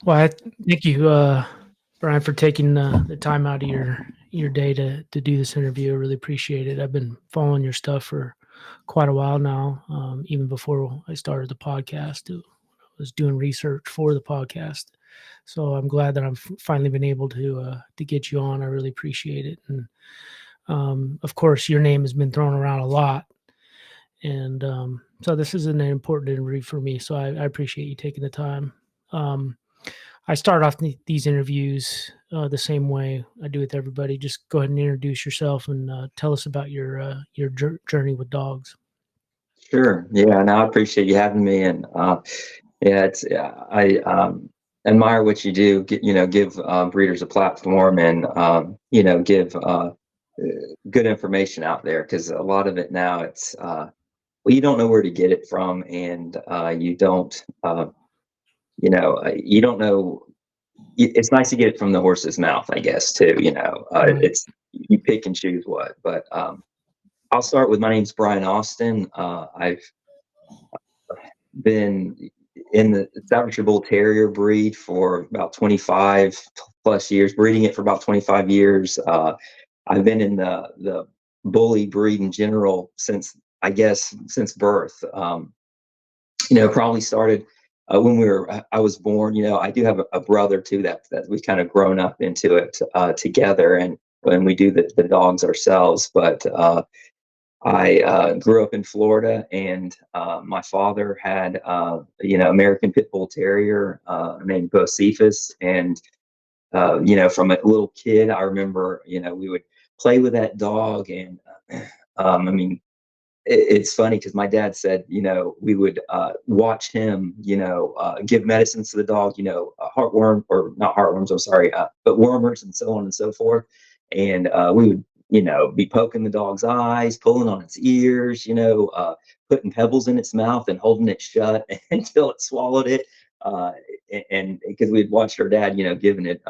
Well, thank you, Brian, for taking the time out of your day to do this interview. I really appreciate it. I've been following your stuff for quite a while now, even before I started the podcast. I was doing research for the podcast, so I'm glad that I've finally been able to get you on. I really appreciate it, and of course, your name has been thrown around a lot, and so this is an important interview for me. So I appreciate you taking the time. Um, I start off these interviews the same way I do with everybody. Just go ahead and introduce yourself and tell us about your journey with dogs. Sure. Yeah, and I appreciate you having me. And yeah, I admire what you do. Give breeders a platform and give good information out there because a lot of it now it's well, you don't know where to get it from, and you don't know. It's nice to get it from the horse's mouth, I guess, too. Right. It's you pick and choose what, but I'll start with my name's Brian Austin. I've been in the Staffordshire Bull Terrier breed for about 25 plus years, breeding it for about 25 years. I've been in the bully breed in general since, I guess, since birth. Probably started when I was born. I do have a brother too that we've kind of grown up into it together, and when we do the dogs ourselves. But I grew up in Florida, and my father had, American Pit Bull Terrier named Bocephus. And, from a little kid, I remember, we would play with that dog. And, I mean, it's funny because my dad said, we would watch him, give medicines to the dog, heartworm or not heartworms, I'm sorry, but wormers and so on and so forth. And we would, be poking the dog's eyes, pulling on its ears, putting pebbles in its mouth and holding it shut until it swallowed it. Uh, and because we'd watched our dad, giving it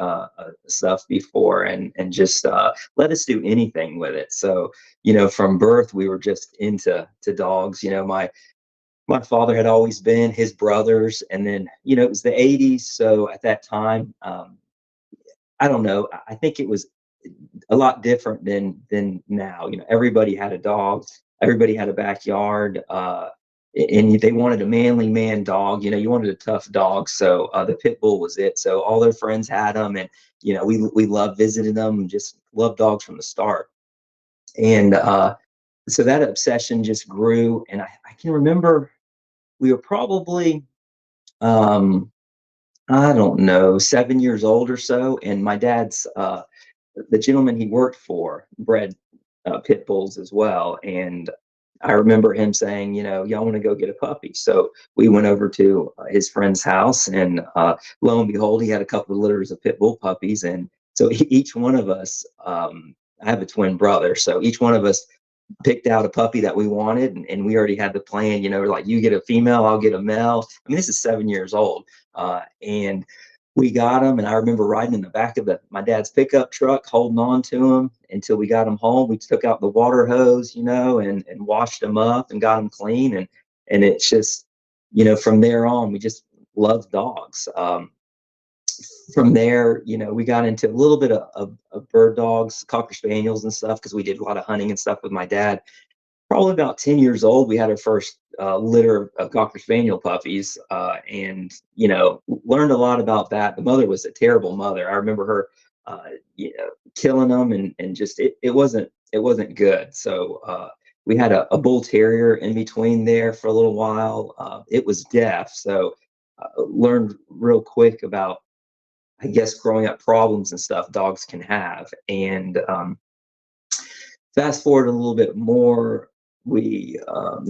stuff before and just let us do anything with it. So, from birth, we were just into dogs. My father had always been, his brothers, and then it was the '80s, so at that time, I don't know. I think it was a lot different than now. Everybody had a dog, everybody had a backyard, and they wanted a manly man dog. You wanted a tough dog, so the pit bull was it. So all their friends had them, and we loved visiting them, and just loved dogs from the start. And so that obsession just grew, and I can remember we were probably um, I don't know, 7 years old or so, and my dad's the gentleman he worked for bred pit bulls as well. And I remember him saying, y'all want to go get a puppy. So we went over to his friend's house, and lo and behold, he had a couple of litters of pit bull puppies. And so each one of us, I have a twin brother, so each one of us picked out a puppy that we wanted, and we already had the plan, like you get a female, I'll get a male. I mean, this is 7 years old. And we got him, and I remember riding in the back of my dad's pickup truck, holding on to him until we got him home. We took out the water hose, and washed him up and got him clean. And it's just, from there on, we just loved dogs. From there, we got into a little bit of bird dogs, cocker spaniels and stuff, because we did a lot of hunting and stuff with my dad. Probably about 10 years old, we had our first litter of cocker spaniel puppies, and learned a lot about that. The mother was a terrible mother. I remember her, killing them, and just it wasn't good. So we had a bull terrier in between there for a little while. It was deaf, so learned real quick about, I guess, growing up problems and stuff dogs can have. And fast forward a little bit more, we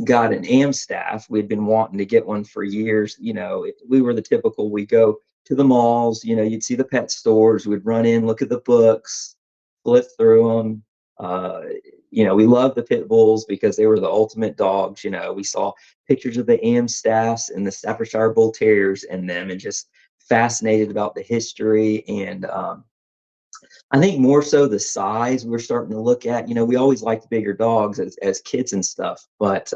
got an Amstaff. We'd been wanting to get one for years. We were the typical, we go to the malls, you'd see the pet stores, we'd run in, look at the books, flip through them. We loved the pit bulls because they were the ultimate dogs. We saw pictures of the Amstaffs and the Staffordshire Bull Terriers in them, and just fascinated about the history. And I think more so the size we're starting to look at. We always liked bigger dogs as kids and stuff, but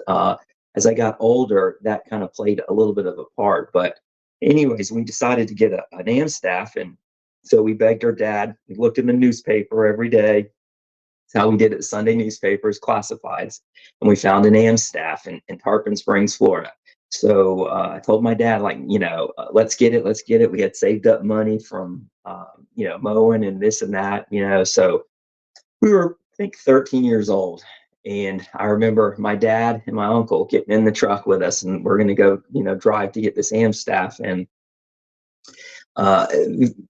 as I got older, that kind of played a little bit of a part. But anyways, we decided to get an Amstaff, and so we begged our dad. We looked in the newspaper every day. That's how we did it. Sunday newspapers, classifieds, and we found an Amstaff in Tarpon Springs, Florida. So I told my dad, like, let's get it, let's get it. We had saved up money from, mowing and this and that, So we were, I think, 13 years old. And I remember my dad and my uncle getting in the truck with us, and we're going to go, drive to get this Amstaff. And uh,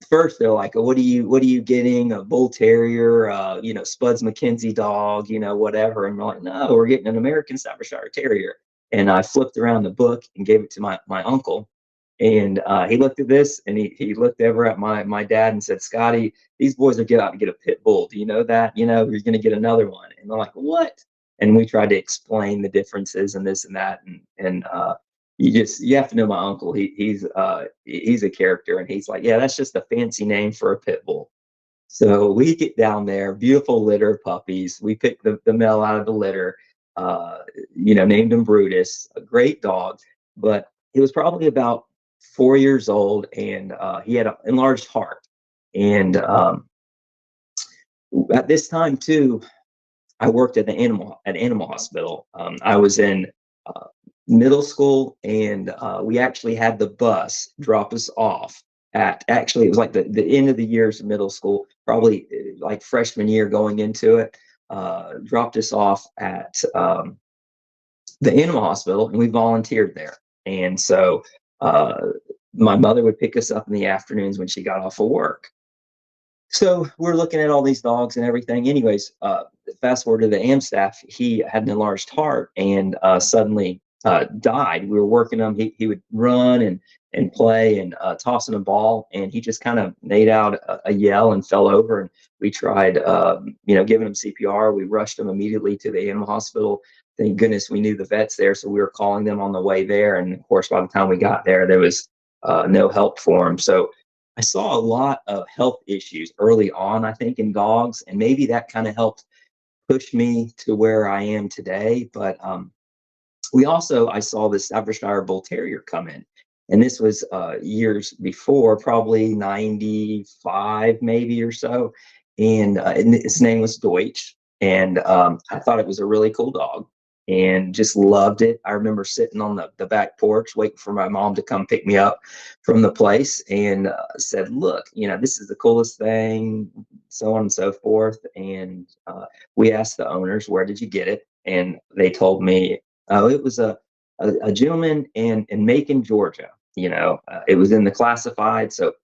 first they're like, what are you getting? A bull terrier, Spuds McKenzie dog, whatever. And we're like, no, we're getting an American Staffordshire Terrier. And I flipped around the book and gave it to my uncle. And he looked at this, and he looked over at my dad and said, Scotty, these boys are out to get a pit bull. Do you know that? You're going to get another one. And they're like, what? And we tried to explain the differences and this and that. And you have to know my uncle. He's a character, and he's like, yeah, that's just a fancy name for a pit bull. So we get down there, beautiful litter of puppies. We picked the male out of the litter, named him Brutus, a great dog, but he was probably about 4 years old, and he had an enlarged heart. And at this time too, I worked at the animal hospital. I was in middle school, and we actually had the bus drop us off at, actually it was like the end of the years of middle school, probably like freshman year going into it. Dropped us off at the animal hospital, and we volunteered there. And so my mother would pick us up in the afternoons when she got off of work. So we're looking at all these dogs and everything. Anyways, fast forward to the Amstaff. He had an enlarged heart, and suddenly died. We were working him. He would run and play and tossing a ball, and he just kind of made out a yell and fell over. And we tried, giving him CPR. We rushed him immediately to the animal hospital. Thank goodness we knew the vets there, so we were calling them on the way there. And of course, by the time we got there was no help for him. So I saw a lot of health issues early on, I think, in dogs, and maybe that kind of helped push me to where I am today. But I saw this Staffordshire Bull Terrier come in, and this was years before, probably 95 maybe or so. And his name was Deutsch, and I thought it was a really cool dog and just loved it. I remember sitting on the back porch waiting for my mom to come pick me up from the place, and said, look, this is the coolest thing, so on and so forth. And we asked the owners, where did you get it? And they told me, oh, it was a gentleman in Macon, Georgia. It was in the classified. So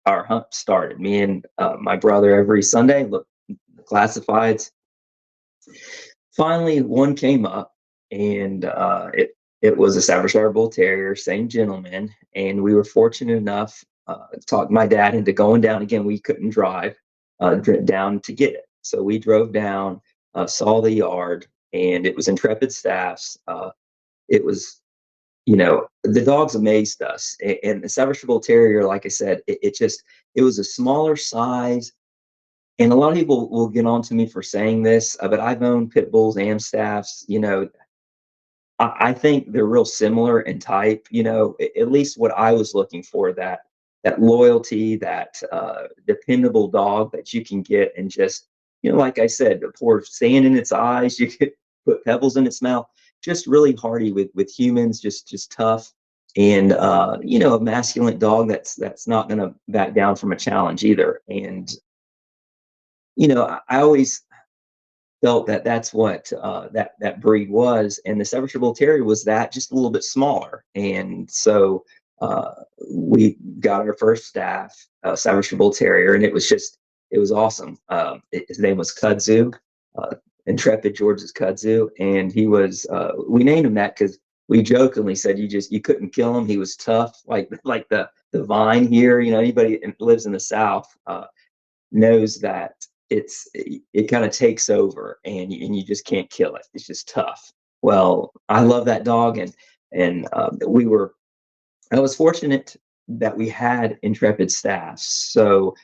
our hunt started. Me and my brother every Sunday looked at the classifieds. Finally, one came up, and it was a Staffordshire Bull Terrier, same gentleman. And we were fortunate enough to talk my dad into going down again. We couldn't drive down to get it, so we drove down, saw the yard, and it was Intrepid Staffs. It was, the dogs amazed us. And the Staffordshire Bull Terrier, like I said, it was a smaller size. And a lot of people will get on to me for saying this, but I've owned pit bulls, Amstaffs. I think they're real similar in type. At least what I was looking for, that loyalty, that dependable dog that you can get, and just, like I said, pour sand in its eyes, you could put pebbles in its mouth. Just really hardy with humans, just tough, and a masculine dog that's not going to back down from a challenge either. And I always felt that that's what that breed was, and the Staffordshire Bull Terrier was that, just a little bit smaller. And so we got our first Staffordshire Bull Terrier, and it was awesome. His name was Kudzu, Intrepid George's Kudzu, and he was. We named him that because we jokingly said you couldn't kill him. He was tough, like the vine here. Anybody that lives in the South knows that it kind of takes over, and you just can't kill it. It's just tough. Well, I love that dog, and I was fortunate that we had Intrepid Staffs. So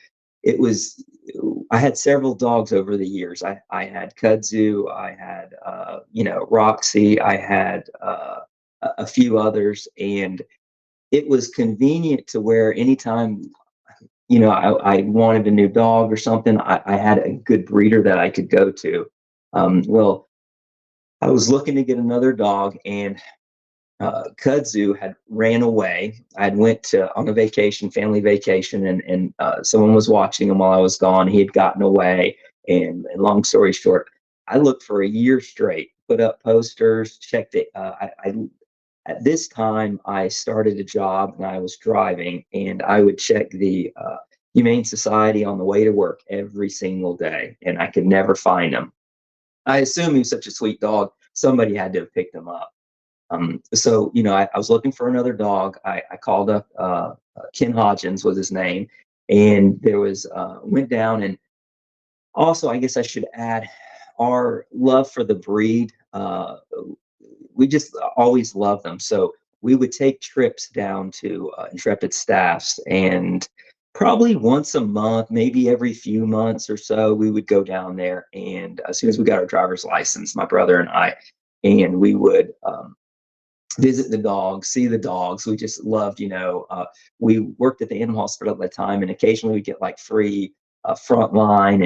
I had several dogs over the years. I had Kudzu, I had Roxy, I had a few others, and it was convenient to where anytime, I wanted a new dog or something, I had a good breeder that I could go to. Well, I was looking to get another dog, and Kudzu had ran away. I had went on a vacation, family vacation, and someone was watching him while I was gone. He had gotten away, and long story short, I looked for a year straight, put up posters, checked it. At this time, I started a job and I was driving, and I would check the Humane Society on the way to work every single day, and I could never find him. I assume he was such a sweet dog, somebody had to have picked him up. So, I was looking for another dog. I called up Ken Hodgins was his name, and there was went down, and also I guess I should add our love for the breed. We just always loved them. So we would take trips down to Intrepid Staffs, and probably once a month, maybe every few months or so, we would go down there. And as soon as we got our driver's license, my brother and I, and we would visit the dogs, see the dogs. We just loved, we worked at the animal hospital at the time, and occasionally we get like free frontline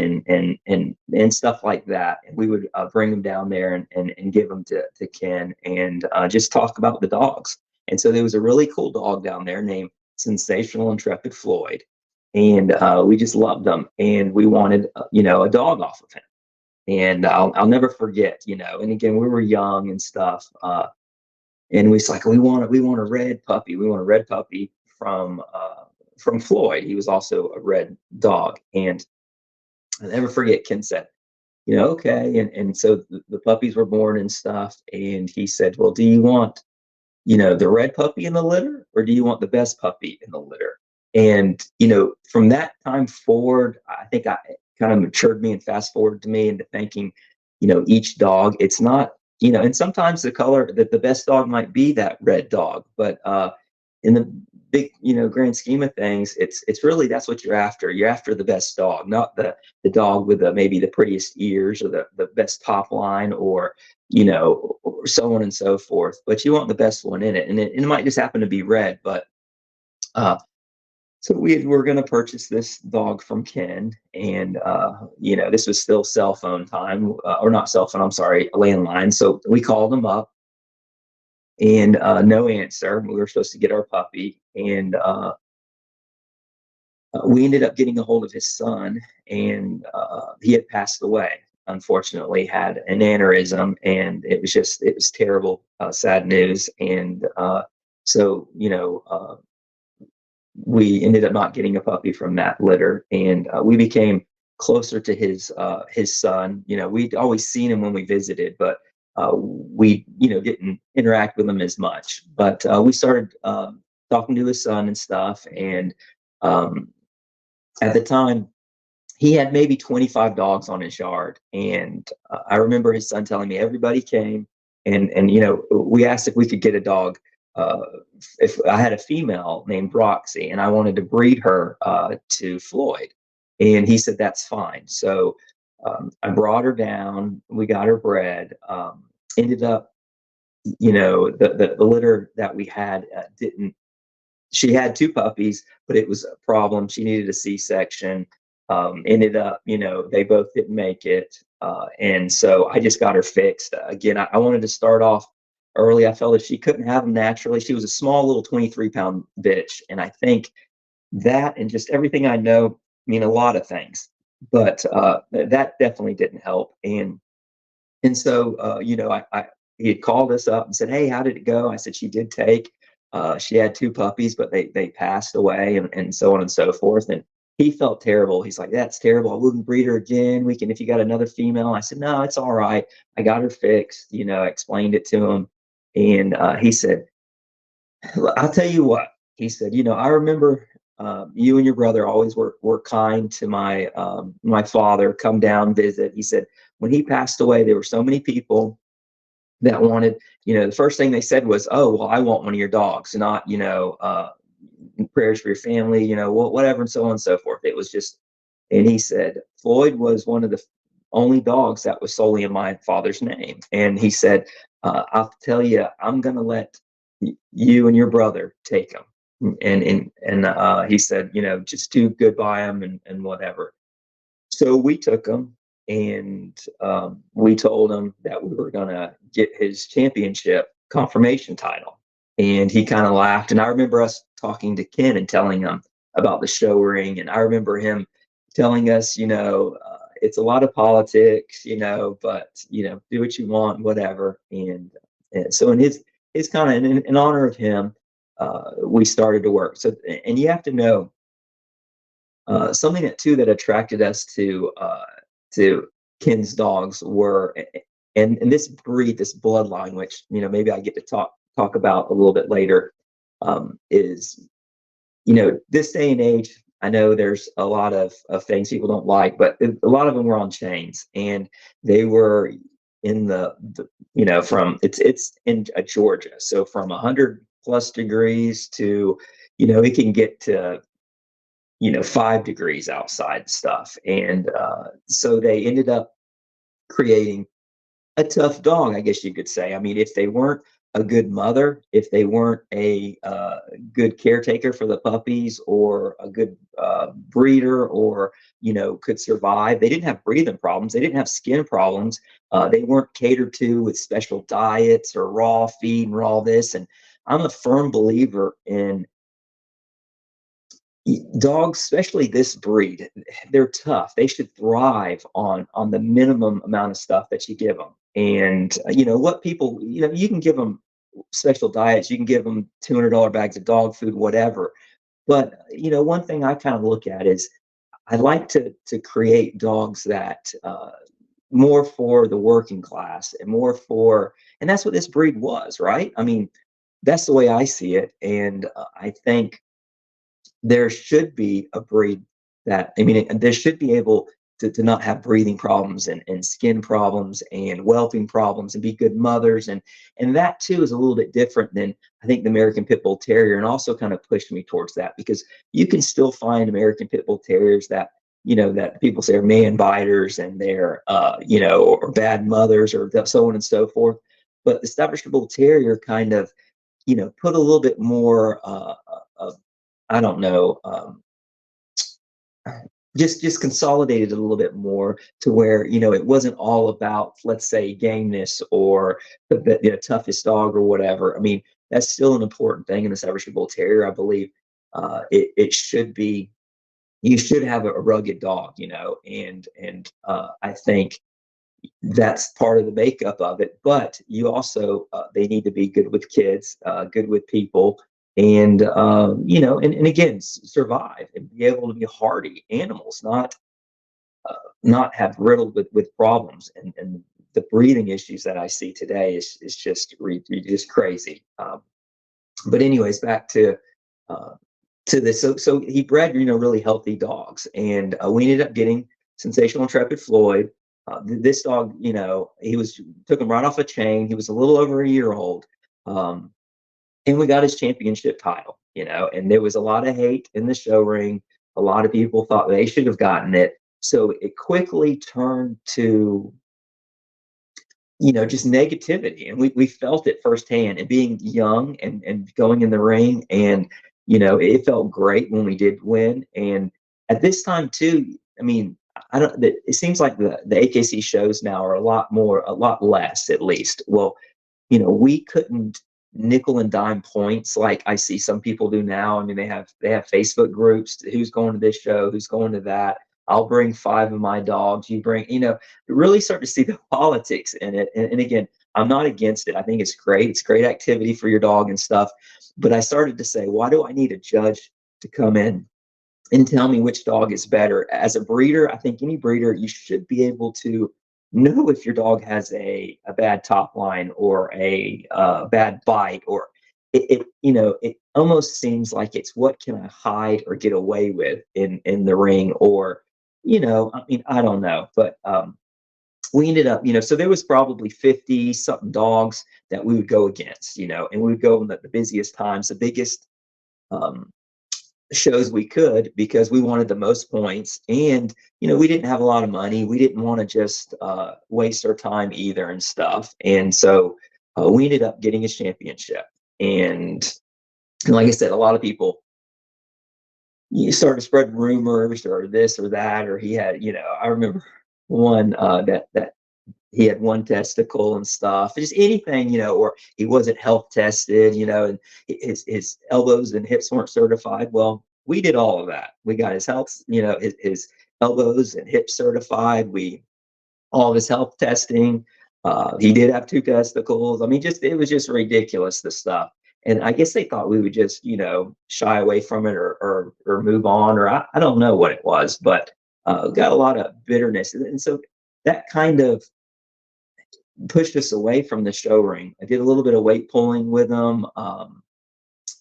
and stuff like that. And we would bring them down there and give them to Ken, and just talk about the dogs. And so there was a really cool dog down there named Sensational Intrepid Floyd. And we just loved him, and we wanted, a dog off of him. And I'll never forget, and again, we were young and stuff. And we was like, we want a red puppy. We want a red puppy from Floyd. He was also a red dog. And I'll never forget, Ken said, okay. And so the puppies were born and stuff. And he said, well, do you want, the red puppy in the litter, or do you want the best puppy in the litter? And, from that time forward, I think I kind of matured me and fast forwarded to me into thinking, each dog, it's not, and sometimes the color that the best dog might be that red dog, but in the big, grand scheme of things, it's really, that's what you're after. You're after the best dog, not the dog with maybe the prettiest ears, or the best top line, or or so on and so forth. But you want the best one in it, and it might just happen to be red. But so we're going to purchase this dog from Ken, and this was still cell phone time, or not cell phone, I'm sorry, a landline. So we called him up, and no answer. We were supposed to get our puppy, and we ended up getting a hold of his son, and he had passed away. Unfortunately, had an aneurysm, and it was terrible, sad news. And so we ended up not getting a puppy from that litter, and we became closer to his son. We'd always seen him when we visited, but we didn't interact with him as much. But we started talking to his son and stuff, and at the time he had maybe 25 dogs on his yard. And I remember his son telling me everybody came, and we asked if we could get a dog. If I had a female named Roxy and I wanted to breed her to Floyd, and he said that's fine. So I brought her down. We got her bred. Ended up, the litter that we had didn't. She had two puppies, but it was a problem. She needed a C-section. Ended up, they both didn't make it. And so I just got her fixed. Again, I wanted to start off early. I felt if she couldn't have them naturally, she was a small little 23-pound bitch. And I think that, and just everything I know, mean a lot of things. But that definitely didn't help. And so, he had called us up and said, hey, how did it go? I said, she did take. She had two puppies, but they passed away, and so on and so forth. And he felt terrible. He's like, that's terrible. I wouldn't breed her again. If you got another female. I said, no, it's all right. I got her fixed. I explained it to him. And he said, I'll tell you what. He said, I remember you and your brother always were kind to my father, come down, visit. He said, when he passed away, there were so many people that wanted, the first thing they said was, oh, well, I want one of your dogs, not, prayers for your family, whatever, and so on and so forth. It was just, and he said, Floyd was one of the only dogs that was solely in my father's name. And he said, I'll tell you, I'm going to let you and your brother take him. And he said, just do good by him and whatever. So we took him, and we told him that we were going to get his championship confirmation title. And he kind of laughed. And I remember us talking to Ken and telling him about the show ring. And I remember him telling us, it's a lot of politics, but, do what you want, whatever. And so in his kind of, in honor of him, we started to work. So, and you have to know, something that attracted us to Ken's dogs were, and this breed, this bloodline, which maybe I get to talk about a little bit later, is this day and age. I know there's a lot of things people don't like, but a lot of them were on chains, and they were in from it's in Georgia, so from 100+ degrees to it can get to 5 degrees outside stuff. And so they ended up creating a tough dog, I guess you could say. I mean, if they weren't a good mother, if they weren't a good caretaker for the puppies, or a good breeder, or could survive, they didn't have breathing problems, they didn't have skin problems, they weren't catered to with special diets or raw feed and raw this. And I'm a firm believer in dogs, especially this breed. They're tough. They should thrive on the minimum amount of stuff that you give them. And what people, you can give them special diets, you can give them $200 bags of dog food, whatever. But one thing I kind of look at is, I like to create dogs that more for the working class, and more for, and that's what this breed was, right? I mean, that's the way I see it. And I think there should be a breed that, I mean, they should be able to not have breathing problems, and skin problems and whelping problems, and be good mothers. And that too is a little bit different than, I think, the American Pit Bull Terrier, and also kind of pushed me towards that, because you can still find American Pit Bull Terriers that, that people say are man biters, and they're, or bad mothers, or so on and so forth. But the Staffordshire Bull Terrier kind of, put a little bit more, I don't know, just consolidated it a little bit more, to where it wasn't all about, let's say, gameness, or the toughest dog or whatever. I mean, that's still an important thing in the Staffordshire Bull Terrier. I believe it should be, you should have a rugged dog, and I think that's part of the makeup of it. But you also, they need to be good with kids, good with people, and and again, survive and be able to be hardy animals, not have riddled with problems. And the breathing issues that I see today is just crazy. But anyways, back to this. So he bred really healthy dogs, and we ended up getting Sensational Intrepid Floyd. This dog, he took him right off a chain. He was a little over a year old, and we got his championship title. And there was a lot of hate in the show ring. A lot of people thought they should have gotten it. So it quickly turned to, just negativity, and we felt it firsthand. And being young and going in the ring, and it felt great when we did win. And at this time too, I mean, I don't. It seems like the AKC shows now are a lot less, at least. Well, we couldn't nickel and dime points like I see some people do now. I mean, they have Facebook groups. Who's going to this show? Who's going to that? I'll bring 5 of my dogs. You bring, really start to see the politics in it. And again, I'm not against it. I think it's great. It's great activity for your dog and stuff. But I started to say, why do I need a judge to come in and tell me which dog is better? As a breeder, I think any breeder, you should be able to know if your dog has a bad top line, or a bad bite, or it almost seems like it's, what can I hide or get away with in the ring, or I mean, I don't know. But we ended up, so there was probably 50 something dogs that we would go against, and we would go in the busiest times, the biggest shows we could, because we wanted the most points. And we didn't have a lot of money. We didn't want to just waste our time either and stuff. And so we ended up getting his championship. And And like I said, a lot of people, you started spreading rumors or this or that, or he had, I remember one that he had one testicle and stuff, just anything, or he wasn't health tested, and his elbows and hips weren't certified. Well, we did all of that. We got his health, his elbows and hips certified. All of his health testing. He did have two testicles. I mean, it was just ridiculous, the stuff. And I guess they thought we would just, shy away from it or move on, or I don't know what it was, but got a lot of bitterness. And so that kind of pushed us away from the show ring. I did a little bit of weight pulling with him.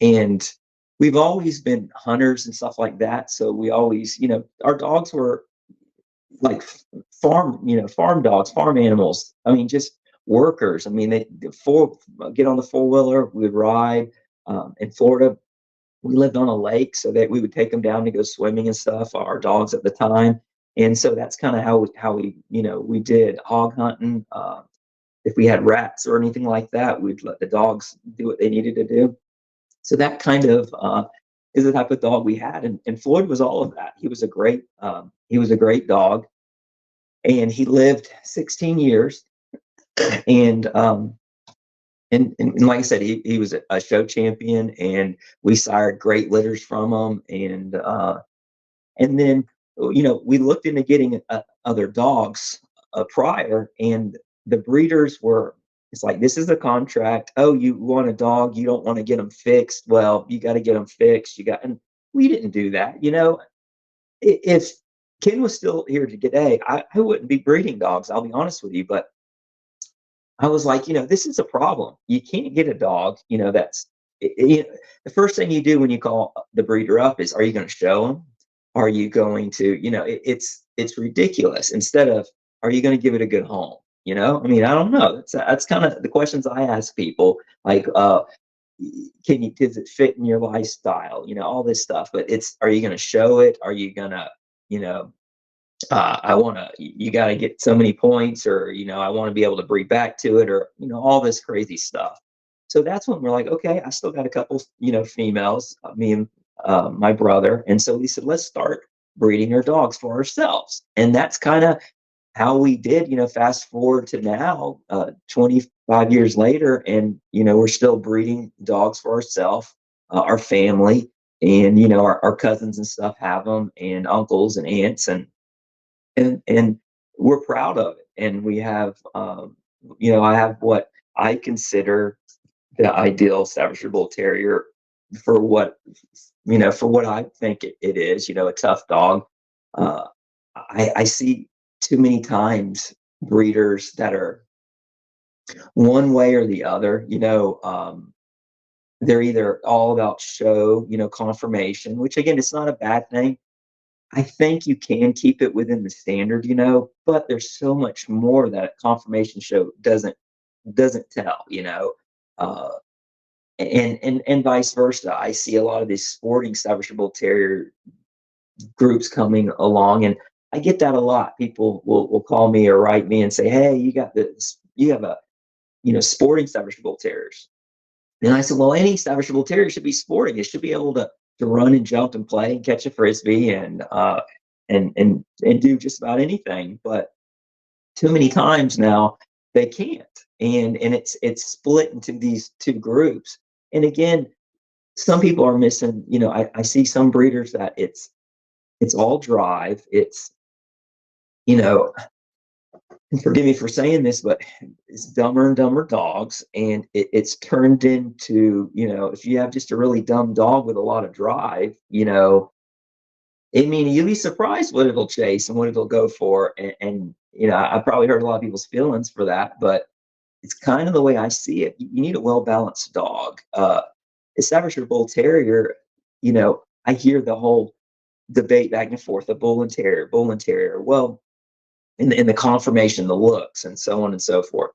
And we've always been hunters and stuff like that. So we always, our dogs were like farm dogs, farm animals. I mean, just workers. I mean, they get on the four-wheeler, we'd ride. In Florida, we lived on a lake, so that we would take them down to go swimming and stuff, our dogs at the time. And so that's kind of how we, we did hog hunting. If we had rats or anything like that, we'd let the dogs do what they needed to do. So that kind of is the type of dog we had. And Floyd was all of that. He was a great dog, and he lived 16 years. And and like I said, he was a show champion, and we sired great litters from him. And then, we looked into getting other dogs prior, and the breeders were, it's like, this is a contract. Oh, you want a dog, you don't want to get them fixed. Well, you got to get them fixed. And we didn't do that. If Ken was still here today, I wouldn't be breeding dogs. I'll be honest with you, but I was like, this is a problem. You can't get a dog, that's the first thing you do when you call the breeder up is, are you going to show them? Are you going to, it's ridiculous. Instead of, are you going to give it a good home? I mean, I don't know. That's kind of the questions I ask people. Like, does it fit in your lifestyle? All this stuff. But are you going to show it? Are you going to, you got to get so many points, or, I want to be able to breed back to it, or, all this crazy stuff. So that's when we're like, okay, I still got a couple, females, me and my brother. And so we said, let's start breeding our dogs for ourselves. And that's kind of how we did, fast forward to now, 25 years later, and, we're still breeding dogs for ourselves, our family, and, our cousins and stuff have them, and uncles and aunts, and we're proud of it. And we have, I have what I consider the ideal Staffordshire Bull Terrier for what, for what I think it is, a tough dog. I see too many times breeders that are one way or the other, they're either all about show, confirmation, which again, it's not a bad thing. I think you can keep it within the standard, but there's so much more that a confirmation show doesn't tell, uh, and vice versa. I see a lot of these sporting Staffordshire Bull Terrier groups coming along, and I get that a lot. People will call me or write me and say, "Hey, you have a sporting Staffordshire Bull Terriers." And I said, well, any Staffordshire Bull Terrier should be sporting. It should be able to run and jump and play and catch a frisbee and do just about anything. But too many times now they can't, and it's split into these two groups. And again, some people are missing. I see some breeders that it's all drive. It's and forgive me for saying this, but it's dumber and dumber dogs, and it's turned into, if you have just a really dumb dog with a lot of drive, I mean, you'll be surprised what it'll chase and what it'll go for. And I probably hurt a lot of people's feelings for that, but it's kind of the way I see it. You need a well-balanced dog. A Staffordshire Bull Terrier, I hear the whole debate back and forth, the bull and terrier, bull and terrier. Well, in the confirmation, the looks, and so on and so forth.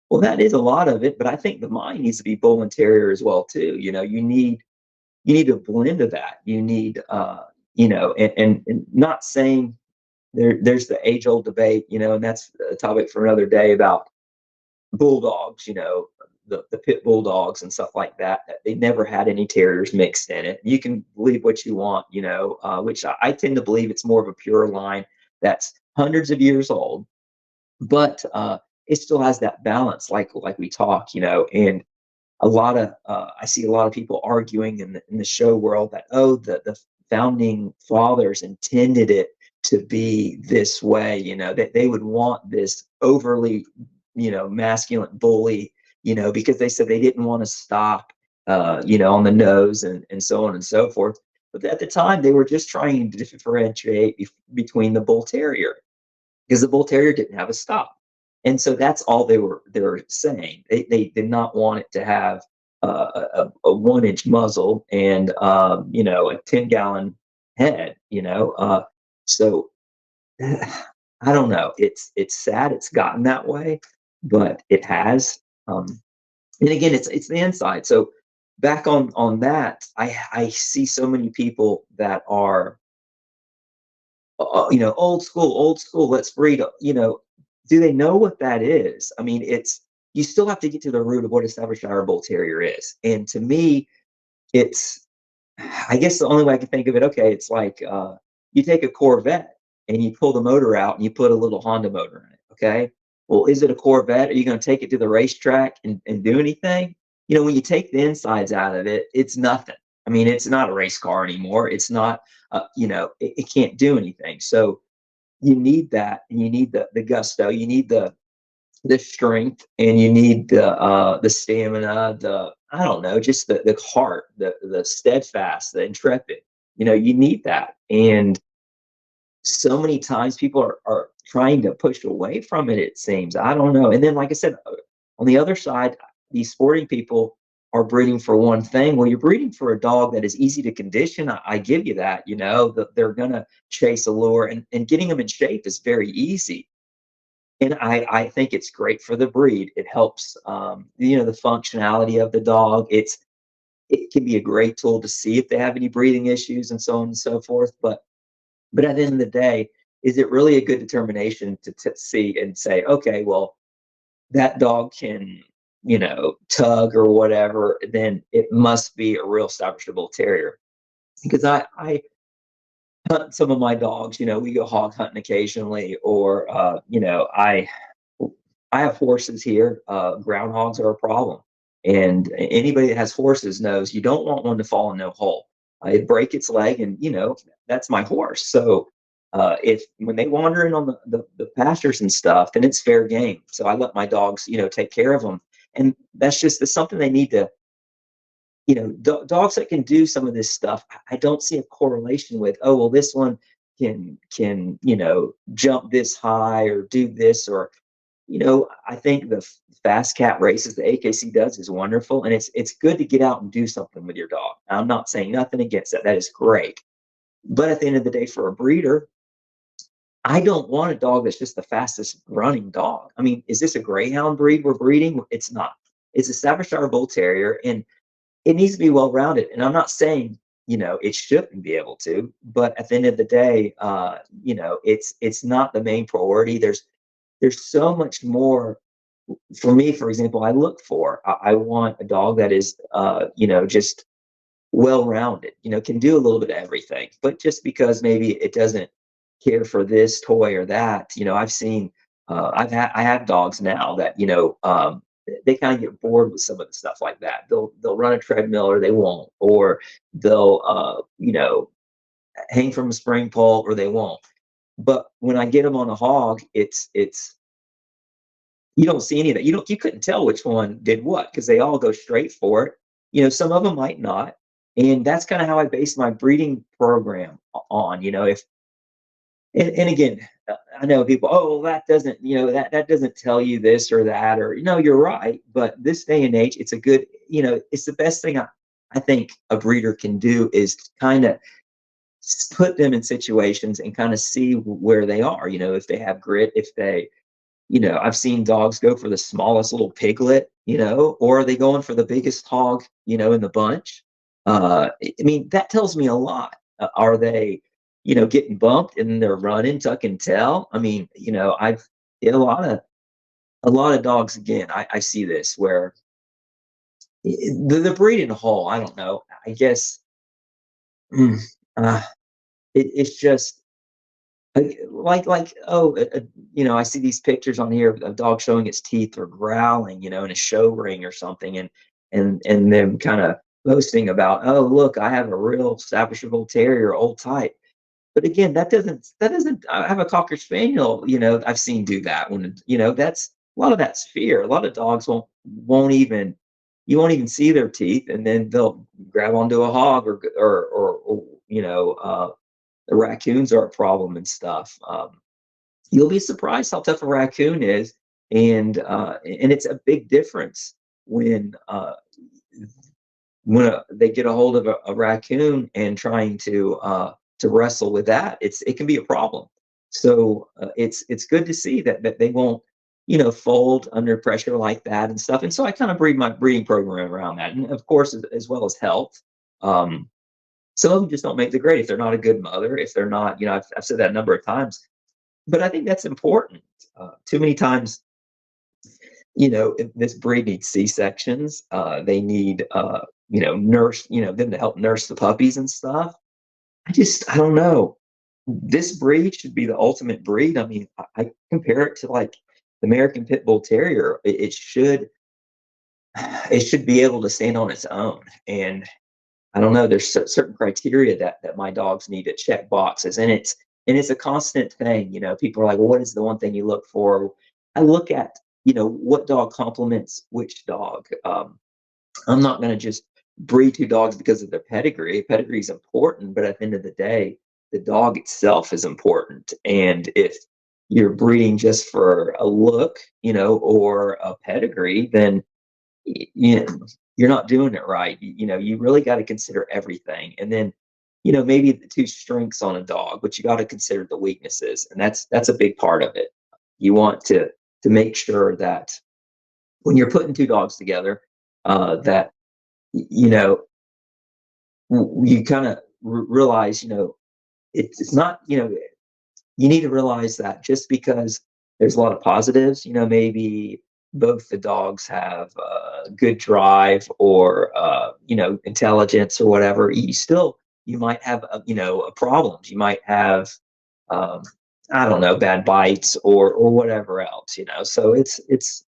Well, that is a lot of it, but I think the mind needs to be bull and terrier as well too. You need a blend of that. You need and not saying there's the age old debate, and that's a topic for another day about bulldogs. the pit bull dogs and stuff like that. They never had any terriers mixed in it. You can believe what you want, which I tend to believe it's more of a pure line that's hundreds of years old, but it still has that balance, like we talk, and I see a lot of people arguing in the show world that, oh, the founding fathers intended it to be this way, that they would want this overly, masculine bully, because they said they didn't want to stop, on the nose and so on and so forth. But at the time, they were just trying to differentiate between the bull terrier, because the bull terrier didn't have a stop. And so that's all they were saying. They did not want it to have a 1 inch muzzle and a 10-gallon head. So I don't know. It's sad it's gotten that way, but it has. And again, it's the inside. So back on that, I see so many people that are old school, let's breed. Do they know what that is? I mean, you still have to get to the root of what a Staffordshire Bull Terrier is. And to me, it's, I guess the only way I can think of it, okay, it's like you take a Corvette and you pull the motor out and you put a little Honda motor in it, okay? Well, is it a Corvette? Are you going to take it to the racetrack and do anything? When you take the insides out of it, it's nothing. I mean, it's not a race car anymore. It's not, it can't do anything. So you need that, and you need the gusto, you need the strength, and you need the stamina, I don't know, just the heart, the steadfast, the intrepid. You need that. And so many times people are trying to push away from it, it seems. I don't know. And then, like I said, on the other side, these sporting people are breeding for one thing. Well, you're breeding for a dog that is easy to condition. I give you that, that they're going to chase a lure, and getting them in shape is very easy. And I think it's great for the breed. It helps, the functionality of the dog. It can be a great tool to see if they have any breathing issues and so on and so forth. But at the end of the day, is it really a good determination to see and say, okay, well, that dog can, tug or whatever, then it must be a real Staffordshire Bull Terrier. Because I hunt some of my dogs, we go hog hunting occasionally, or, I have horses here. Groundhogs are a problem. And anybody that has horses knows you don't want one to fall in no hole. It break its leg, and that's my horse. So if when they wander in on the pastures and stuff, then it's fair game. So I let my dogs, take care of them, and that's something they need to. Dogs that can do some of this stuff, I don't see a correlation with. Oh well, this one can jump this high or do this, or I think the fast cat races the AKC does is wonderful, and it's good to get out and do something with your dog. I'm not saying nothing against that. That is great. But at the end of the day, for a breeder, I don't want a dog that's just the fastest running dog. I mean, is this a greyhound breed we're breeding? It's not. It's a Staffordshire Bull Terrier, and it needs to be well rounded. And I'm not saying it shouldn't be able to, but at the end of the day, it's not the main priority. There's so much more. For me, for example, I want a dog that is just well-rounded, can do a little bit of everything. But just because maybe it doesn't care for this toy or that, I have dogs now that they kind of get bored with some of the stuff like that. They'll run a treadmill or they won't, or they'll hang from a spring pole or they won't. But when I get them on a hog, it's you don't see any of that. You couldn't tell which one did what, because they all go straight for it. Some of them might not. And that's kind of how I base my breeding program on, if, and again, I know people, oh, that doesn't, that doesn't tell you this or that, or, you're right. But this day and age, it's a good, it's the best thing I think a breeder can do, is kind of put them in situations and kind of see where they are, if they have grit, if they, I've seen dogs go for the smallest little piglet, or are they going for the biggest hog, in the bunch? I mean, that tells me a lot. Are they, getting bumped and they're running, tuck and tail? I mean, I've a lot of dogs. Again, I see this where The breeding whole, I don't know. I guess mm, uh, it's just I see these pictures on here of a dog showing its teeth or growling, in a show ring or something, and them kind of boasting about, oh, look, I have a real Staffordshire Bull Terrier, old type. But again, that doesn't. I have a Cocker Spaniel. I've seen do that when that's a lot of that's fear. A lot of dogs won't even you won't even see their teeth, and then they'll grab onto a hog or the raccoons are a problem and stuff. You'll be surprised how tough a raccoon is, and it's a big difference when they get a hold of a raccoon and trying to wrestle with that. It can be a problem. So it's good to see that they won't fold under pressure like that and stuff. And so I kind of breed my breeding program around that, and of course as well as health. Um, some of them just don't make the grade if they're not a good mother, if they're not, I've said that a number of times, but I think that's important. Too many times, if this breed needs C-sections. They need, nurse, them to help nurse the puppies and stuff. I don't know. This breed should be the ultimate breed. I mean, I compare it to like the American Pit Bull Terrier. It should be able to stand on its own. And I don't know. There's certain criteria that my dogs need to check boxes, and it's a constant thing. People are like, well, "What is the one thing you look for?" I look at what dog complements which dog. I'm not going to just breed two dogs because of their pedigree. Pedigree is important, but at the end of the day, the dog itself is important. And if you're breeding just for a look, or a pedigree, then you know, you're not doing it right. You really got to consider everything. And then, maybe the two strengths on a dog, but you got to consider the weaknesses. And that's a big part of it. You want to make sure that when you're putting two dogs together, that, you know, you kind of realize, it's not, you need to realize that just because there's a lot of positives, maybe both the dogs have good drive or intelligence or whatever. You might have problems. You might have um, I don't know, bad bites or whatever else. So it's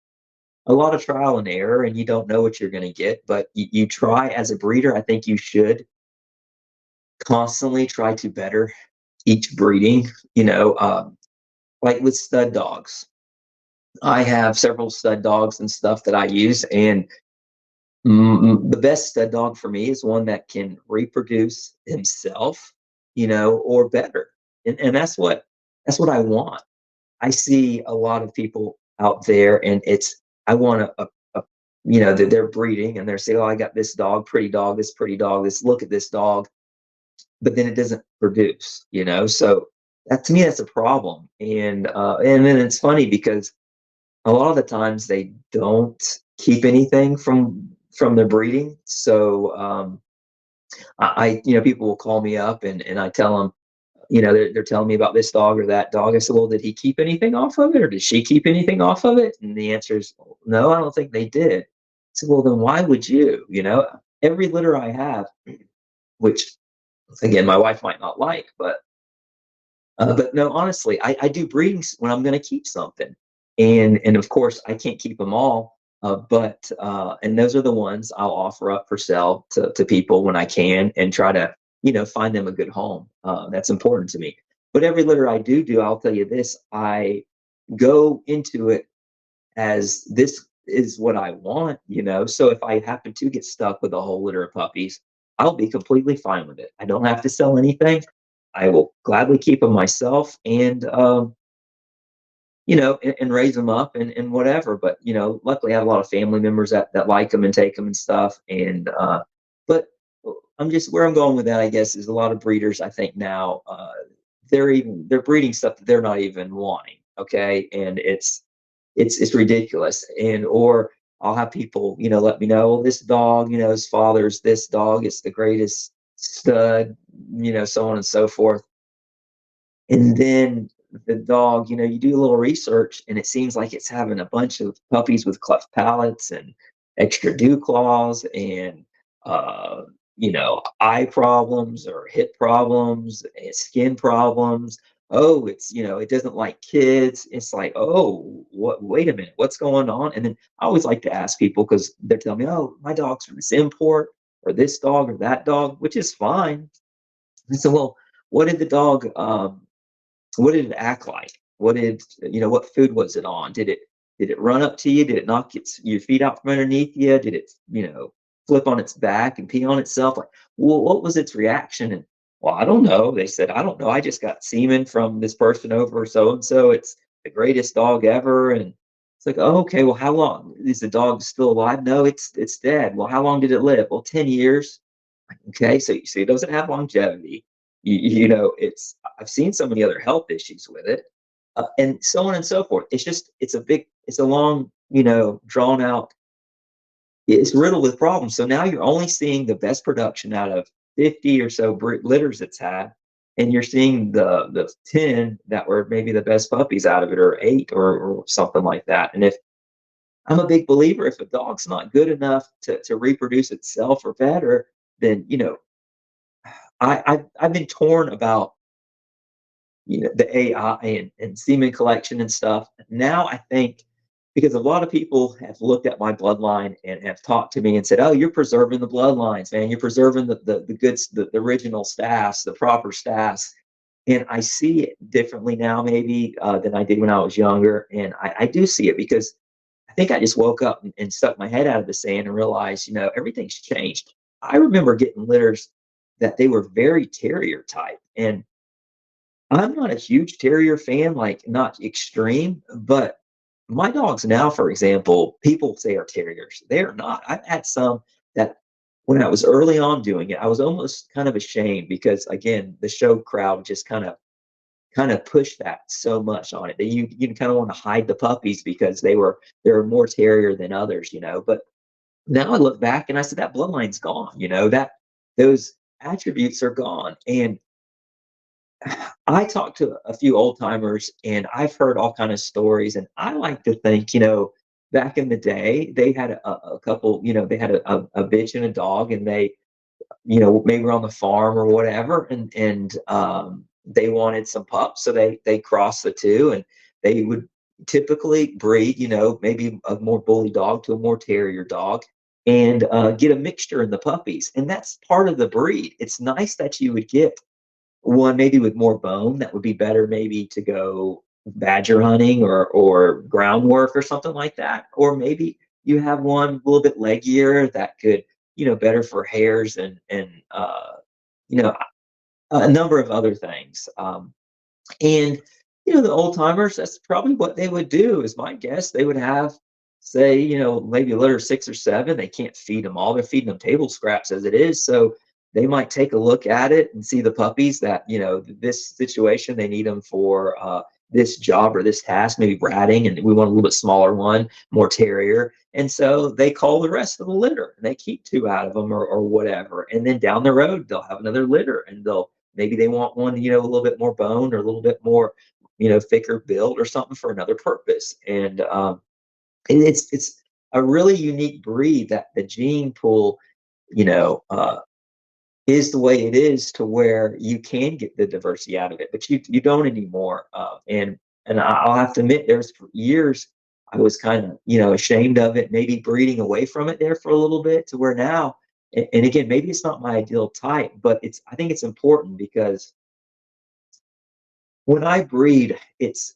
a lot of trial and error, and you don't know what you're going to get, but you try as a breeder. I think you should constantly try to better each breeding. Like with stud dogs. I have several stud dogs and stuff that I use, and the best stud dog for me is one that can reproduce himself, or better, and that's what I want. I see a lot of people out there, and I want that they're breeding and they're saying, "Oh, I got this dog, pretty dog, this pretty dog, this look at this dog," but then it doesn't produce. So that to me, that's a problem, and then it's funny because a lot of the times they don't keep anything from their breeding. So people will call me up and I tell them, they're telling me about this dog or that dog. I said, well, did he keep anything off of it, or did she keep anything off of it? And the answer is no, I don't think they did. I said, well, then why would you? Every litter I have, which again my wife might not like, but no, honestly, I do breedings when I'm going to keep something, and of course I can't keep them all, but and those are the ones I'll offer up for sale to people when I can, and try to find them a good home. That's important to me. But every litter I do, I'll tell you this: I go into it as this is what I want. So if I happen to get stuck with a whole litter of puppies, I'll be completely fine with it. I don't have to sell anything. I will gladly keep them myself, and raise them up and whatever. But luckily, I have a lot of family members that like them and take them and stuff. But I'm just where I'm going with that. I guess is a lot of breeders. I think now they're breeding stuff that they're not even wanting. Okay, and it's ridiculous. Or I'll have people let me know, well, this dog, his father's this dog. It's the greatest stud, so on and so forth. And then the dog, you do a little research, and it seems like it's having a bunch of puppies with cleft palates, extra dew claws and eye problems or hip problems, skin problems. Oh, it's it doesn't like kids. It's like, oh, what? Wait a minute, what's going on? And then I always like to ask people because they're telling me, oh, my dog's from this import or this dog or that dog, which is fine. I said, well, what did the dog? What did it act like? What food was it on? Did it run up to you? Did it knock your feet out from underneath you? Did it, flip on its back and pee on itself? Like, well, what was its reaction? And well, I don't know. They said, I don't know. I just got semen from this person over so and so. It's the greatest dog ever. And it's like, oh, okay. Well, how long is the dog still alive? No, it's dead. Well, how long did it live? Well, 10 years. Okay, so you see, it doesn't have longevity. It's I've seen so many other health issues with it, and so on and so forth. It's a long, drawn out. It's riddled with problems. So now you're only seeing the best production out of 50 or so litters it's had, and you're seeing the 10 that were maybe the best puppies out of it, or 8 or something like that. And if I'm a big believer, if a dog's not good enough to reproduce itself or better, then I've been torn about the AI and semen collection and stuff. Now I think because a lot of people have looked at my bloodline and have talked to me and said, "Oh, you're preserving the bloodlines, man. You're preserving the goods, the original staffs, the proper staffs." And I see it differently now, maybe than I did when I was younger. And I do see it because I think I just woke up and stuck my head out of the sand and realized, everything's changed. I remember getting litters that they were very terrier type. And I'm not a huge terrier fan, like not extreme, but my dogs now, for example, people say are terriers. They are not. I've had some that when I was early on doing it, I was almost kind of ashamed because again, the show crowd just kind of pushed that so much on it that you kind of want to hide the puppies because they were more terrier than others, But now I look back and I said that bloodline's gone, that those attributes are gone. And I talked to a few old timers and I've heard all kind of stories. And I like to think, back in the day, they had a couple, they had a bitch and a dog, and they, maybe were on the farm or whatever, and they wanted some pups, so they crossed the two, and they would typically breed, maybe a more bully dog to a more terrier dog, and get a mixture in the puppies, and that's part of the breed. It's nice that you would get one maybe with more bone that would be better maybe to go badger hunting or groundwork or something like that. Or maybe you have one a little bit leggier that could, better for hares and you know, a number of other things. And the old timers, that's probably what they would do, is my guess. They would have, say, maybe a litter of 6 or 7. They can't feed them all. They're feeding them table scraps as it is. So they might take a look at it and see the puppies that, this situation, they need them for this job or this task, maybe ratting, and we want a little bit smaller one, more terrier. And so they call the rest of the litter and they keep 2 out of them or whatever. And then down the road, they'll have another litter and maybe they want one, a little bit more bone or a little bit more, thicker build or something for another purpose. And it's a really unique breed that the gene pool, you know, uh, is the way it is, to where you can get the diversity out of it, but you don't anymore. And I'll have to admit, there's for years I was kind of ashamed of it, maybe breeding away from it there for a little bit, to where now, and again, maybe it's not my ideal type, but I think it's important because when I breed, it's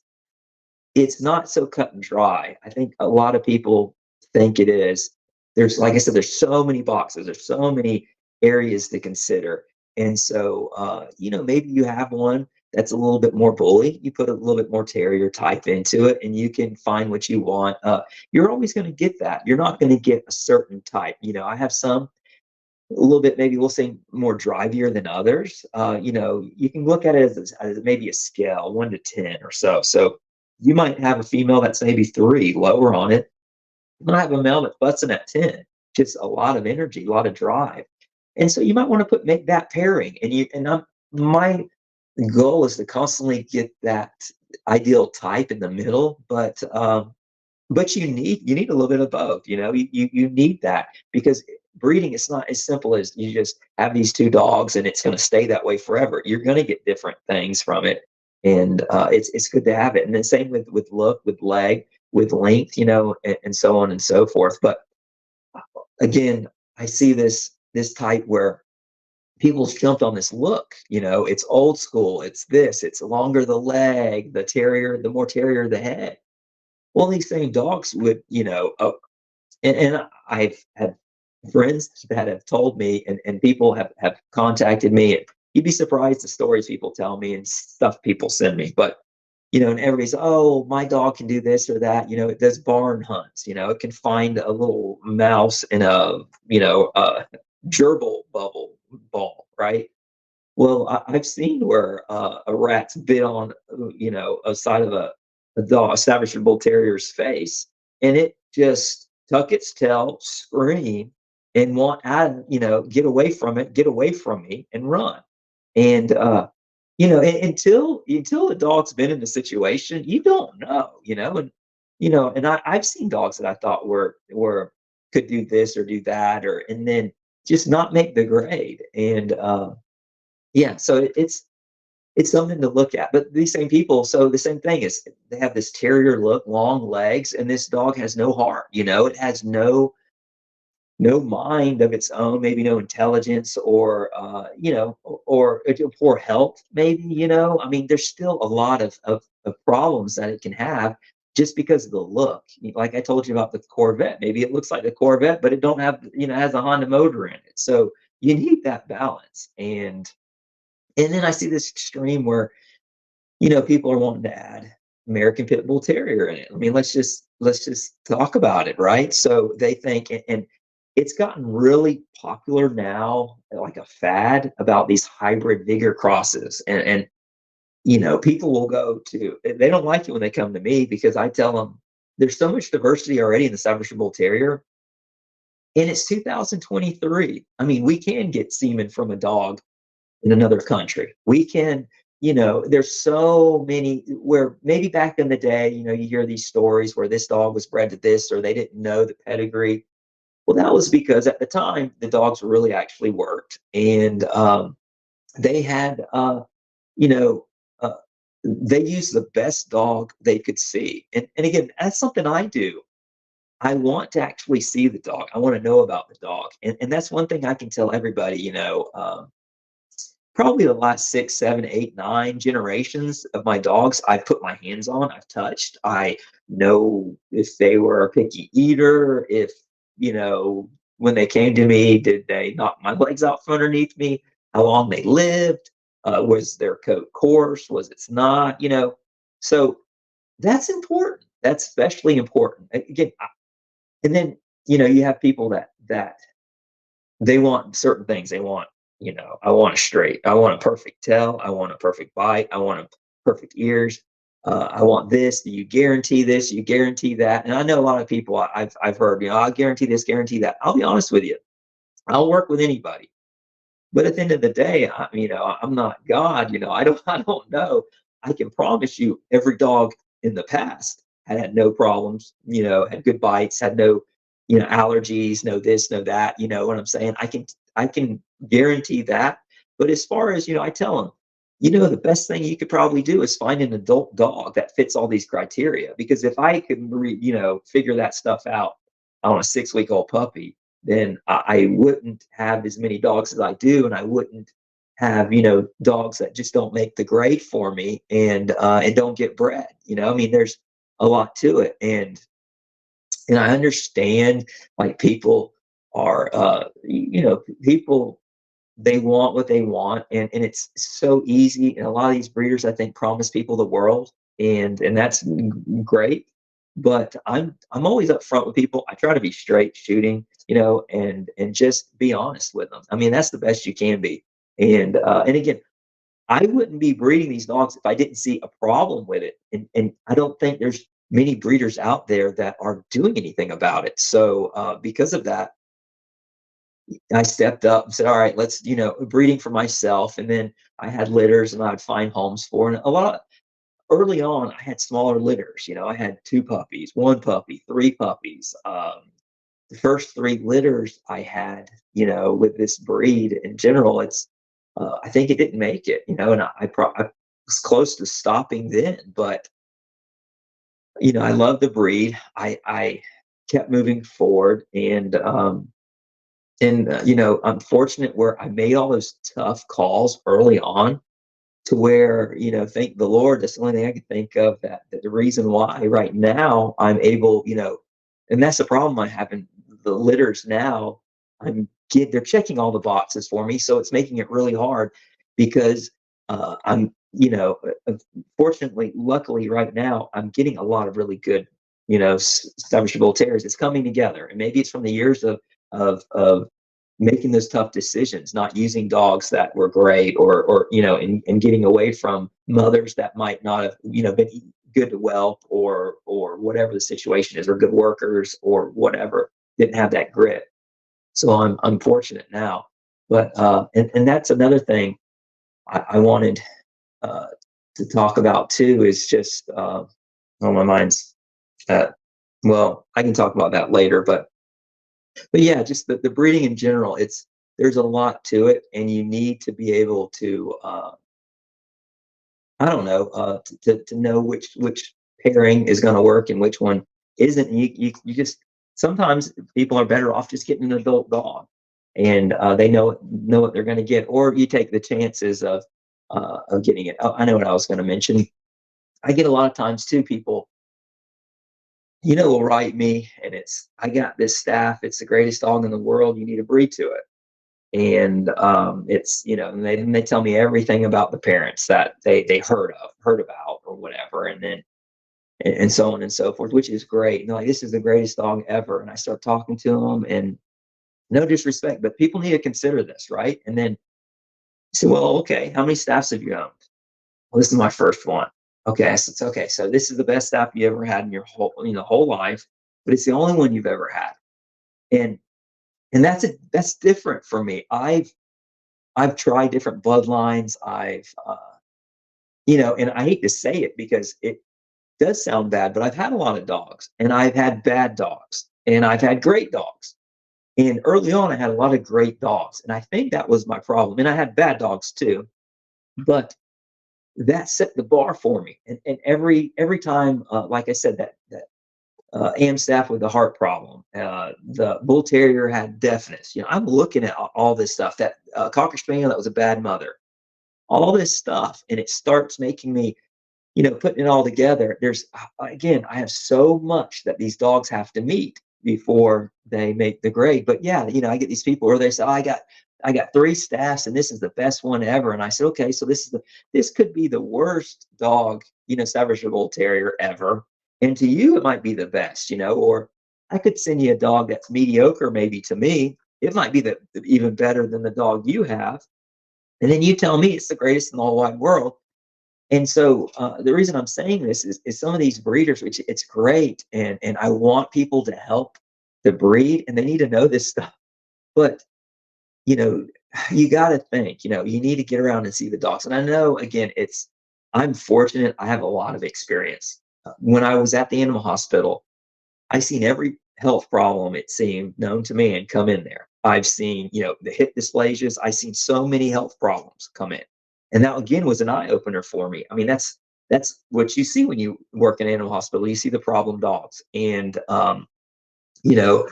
not so cut and dry. I think a lot of people think it is. There's, like I said, there's so many boxes, there's so many areas to consider. And so, maybe you have one that's a little bit more bully. You put a little bit more terrier type into it, and you can find what you want. You're always going to get that. You're not going to get a certain type. I have some a little bit, maybe we'll say more drivier than others. You can look at it as maybe a scale, 1 to 10 or so. So you might have a female that's maybe 3 lower on it. You might have a male that's busting at 10, just a lot of energy, a lot of drive. And so you might want to make that pairing. My goal is to constantly get that ideal type in the middle. But but you need a little bit of both. You need that, because breeding is not as simple as you just have these two dogs and it's going to stay that way forever. You're going to get different things from it, and it's good to have it. And then same with look, with leg, with length, and so on and so forth. But again, I see this type where people's jumped on this look. It's old school. It's longer the leg, the more terrier the head. Well, these same dogs would, and I've had friends that have told me, and people have contacted me. You'd be surprised the stories people tell me and stuff people send me. But, and everybody's, oh, my dog can do this or that. It does barn hunts. It can find a little mouse in a gerbil bubble ball, right? Well, I've seen where a rat's bit on, a side of a Staffordshire Bull Terrier's face, and it just tuck its tail, scream, and want out, get away from it, get away from me, and run. And until the dog's been in the situation, you don't know, and I've seen dogs that I thought were could do this or do that, and then just not make the grade. And yeah, so it's something to look at. But these same people, so the same thing is they have this terrier look, long legs, and this dog has no heart. It has no mind of its own, maybe no intelligence, or poor health, maybe. I mean, there's still a lot of problems that it can have just because of the look. Like I told you about the Corvette, maybe it looks like a Corvette, but it don't have, has a Honda motor in it. So you need that balance. And then I see this extreme where, people are wanting to add American Pit Bull Terrier in it. I mean, let's just talk about it, right? So they think, and it's gotten really popular now, like a fad about these hybrid vigor crosses. And people will go to, they don't like it when they come to me, because I tell them there's so much diversity already in the Staffordshire Bull Terrier, and it's 2023. I mean, we can get semen from a dog in another country. We can, there's so many where maybe back in the day, you hear these stories where this dog was bred to this, or they didn't know the pedigree. Well, that was because at the time the dogs really actually worked, and they had, you know, uh, they used the best dog they could see. And again, that's something I do. I want to actually see the dog. I want to know about the dog, and that's one thing I can tell everybody. Probably the last 6, 7, 8, 9 generations of my dogs I've put my hands on, I've touched. I know if they were a picky eater, if, when they came to me, did they knock my legs out from underneath me, how long they lived, was their coat coarse, was it's not, So that's important. That's especially important. Again, and then, you have people that they want certain things. They want, I want a straight, I want a perfect tail, I want a perfect bite, I want a perfect ears. I want this. Do you guarantee this? You guarantee that? And I know a lot of people I've heard, I'll guarantee this, guarantee that. I'll be honest with you. I'll work with anybody. But at the end of the day, I'm not God. I don't know. I can promise you, every dog in the past had no problems. Had good bites, had no, allergies, no this, no that. You know what I'm saying? I can guarantee that. But as far as, I tell them, the best thing you could probably do is find an adult dog that fits all these criteria. Because if I could, figure that stuff out on a 6-week-old puppy, then I wouldn't have as many dogs as I do, and I wouldn't have, dogs that just don't make the grade for me, and don't get bred. I mean, there's a lot to it, and I understand, like, people are, people, they want what they want, and it's so easy. And a lot of these breeders, I think, promise people the world, and that's great. But I'm always upfront with people. I try to be straight shooting, and just be honest with them. I mean, that's the best you can be. And again, I wouldn't be breeding these dogs if I didn't see a problem with it. And I don't think there's many breeders out there that are doing anything about it. So because of that, I stepped up and said, all right, let's, breeding for myself. And then I had litters and I'd find homes for, and a lot early on, I had smaller litters. I had two puppies, one puppy, three puppies. The first three litters I had, with this breed in general, I think it didn't make it, and I was close to stopping then, but I love the breed. I kept moving forward, and I'm fortunate where I made all those tough calls early on to where, thank the Lord, that's the only thing I can think of that the reason why right now I'm able, and that's the problem I have in the litters now. They're checking all the boxes for me, so it's making it really hard because I'm, fortunately, luckily, right now, I'm getting a lot of really good, Staffordshire Bull Terriers. It's coming together, and maybe it's from the years of making those tough decisions, not using dogs that were great, or and getting away from mothers that might not have, been good to whelp, or whatever the situation is, or good workers, or whatever, didn't have that grit. So I'm fortunate now, but and that's another thing I wanted uh, to talk about too, is just on my mind's uh, well, I can talk about that later, but yeah, just the breeding in general, there's a lot to it, and you need to be able to I don't know, to know which pairing is going to work and which one isn't. And you just, sometimes people are better off just getting an adult dog, and they know what they're going to get, or you take the chances of getting it. Oh, I know what I was going to mention. I get a lot of times too, people, will write me, and I got this staff. It's the greatest dog in the world. You need to breed to it. And it's, and they tell me everything about the parents that they heard about, or whatever, and then and so on and so forth, which is great. And they're like, this is the greatest dog ever. And I start talking to them, and no disrespect, but people need to consider this, right? And then I say, well, okay, how many staffs have you owned? Well, this is my first one. Okay, so it's okay. So this is the best staff you ever had in your whole life, but it's the only one you've ever had. And that's different for me. I've tried different bloodlines. And I hate to say it because it does sound bad, but I've had a lot of dogs, and I've had bad dogs, and I've had great dogs. And early on, I had a lot of great dogs, and I think that was my problem. And I had bad dogs too, but that set the bar for me. And every time, like I said, that Am staff with the heart problem. The bull terrier had deafness. I'm looking at all this stuff. That cocker spaniel that was a bad mother. All this stuff, and it starts making me, putting it all together. There's again, I have so much that these dogs have to meet before they make the grade. But yeah, I get these people where they say, oh, I got three staffs, and this is the best one ever. And I said, okay, so this could be the worst dog, Staffordshire Bull Terrier ever. And to you, it might be the best, or I could send you a dog that's mediocre, maybe to me. It might be even better than the dog you have. And then you tell me it's the greatest in the whole wide world. And so the reason I'm saying this is some of these breeders, which it's great, and I want people to help the breed, and they need to know this stuff. But you know, you got to think, you need to get around and see the dogs. And I know, again, I'm fortunate. I have a lot of experience. When I was at the animal hospital, I seen every health problem, it seemed, known to man come in there. I've seen, the hip dysplasias. I've seen so many health problems come in. And that again was an eye opener for me. I mean, that's what you see when you work in an animal hospital. You see the problem dogs. And you know,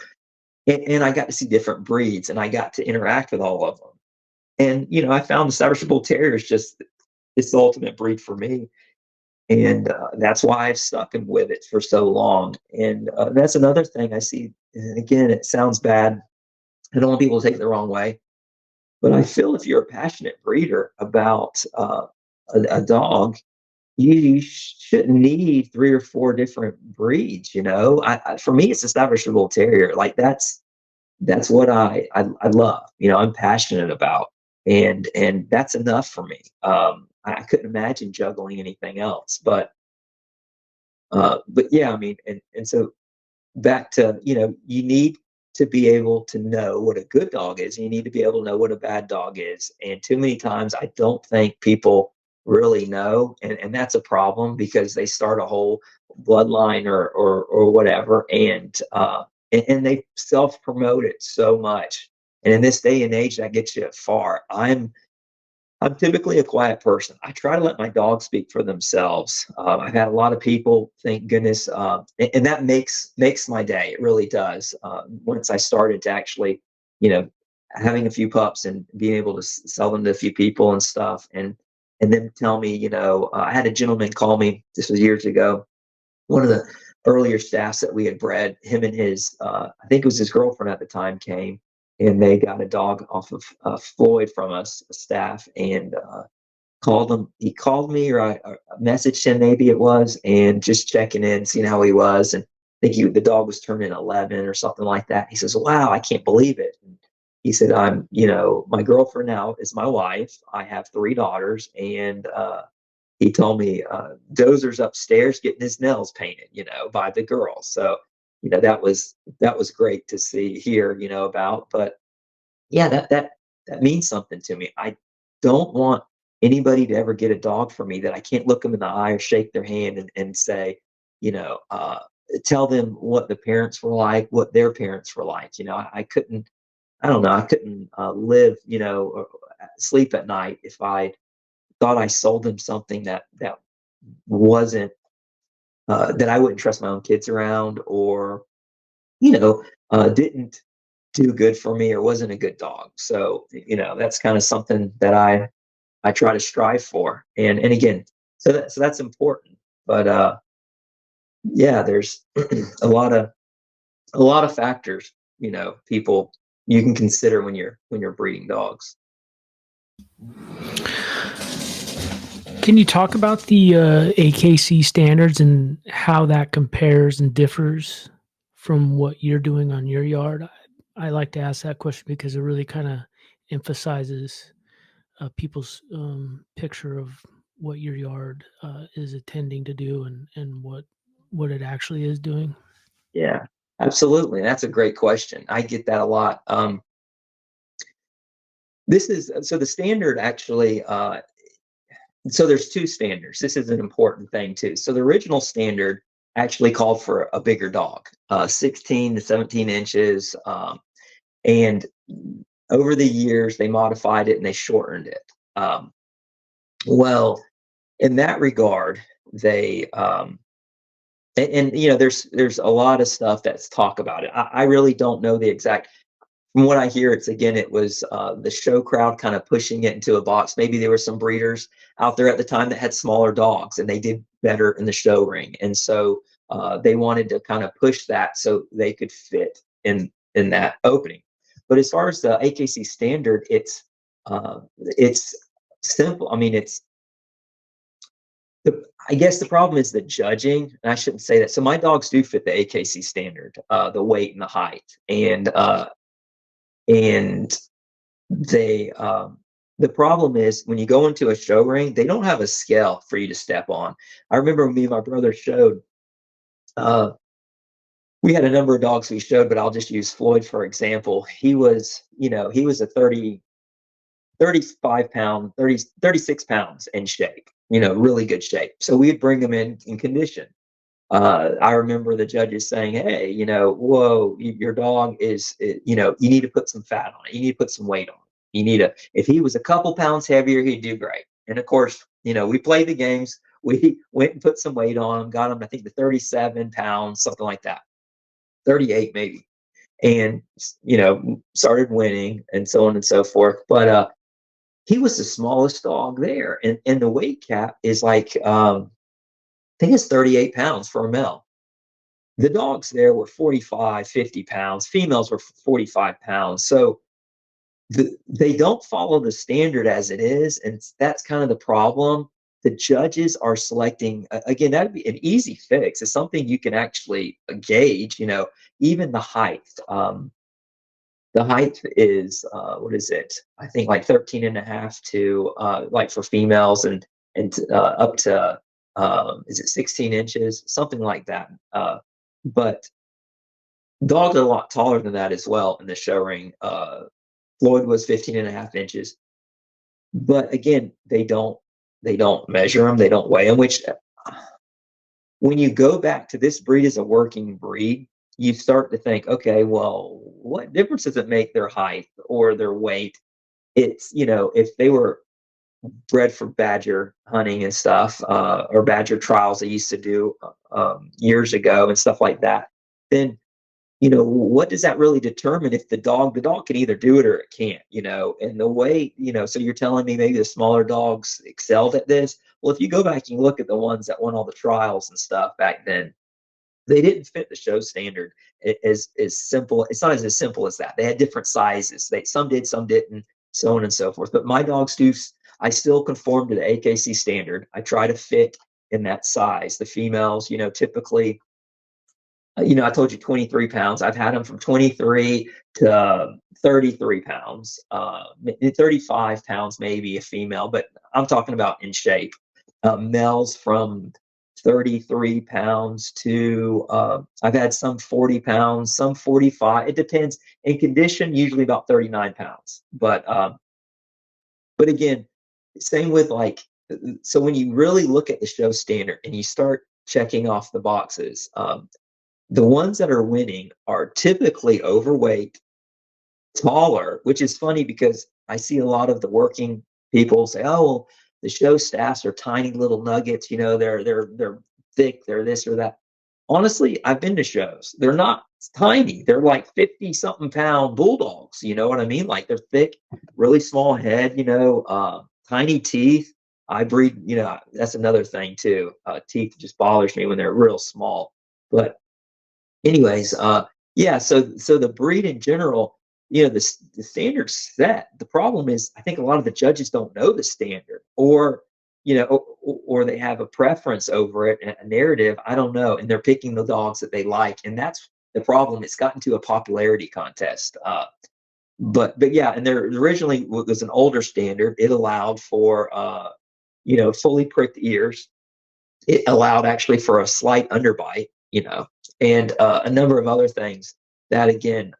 and I got to see different breeds, and I got to interact with all of them. And I found the Staffordshire Bull Terrier is just it's the ultimate breed for me, and that's why I've stuck with it for so long. And that's another thing I see. And again, it sounds bad. I don't want people to take it the wrong way, but I feel if you're a passionate breeder about a dog, you shouldn't need three or four different breeds. For me, it's a Staffordshire Bull Terrier. Like that's what I love. I'm passionate about, and that's enough for me. I couldn't imagine juggling anything else. But yeah, I mean, and so back to, you need to be able to know what a good dog is. And you need to be able to know what a bad dog is. And too many times, I don't think people really know, and that's a problem because they start a whole bloodline or whatever, and they self promote it so much. And in this day and age, that gets you far. I'm typically a quiet person. I try to let my dogs speak for themselves. I've had a lot of people, thank goodness, and that makes my day. It really does. Once I started to actually, you know, having a few pups and being able to sell them to a few people and stuff, and then tell me, I had a gentleman call me. This was years ago. One of the earlier staffs that we had bred, him and his, I think it was his girlfriend at the time, came and they got a dog off of Floyd from us, a staff, and called him. He called me, or I messaged him, maybe it was, and just checking in, seeing how he was. And I think the dog was turning 11 or something like that. He says, "Wow, I can't believe it." And he said, my girlfriend now is my wife. I have 3 daughters, and he told me Dozer's upstairs getting his nails painted, by the girls. So, that was great to hear, about. But yeah, that means something to me. I don't want anybody to ever get a dog from me that I can't look them in the eye or shake their hand and say, you know, uh, tell them what the parents were like, what their parents were like. I couldn't, I don't know, I couldn't live, or sleep at night if I thought I sold them something that wasn't that I wouldn't trust my own kids around, or didn't do good for me or wasn't a good dog. So that's kind of something that I try to strive for, and again, so that's important. But yeah, there's a lot of factors, people you can consider when you're breeding dogs. Can you talk about the AKC standards and how that compares and differs from what you're doing on your yard? I like to ask that question because it really kind of emphasizes people's picture of what your yard is intending to do and what it actually is doing. Yeah, absolutely. That's a great question. I get that a lot. This is so the standard actually. So there's 2 standards. This is an important thing too. So the original standard actually called for a bigger dog, 16 to 17 inches, and over the years they modified it and they shortened it. Well, in that regard, they there's a lot of stuff that's talk about it. I really don't know the exact. From what I hear, it was the show crowd kind of pushing it into a box. Maybe there were some breeders out there at the time that had smaller dogs and they did better in the show ring, and so they wanted to kind of push that so they could fit in that opening. But as far as the AKC standard, it's simple. I mean, I guess the problem is the judging, and I shouldn't say that. So my dogs do fit the AKC standard, the weight and the height, and they the problem is when you go into a show ring, they don't have a scale for you to step on. I remember when me and my brother showed, uh, we had a number of dogs we showed, but I'll just use Floyd for example. He was a 35 pound, 36 pounds in shape, really good shape. So we'd bring him in condition. I remember the judges saying, "Hey, whoa, your dog you need to put some fat on it. You need to put some weight on it. If he was a couple pounds heavier, he'd do great." And of course, we played the games. We went and put some weight on him, got him, I think, to 37 pounds, something like that, 38 maybe, and started winning and so on and so forth. But he was the smallest dog there, and the weight cap is like I think it's 38 pounds for a male. The dogs there were 45, 50 pounds. Females were 45 pounds. So they don't follow the standard as it is. And that's kind of the problem. The judges are selecting, again, that'd be an easy fix. It's something you can actually gauge, even the height. The height is, what is it? I think like 13 and a half to, like for females, and up to, is it 16 inches, something like that. But dogs are a lot taller than that as well in the show ring. Floyd was 15 and a half inches. But again, they don't. measure them, they don't weigh them, which when you go back to this breed as a working breed, you start to think, okay, well, what difference does it make their height or their weight? It's, if they were bred for badger hunting and stuff, or badger trials they used to do years ago and stuff like that, then what does that really determine if the dog can either do it or it can't, and the way, so you're telling me maybe the smaller dogs excelled at this. Well, if you go back and look at the ones that won all the trials and stuff back then, they didn't fit the show standard. As simple, it's not as simple as that. They had different sizes. Some did, some didn't, so on and so forth. But my dogs do. I still conform to the AKC standard. I try to fit in that size. The females, typically, I told you 23 pounds. I've had them from 23 to 33 pounds, 35 pounds, maybe a female, but I'm talking about in shape. Males from 33 pounds to, I've had some 40 pounds, some 45. It depends. In condition, usually about 39 pounds. But again, same with so when you really look at the show standard and you start checking off the boxes, the ones that are winning are typically overweight, taller, which is funny because I see a lot of the working people say, "Oh, well, the show staffs are tiny little nuggets. They're thick. They're this or that." Honestly, I've been to shows. They're not tiny. They're like 50 something pound bulldogs. You know what I mean? Like they're thick, really small head. Tiny teeth. I breed. That's another thing too. Teeth just bothers me when they're real small. But anyways, yeah, so the breed in general, the standard's set. The problem is I think a lot of the judges don't know the standard, or or they have a preference over it, a narrative, I don't know, and they're picking the dogs that they like, and that's the problem. It's gotten to a popularity contest. But yeah, and there originally was an older standard. It allowed for fully pricked ears. It allowed actually for a slight underbite, and a number of other things that, again,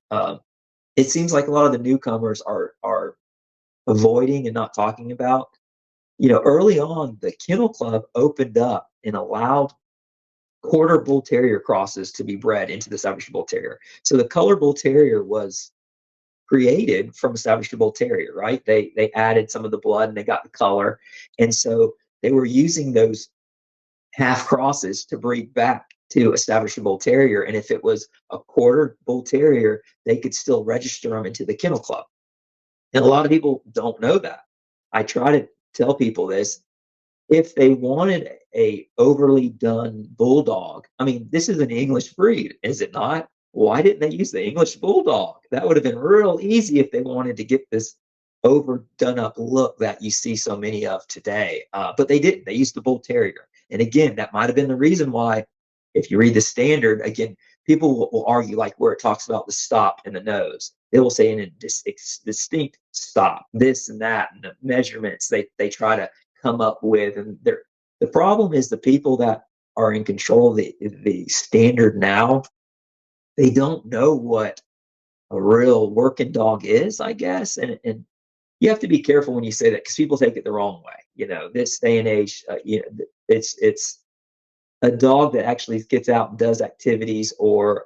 it seems like a lot of the newcomers are avoiding and not talking about. Early on, the Kennel Club opened up and allowed quarter bull terrier crosses to be bred into the Staffordshire Bull Terrier. So the color bull terrier was created from a Staffordshire Bull Terrier, right? They added some of the blood and they got the color, and so they were using those half crosses to breed back to establish a bull terrier. And if it was a quarter bull terrier, they could still register them into the kennel club. And a lot of people don't know that. I try to tell people this. If they wanted a overly done bulldog, I mean, this is an English breed, is it not? Why didn't they use the English bulldog? That would have been real easy if they wanted to get this over done up look that you see so many of today. But they didn't. They used the bull terrier. And again, that might have been the reason why, if you read the standard, again, people will argue like where it talks about the stop and the nose. They will say in a distinct stop, this and that, and the measurements they try to come up with. And the problem is the people that are in control of the standard now, they don't know what a real working dog is, I guess. And you have to be careful when you say that because people take it the wrong way. This day and age, it's a dog that actually gets out and does activities, or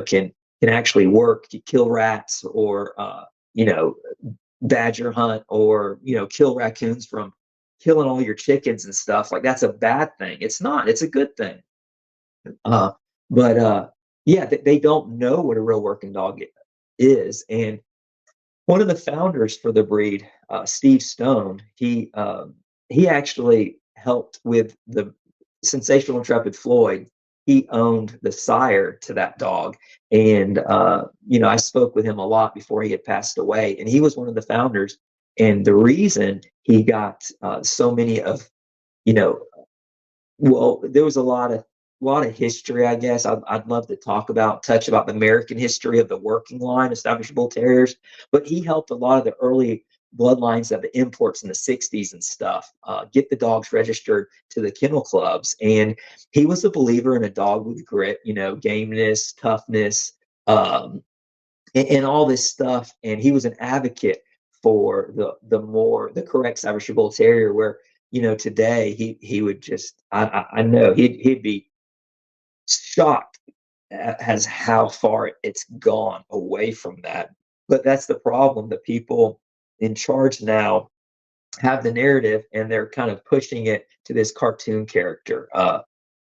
can actually work, to kill rats, or badger hunt, or kill raccoons from killing all your chickens and stuff. Like, that's a bad thing. It's not. It's a good thing. But yeah, they don't know what a real working dog is. And one of the founders for the breed, Steve Stone, he actually helped with the sensational intrepid Floyd. He owned the sire to that dog, and I spoke with him a lot before he had passed away, and he was one of the founders. And the reason he got so many of, well, there was a lot of history, I guess. I'd love to touch about the American history of the working line of Staffordshire Bull Terriers, but he helped a lot of the early bloodlines of the imports in the 60s and stuff get the dogs registered to the kennel clubs. And he was a believer in a dog with grit, gameness, toughness, and all this stuff. And he was an advocate for the correct Staffordshire Bull Terrier, where today he would just, I know he'd be shocked as how far it's gone away from that. But that's the problem. The people in charge now have the narrative and they're kind of pushing it to this cartoon character.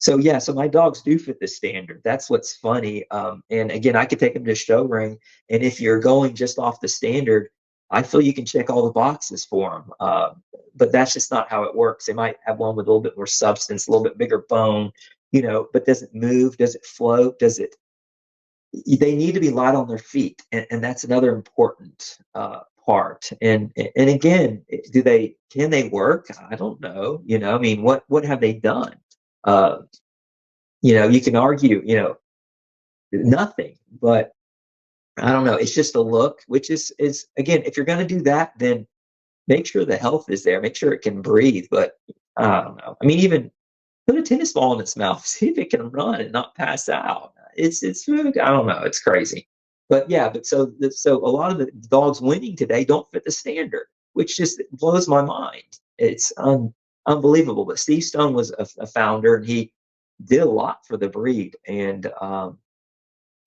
So yeah, so my dogs do fit the standard. That's what's funny. And again, I could take them to show ring, and if you're going just off the standard, I feel you can check all the boxes for them. But that's just not how it works. They might have one with a little bit more substance, a little bit bigger bone, but does it move? Does it float? Does it? They need to be light on their feet, and that's another important part. And again, can they work? I don't know. I mean, what have they done? Uh, you can argue, nothing, but I don't know. It's just a look, which is again, if you're going to do that, then make sure the health is there. Make sure it can breathe. But I don't know. I mean, even put a tennis ball in its mouth, see if it can run and not pass out. It's I don't know, it's crazy. But yeah, so a lot of the dogs winning today don't fit the standard, which just blows my mind. It's unbelievable. But Steve Stone was a founder, and he did a lot for the breed. And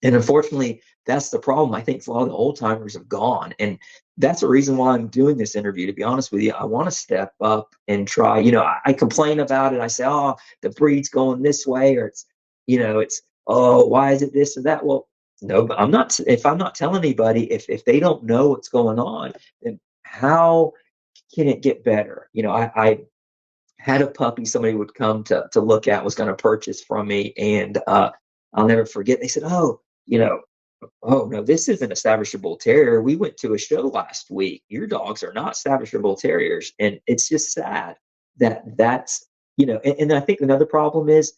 unfortunately, that's the problem. I think a lot of the old timers have gone. And that's the reason why I'm doing this interview. To be honest with you, I want to step up and try. I complain about it. I say, oh, the breed's going this way, or it's, oh, why is it this or that? Well, no, but if I'm not telling anybody, if they don't know what's going on, then how can it get better? I had a puppy somebody would come to look at, was going to purchase from me. And I'll never forget. They said, you know, oh no, this isn't a Staffordshire Bull Terrier. We went to a show last week. Your dogs are not Staffordshire Bull Terriers. And it's just sad and I think another problem is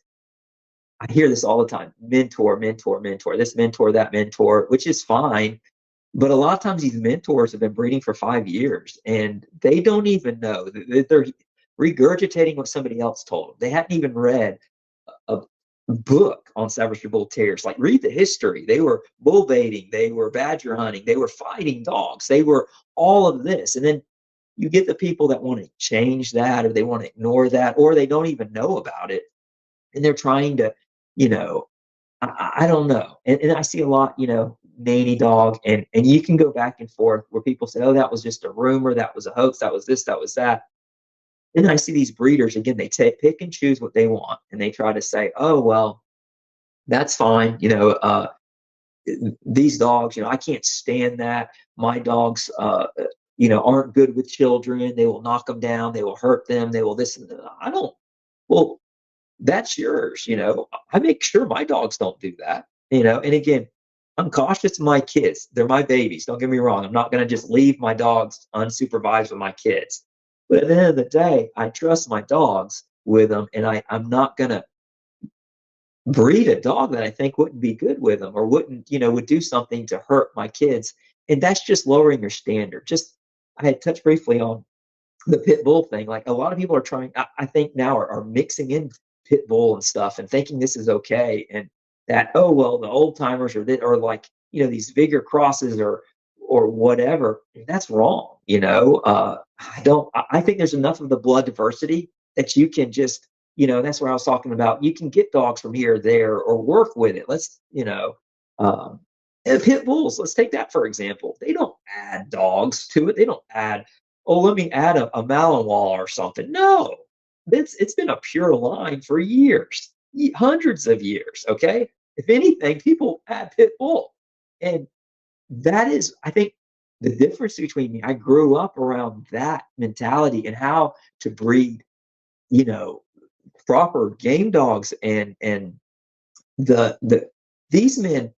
I hear this all the time: mentor, mentor, mentor, this mentor, that mentor, which is fine. But a lot of times these mentors have been breeding for 5 years and they don't even know. They're regurgitating what somebody else told them. They hadn't even read a book on Staffordshire Bull Terriers. Like, read the history. They were bull baiting, they were badger hunting, they were fighting dogs, they were all of this. And then you get the people that want to change that, or they want to ignore that, or they don't even know about it. And they're trying to, you know, I don't know. And I see a lot, nanny dog, and you can go back and forth where people say, oh, that was just a rumor, that was a hoax, that was this, that was that. And I see these breeders, again, they pick and choose what they want, and they try to say, oh, well, that's fine. These dogs, I can't stand that. My dogs, aren't good with children. They will knock them down. They will hurt them. They will this. And that. I don't, well, that's yours. I make sure my dogs don't do that, and again, I'm cautious of my kids. They're my babies. Don't get me wrong. I'm not going to just leave my dogs unsupervised with my kids. But at the end of the day, I trust my dogs with them, and I'm not going to breed a dog that I think wouldn't be good with them, or wouldn't, would do something to hurt my kids. And that's just lowering your standard. I had touched briefly on the pit bull thing. Like, a lot of people are trying, I think now are mixing in pit bull and stuff and thinking this is okay. And that, oh, well, the old timers or like, these vigor crosses or whatever. That's wrong. I think there's enough of the blood diversity that you can just, that's where I was talking about. You can get dogs from here or there, or work with it. Um, and pit bulls, let's take that for example. They don't add dogs to it. They don't add, oh, let me add a Malinois or something. No, it's been a pure line for years, hundreds of years. Okay. If anything, people add pit bull. And that is, I think, the difference between me. I grew up around that mentality and how to breed, you know, proper game dogs. And the these men,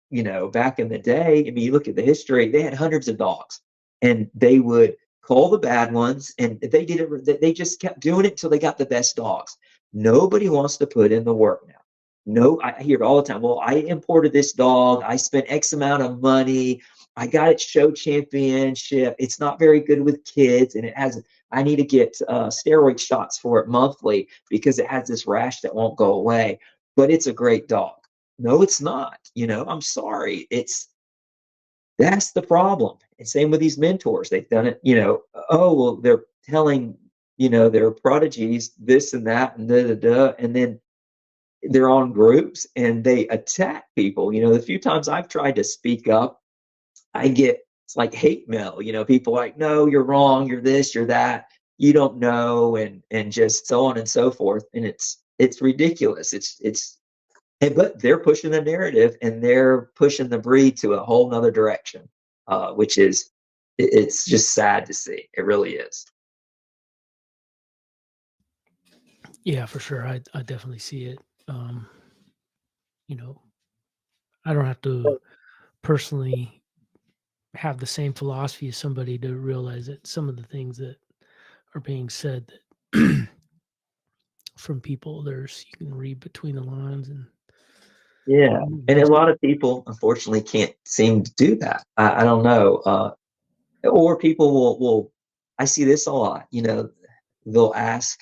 back in the day, I mean, you look at the history, they had hundreds of dogs, and they would call the bad ones, and they just kept doing it until they got the best dogs. Nobody wants to put in the work now. No, I hear it all the time. Well, I imported this dog, I spent X amount of money, I got it show championship, it's not very good with kids, and I need to get steroid shots for it monthly because it has this rash that won't go away, but it's a great dog. No, it's not. I'm sorry. That's the problem. And same with these mentors. They've done it, oh, well, they're telling they're prodigies, this and that, and da da da, and then they're on groups and they attack people. The few times I've tried to speak up, I get it's like hate mail. People like, no, you're wrong, you're this, you're that, you don't know, and just so on and so forth. And it's ridiculous. But they're pushing the narrative and they're pushing the breed to a whole nother direction, which is it's just sad to see. It really is. Yeah, for sure. I definitely see it. You know, I don't have to personally have the same philosophy as somebody to realize that some of the things that are being said that from people, you can read between the lines and Yeah, and a lot of people unfortunately can't seem to do that. I don't know, or people will. I see this a lot. They'll ask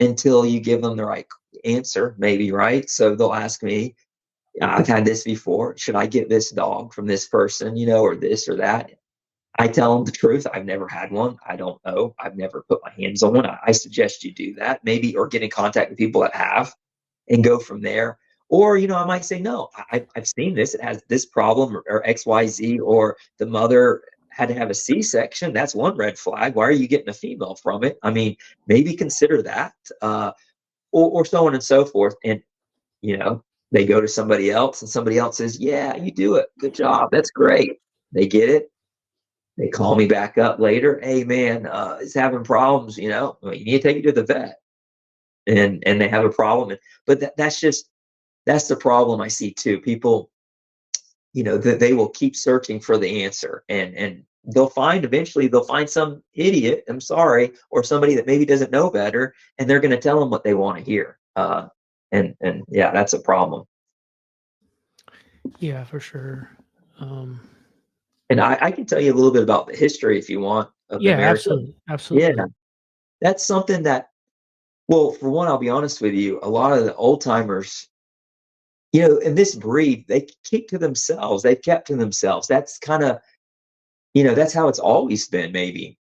until you give them the right answer, maybe, right? So they'll ask me, I've had this before. Should I get this dog from this person, or this or that? I tell them the truth. I've never had one. I don't know. I've never put my hands on one. I suggest you do that, maybe, or get in contact with people that have and go from there. Or, I might say, no, I've seen this. It has this problem or XYZ, or the mother had to have a C-section. That's one red flag. Why are you getting a female from it? I mean, maybe consider that, or so on and so forth. And, they go to somebody else and somebody else says, yeah, you do it. Good job. That's great. They get it. They call me back up later. Hey, man, it's having problems. Well, you need to take it to the vet, and they have a problem. But that's the problem I see too. People, that they will keep searching for the answer, and eventually they'll find some idiot. I'm sorry, or somebody that maybe doesn't know better, and they're going to tell them what they want to hear. And yeah, that's a problem. Yeah, for sure. And I can tell you a little bit about the history if you want of Yeah, America. absolutely. Yeah, that's something that. Well, for one, I'll be honest with you. A lot of the old timers, in this breed, they keep to themselves. They've kept to themselves. That's kind of, that's how it's always been, maybe.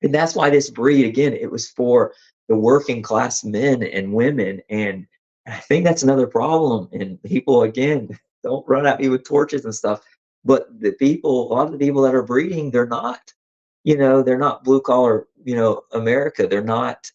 And that's why this breed, again, it was for the working class men and women. And I think that's another problem. And people, again, don't run at me with torches and stuff. But a lot of the people that are breeding, they're not blue collar, America. They're not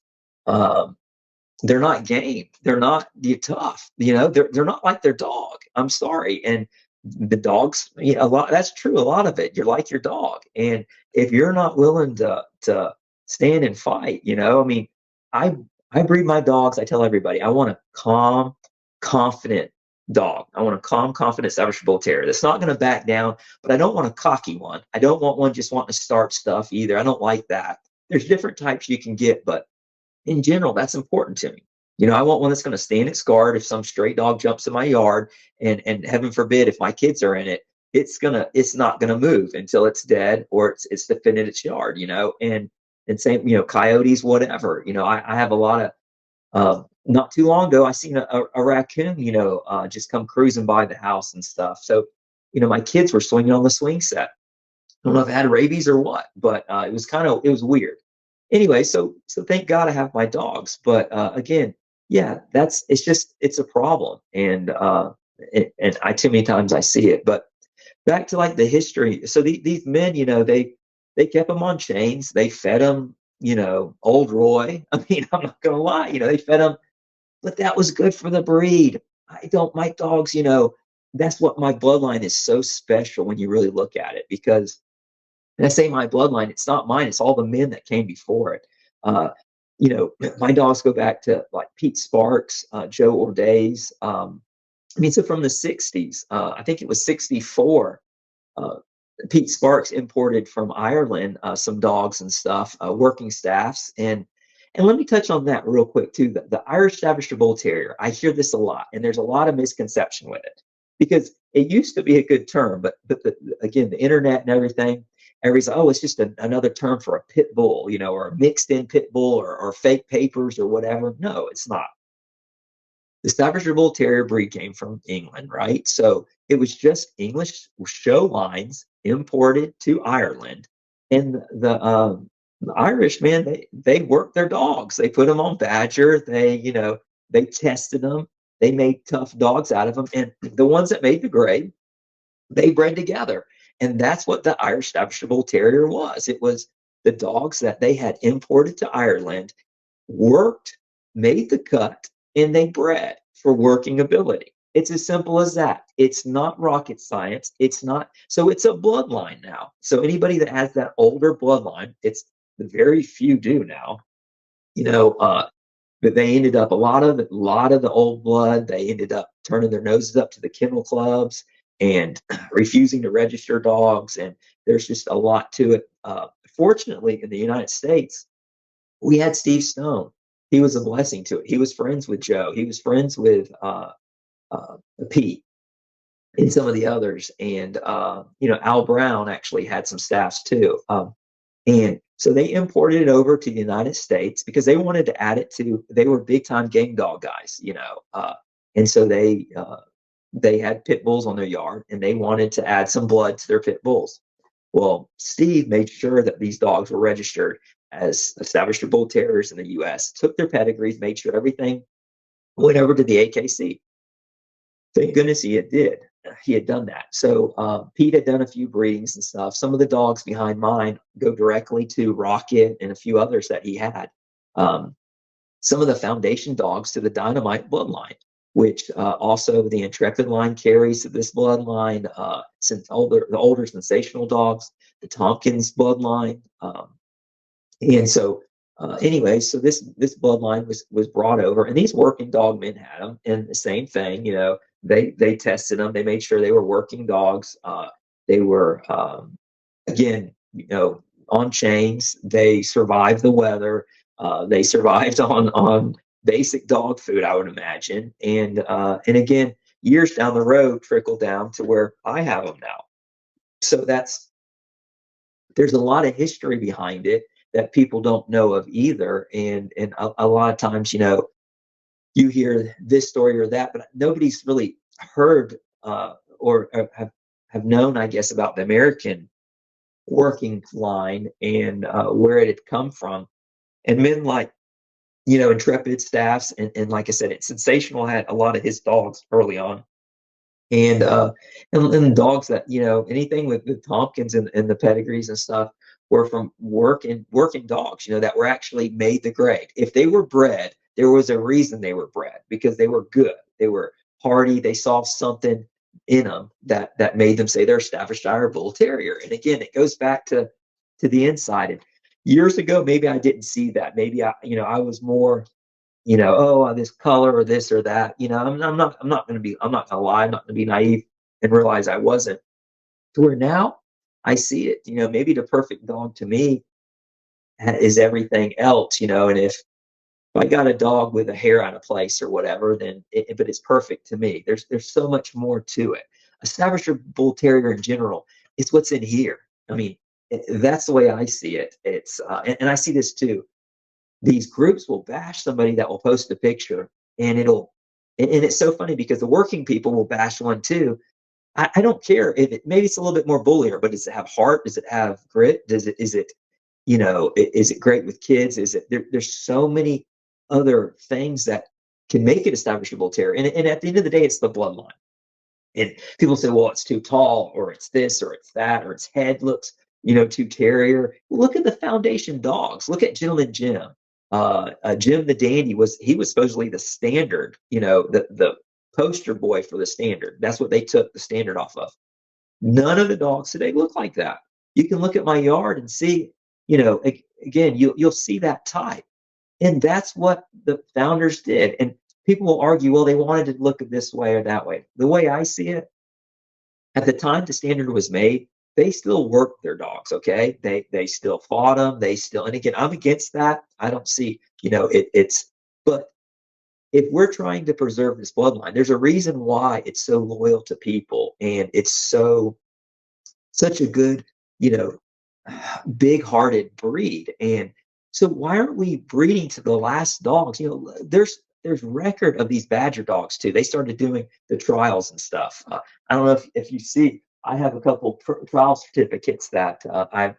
game. They're not tough. They're not like their dog. I'm sorry. And the dogs, a lot. That's true. A lot of it. You're like your dog, and if you're not willing to stand and fight, I mean, I I breed my dogs. I tell everybody I want a calm, confident dog. I want a calm, confident Staffordshire Bull Terrier that's not going to back down, but I don't want a cocky one. I don't want one just wanting to start stuff either. I don't like that. There's different types you can get, but in general, that's important to me. I want one that's going to stand its guard if some stray dog jumps in my yard, and heaven forbid if my kids are in it, it's not gonna move until it's dead or it's defended its yard. And same, coyotes, whatever. I have a lot of. Not too long ago, I seen a raccoon, just come cruising by the house and stuff. So, my kids were swinging on the swing set. I don't know if it had rabies or what, but it was weird. Anyway, so thank God I have my dogs. But again, yeah, it's a problem, and I too many times I see it. But back to like the history. So these men, they kept them on chains. They fed them, old Roy. I mean, I'm not gonna lie, they fed them, but that was good for the breed. My dogs, that's what my bloodline is so special when you really look at it, because and I say my bloodline, it's not mine, it's all the men that came before it. Uh, my dogs go back to like Pete Sparks, Joe Orday's. So from the 60s, I think it was 64, uh, Pete Sparks imported from Ireland some dogs and stuff, working staffs. And let me touch on that real quick too. The Irish Staffordshire Bull Terrier, I hear this a lot, and there's a lot of misconception with it, because it used to be a good term, but again, the internet and everything, everybody's like, oh, it's just another term for a pit bull, or a mixed in pit bull, or fake papers or whatever. No, it's not. The Staffordshire Bull Terrier breed came from England, right? So it was just English show lines imported to Ireland, and The Irish, man, they worked their dogs. They put them on Badger. They tested them. They made tough dogs out of them. And the ones that made the grade, they bred together. And that's what the Irish Staffordshire Bull Terrier was. It was the dogs that they had imported to Ireland, worked, made the cut, and they bred for working ability. It's as simple as that. It's not rocket science. It's not. So it's a bloodline now. So anybody that has that older bloodline, it's very few do now. You know, but they ended up a lot of the old blood. They ended up turning their noses up to the kennel clubs and refusing to register dogs. And there's just a lot to it. Fortunately, in the United States, we had Steve Stone. He was a blessing to it. He was friends with Joe. He was friends with uh, Pete and some of the others. And Al Brown actually had some staffs too. And so they imported it over to the United States because they wanted to add it to. They were big time game dog guys, and so they had pit bulls on their yard, and they wanted to add some blood to their pit bulls. Well, Steve made sure that these dogs were registered as established bull terriers in the U.S. Took their pedigrees, made sure everything went over to the AKC. Thank goodness he did. He had done that. So Pete had done a few breedings and stuff. Some of the dogs behind mine go directly to Rocket and a few others that he had. Some of the foundation dogs to the Dynamite bloodline, which also the Intrepid line carries to this bloodline. Since the older sensational dogs, the Tompkins bloodline. And so anyway, so this bloodline was brought over, and these working dog men had them, and the same thing, they tested them, they made sure they were working dogs. They were again, on chains. They survived the weather. They survived on basic dog food, I would imagine, and again, years down the road, trickled down to where I have them now. So there's a lot of history behind it that people don't know of either. And a lot of times, you hear this story or that, but nobody's really heard or have known, I guess, about the American working line and where it had come from. And men like, Intrepid Staffs, and like I said, it's Sensational had a lot of his dogs early on. And dogs that, anything with Tompkins and the pedigrees and stuff were from working dogs, that were actually made the grade. If they were bred, there was a reason they were bred, because they were good. They were hardy. They saw something in them that made them say they're a Staffordshire Bull Terrier. And again, it goes back to the inside. And years ago, maybe I didn't see that. Maybe I was more, this color or this or that. I'm not going to lie. I'm not going to be naive and realize I wasn't. To where now I see it. Maybe the perfect dog to me is everything else. And if I got a dog with a hair out of place or whatever, but it's perfect to me. There's so much more to it. A Staffordshire Bull Terrier in general, it's what's in here. I mean, that's the way I see it. It's and I see this too. These groups will bash somebody that will post a picture, and and it's so funny because the working people will bash one too. I don't care if maybe it's a little bit more bullier, but does it have heart? Does it have grit? Is it is it great with kids? There's so many other things that can make it establishable terrier. And at the end of the day, it's the bloodline. And people say, well, it's too tall, or it's this, or it's that, or its head looks, too terrier. Look at the foundation dogs. Look at Gentleman Jim. Jim the Dandy was supposedly the standard, the poster boy for the standard. That's what they took the standard off of. None of the dogs today look like that. You can look at my yard and see, again, you'll see that type. And that's what the founders did. And people will argue, well, they wanted to look at this way or that way. The way I see it, at the time the standard was made, they still worked their dogs. Okay, they still fought them. And again, I'm against that. I don't see, but if we're trying to preserve this bloodline, there's a reason why it's so loyal to people, and it's such a good, big-hearted breed. And so why aren't we breeding to the last dogs? There's record of these Badger dogs too. They started doing the trials and stuff. I don't know if you see, I have a couple trial certificates that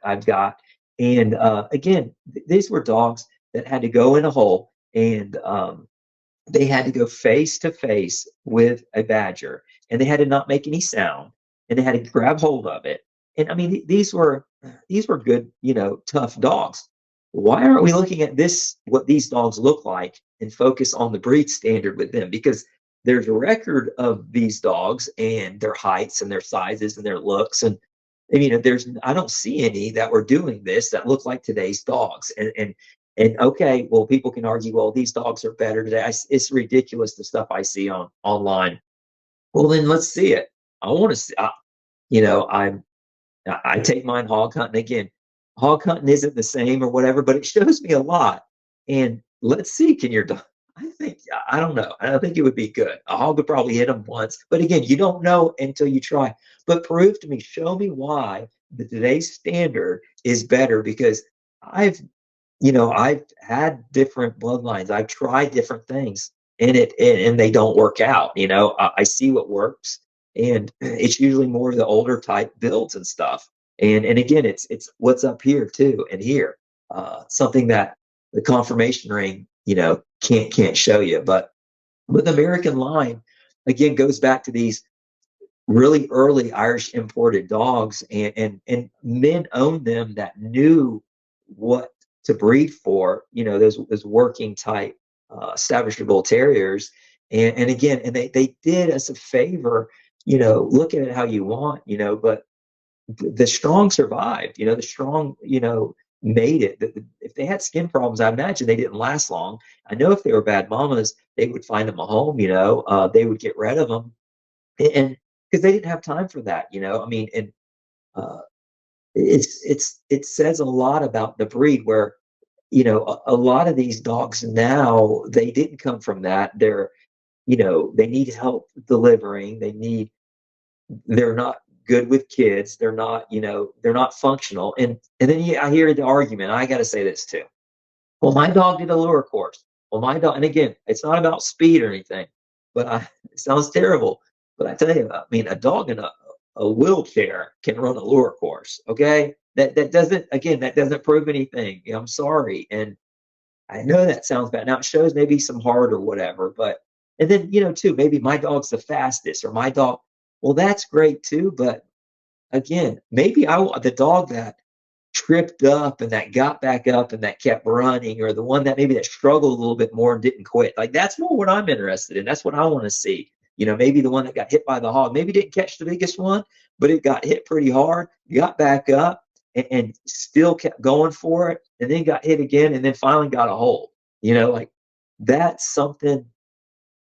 I've got, And again, these were dogs that had to go in a hole, and they had to go face to face with a badger, and they had to not make any sound, and they had to grab hold of it. And I mean, these were good, tough dogs. Why aren't we looking at this, what these dogs look like, and focus on the breed standard with them? Because there's a record of these dogs and their heights and their sizes and their looks. And I mean, I don't see any that were doing this that look like today's dogs. And okay, well, people can argue, well, these dogs are better today. It's ridiculous, the stuff I see online. Well, then let's see it. I want to see. I take mine hog hunting again. Hog hunting isn't the same or whatever, but it shows me a lot. And let's see, can your dog? I don't know. I don't think it would be good. A hog would probably hit him once, but again, you don't know until you try. But prove to me, show me why today's standard is better, because I've had different bloodlines. I've tried different things, and they don't work out. I see what works, and it's usually more of the older type builds and stuff. And again, it's what's up here too, and here, something that the confirmation ring, can't show you. But with American line, again, goes back to these really early Irish imported dogs, and men owned them that knew what to breed for, those working type Staffordshire Bull Terriers. And again, and they did us a favor, look at it how you want, but the strong survived, the strong, made it. If they had skin problems, I imagine they didn't last long. I know if they were bad mamas, they would find them a home, they would get rid of them. And because they didn't have time for that, I mean, and uh, it says a lot about the breed, where a lot of these dogs now, they didn't come from that. They need help delivering. They're not good with kids. They're not functional. And then I hear the argument. I got to say this too. Well, my dog did a lure course. Well, my dog, and again, it's not about speed or anything, but it sounds terrible. But I tell you, I mean, a dog in a wheelchair can run a lure course. Okay, that doesn't prove anything. I'm sorry, and I know that sounds bad. Now it shows maybe some heart or whatever, but and then too, maybe my dog's the fastest, or my dog. Well, that's great too, but again, maybe the dog that tripped up and that got back up and that kept running, or the one that maybe that struggled a little bit more and didn't quit. Like, that's more what I'm interested in. That's what I want to see. Maybe the one that got hit by the hog, maybe didn't catch the biggest one, but it got hit pretty hard, got back up, and still kept going for it, and then got hit again, and then finally got a hold. Like, that's something.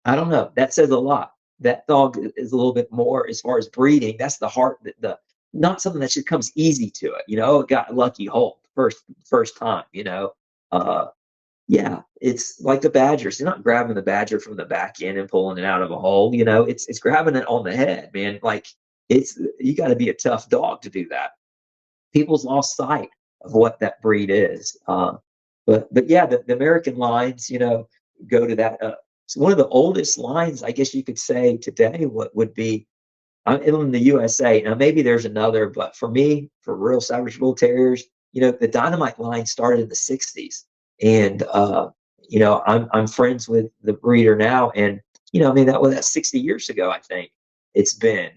I don't know. That says a lot. That dog is a little bit more, as far as breeding. That's the heart, the not something that just comes easy to it. It got a lucky hold first time. Uh, yeah, it's like the badgers. You're not grabbing the badger from the back end and pulling it out of a hole. It's grabbing it on the head, man. Like, you got to be a tough dog to do that. People's lost sight of what that breed is. But yeah, the American lines, go to that. It's one of the oldest lines, I guess you could say today. What would be in the USA? Now maybe there's another, but for me, for real Savage Bull Terriers, the Dynamite line started in the '60s, and I'm friends with the breeder now, and I mean, that's 60 years ago, I think it's been.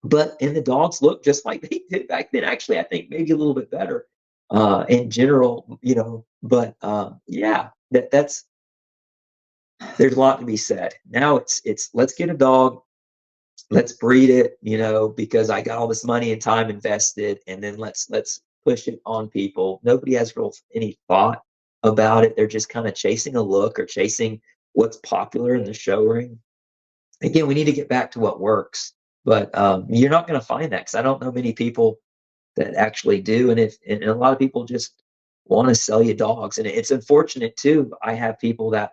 But the dogs look just like they did back then. Actually, I think maybe a little bit better in general, But yeah, that's there's a lot to be said. Now it's let's get a dog, let's breed it, because I got all this money and time invested, and then let's push it on people. Nobody has any thought about it. They're just kind of chasing a look or chasing what's popular in the show ring. Again, we need to get back to what works. But you're not going to find that, because I don't know many people that actually do. And a lot of people just want to sell you dogs. And it's unfortunate too. I have people that,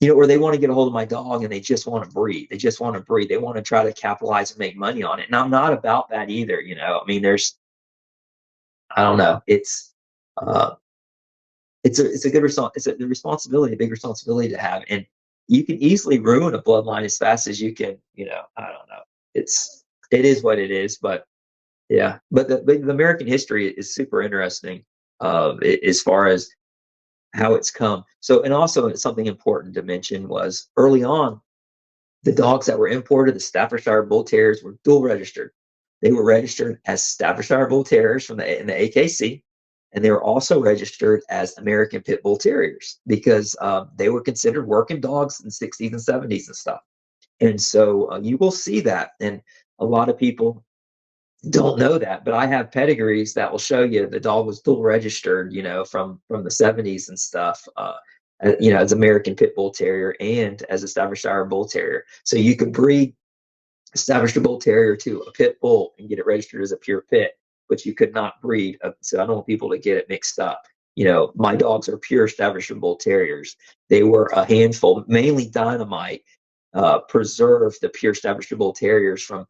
where they want to get a hold of my dog and they just want to breed. They just want to breed. They want to try to capitalize and make money on it. And I'm not about that either. I mean, I don't know. Uh, it's a good it's a responsibility, a big responsibility to have. And you can easily ruin a bloodline as fast as you can, I don't know. It is what it is, but Yeah, but the American history is super interesting, as far as how it's come. So, and also something important to mention was early on, the dogs that were imported, the Staffordshire Bull Terriers, were dual registered. They were registered as Staffordshire Bull Terriers from in the AKC, and they were also registered as American Pit Bull Terriers because they were considered working dogs in the 60s and 70s and stuff. And so you will see that, and a lot of people don't know that, but I have pedigrees that will show you the dog was dual registered, from the 70s and stuff. As American Pit Bull Terrier and as a Staffordshire Bull Terrier. So you could breed a Staffordshire Bull Terrier to a Pit Bull and get it registered as a pure Pit, but you could not breed. So I don't want people to get it mixed up. My dogs are pure Staffordshire Bull Terriers. They were a handful, mainly Dynamite, preserved the pure Staffordshire Bull Terriers from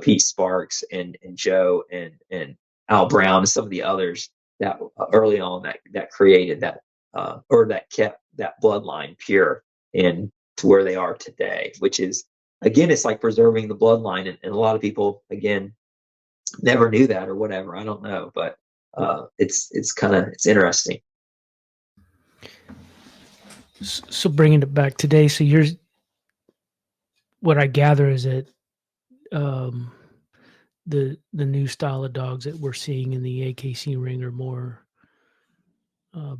Pete Sparks and Joe and Al Brown and some of the others that early on that created that or that kept that bloodline pure and to where they are today, which is, again, it's like preserving the bloodline, and a lot of people, again, never knew that or whatever. I don't know, but it's interesting. So bringing it back today, so what I gather is that um, the new style of dogs that we're seeing in the AKC ring are more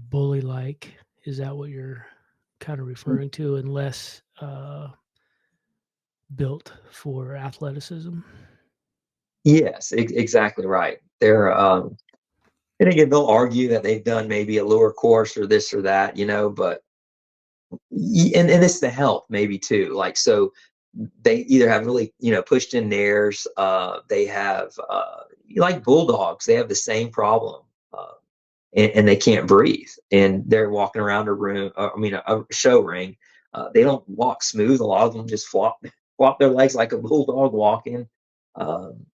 bully like. Is that what you're kind of referring to, and less built for athleticism? Yes, exactly right. And again, they'll argue that they've done maybe a lower course or this or that, but and it's the health maybe too. Like, so they either have really, pushed in nares, they have like bulldogs, they have the same problem. And they can't breathe, and they're walking around a room, a show ring. They don't walk smooth. A lot of them just flop their legs like a bulldog walking. Um,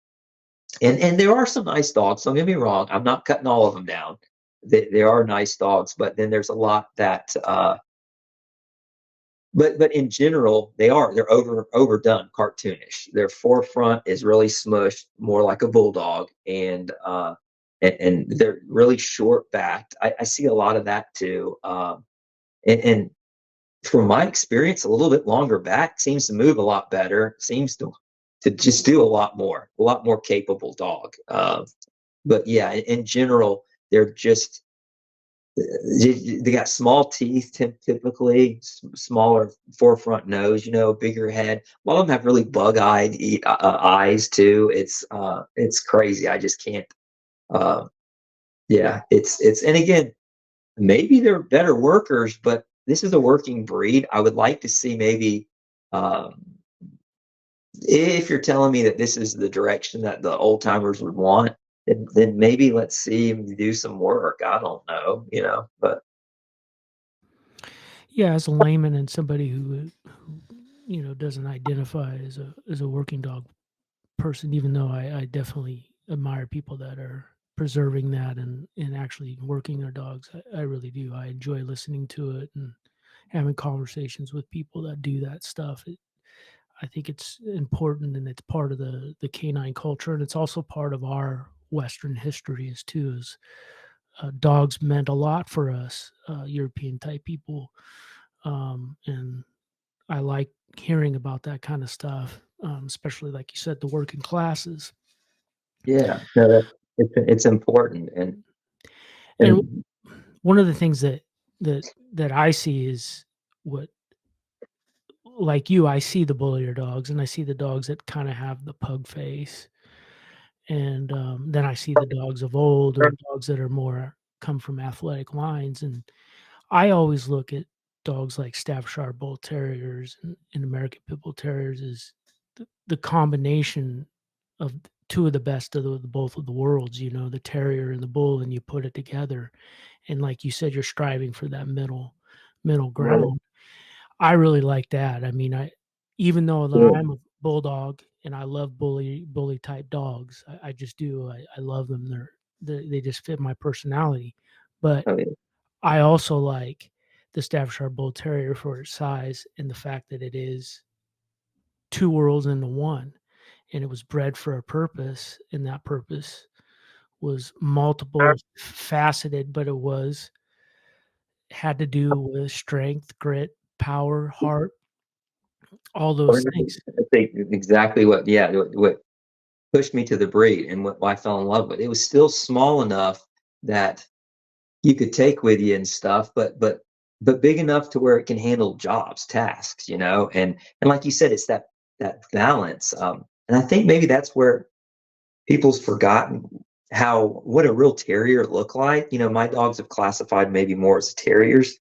and there are some nice dogs. Don't get me wrong. I'm not cutting all of them down. There are nice dogs, but then there's a lot that. But in general, they're overdone, cartoonish. Their forefront is really smushed, more like a bulldog, and they're really short backed. I see a lot of that too. And from my experience, a little bit longer back seems to move a lot better. Seems to just do a lot more capable dog. But yeah, in general, they're just they got small teeth, typically smaller forefront nose, bigger head. A lot of them have really bug-eyed eyes too. It's crazy. I just can't. Uh, yeah, and again, maybe they're better workers, but this is a working breed. I would like to see maybe, um, if you're telling me that this is the direction that the old timers would want, then maybe let's see him do some work. I don't know, but Yeah, as a layman and somebody who doesn't identify as a working dog person, even though I definitely admire people that are preserving that and actually working their dogs. I really do. I enjoy listening to it and having conversations with people that do that stuff. I think it's important, and it's part of the canine culture, and it's also part of our Western history as too. Is dogs meant a lot for us, European type people, and I like hearing about that kind of stuff, especially like you said, the working classes. yeah, no, it's important, And and one of the things that I see is what, like you, I see the bullier dogs, and I see the dogs that kind of have the pug face, and then I see the dogs of old, or dogs that are more come from athletic lines, and I always look at dogs like Staffordshire Bull Terriers and American Pit Bull Terriers as the combination of two of the best of the both of the worlds, the terrier and the bull, and you put it together. And like you said, you're striving for that middle right, ground. I really like that. I mean, even though that yeah, I'm a bulldog and I love bully type dogs, I just do. I love them. They just fit my personality. But I mean, I also like the Staffordshire Bull Terrier for its size and the fact that it is two worlds into one. and it was bred for a purpose, and that purpose was multiple faceted, but had to do with strength, grit, power, heart, all those things. I think exactly what pushed me to the breed and what I fell in love with. It was still small enough that you could take with you and stuff, but big enough to where it can handle jobs, tasks, and like you said, it's that balance. And I think maybe that's where people's forgotten what a real terrier looked like. My dogs have classified maybe more as terriers.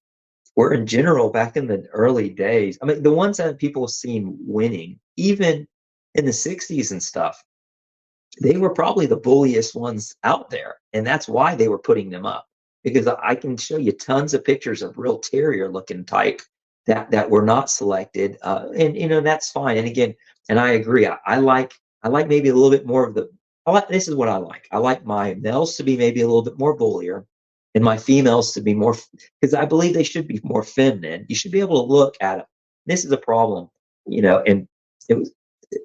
Where in general, back in the early days, I mean, the ones that people have seen winning, even in the 60s and stuff, they were probably the bulliest ones out there. And that's why they were putting them up. Because I can show you tons of pictures of real terrier looking type that were not selected. And that's fine. And again, and I agree. I like maybe a little bit more of this is what I like. I like my males to be maybe a little bit more bullier and my females to be more, because I believe they should be more feminine. You should be able to look at them. This is a problem, and it was,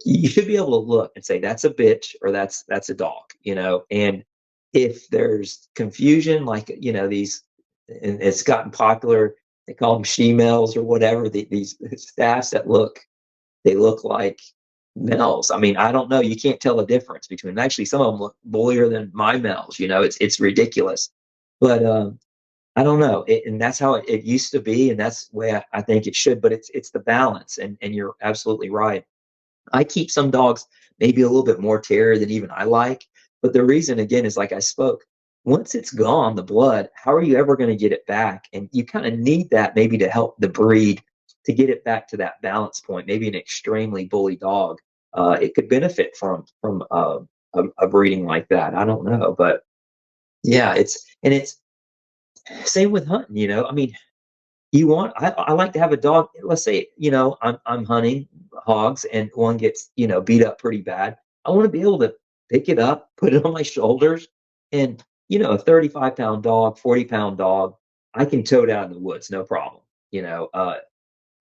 you should be able to look and say that's a bitch or that's a dog, and if there's confusion, like these, and it's gotten popular, they call them she-males or whatever, these staffs they look like males. I mean, I don't know, you can't tell the difference between, actually some of them look bullier than my males. It's ridiculous, but I don't know, and that's how it used to be, and that's the way I think it should, but it's the balance, and you're absolutely right. I keep some dogs maybe a little bit more terrier than even I like. But the reason, again, is like I spoke. Once it's gone, the blood, how are you ever going to get it back? And you kind of need that maybe to help the breed to get it back to that balance point. Maybe an extremely bully dog, it could benefit from a breeding like that. I don't know, but yeah, it's same with hunting. I mean, I like to have a dog. Let's say, I'm hunting hogs and one gets, beat up pretty bad. I want to be able to pick it up, put it on my shoulders, and a 35-pound dog, 40-pound dog, I can tote out in the woods, no problem.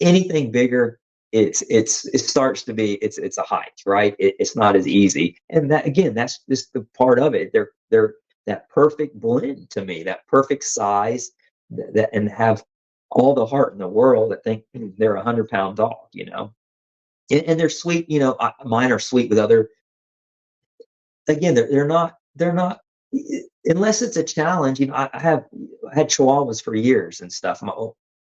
Anything bigger, it starts to be, it's a hike, right? It's not as easy. And that, again, that's just the part of it. They're that perfect blend to me, that perfect size, and have all the heart in the world that think they're 100-pound dog, and they're sweet. Mine are sweet with other. Again, they're not unless it's a challenge. I have had Chihuahuas for years and stuff.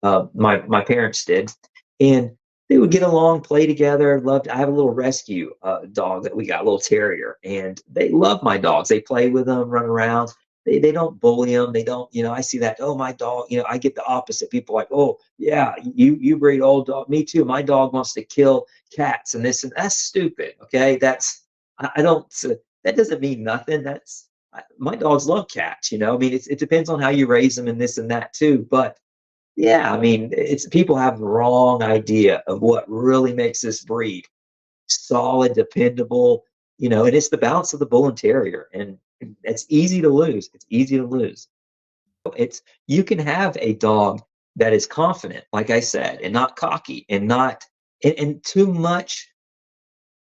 My parents did, and they would get along, play together. Loved. I have a little rescue dog that we got, a little terrier, and they love my dogs. They play with them, run around. They don't bully them. They don't. I see that. Oh, my dog. I get the opposite. People like, oh yeah, you breed old dog. Me too. My dog wants to kill cats and this, and that's stupid. Okay, I don't. That doesn't mean nothing. My dogs love cats. I mean, it depends on how you raise them and this and that too. But yeah, I mean, it's people have the wrong idea of what really makes this breed solid, dependable, and it's the balance of the bull and terrier, and it's easy to lose. It's easy to lose. You can have a dog that is confident, like I said, and not cocky, and not and too much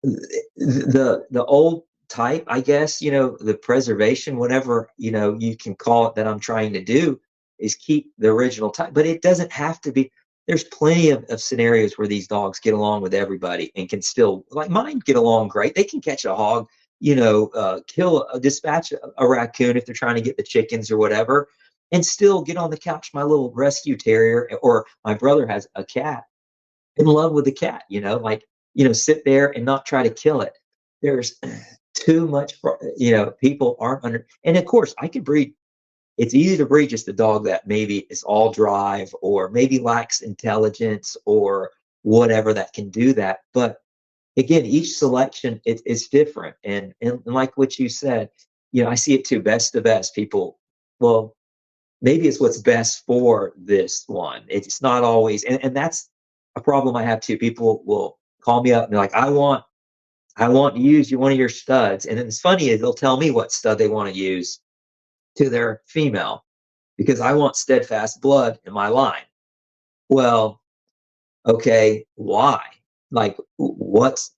the old type, I guess, the preservation, whatever, you can call it, that I'm trying to do is keep the original type, but it doesn't have to be. There's plenty of scenarios where these dogs get along with everybody and can still, like mine, get along great. They can catch a hog, dispatch a raccoon if they're trying to get the chickens or whatever, and still get on the couch. My little rescue terrier, or my brother has a cat, in love with the cat, like, sit there and not try to kill it. There's too much, people aren't under, and of course I could breed. It's easy to breed just a dog that maybe is all drive or maybe lacks intelligence or whatever that can do that. But again, each selection is different. And like what you said, I see it too, best to best. People, well, maybe it's what's best for this one. It's not always, and that's a problem I have too. People will call me up and they're like, I want to use one of your studs. And then it's funny is they'll tell me what stud they want to use to their female because I want steadfast blood in my line. Well, okay, why? like what's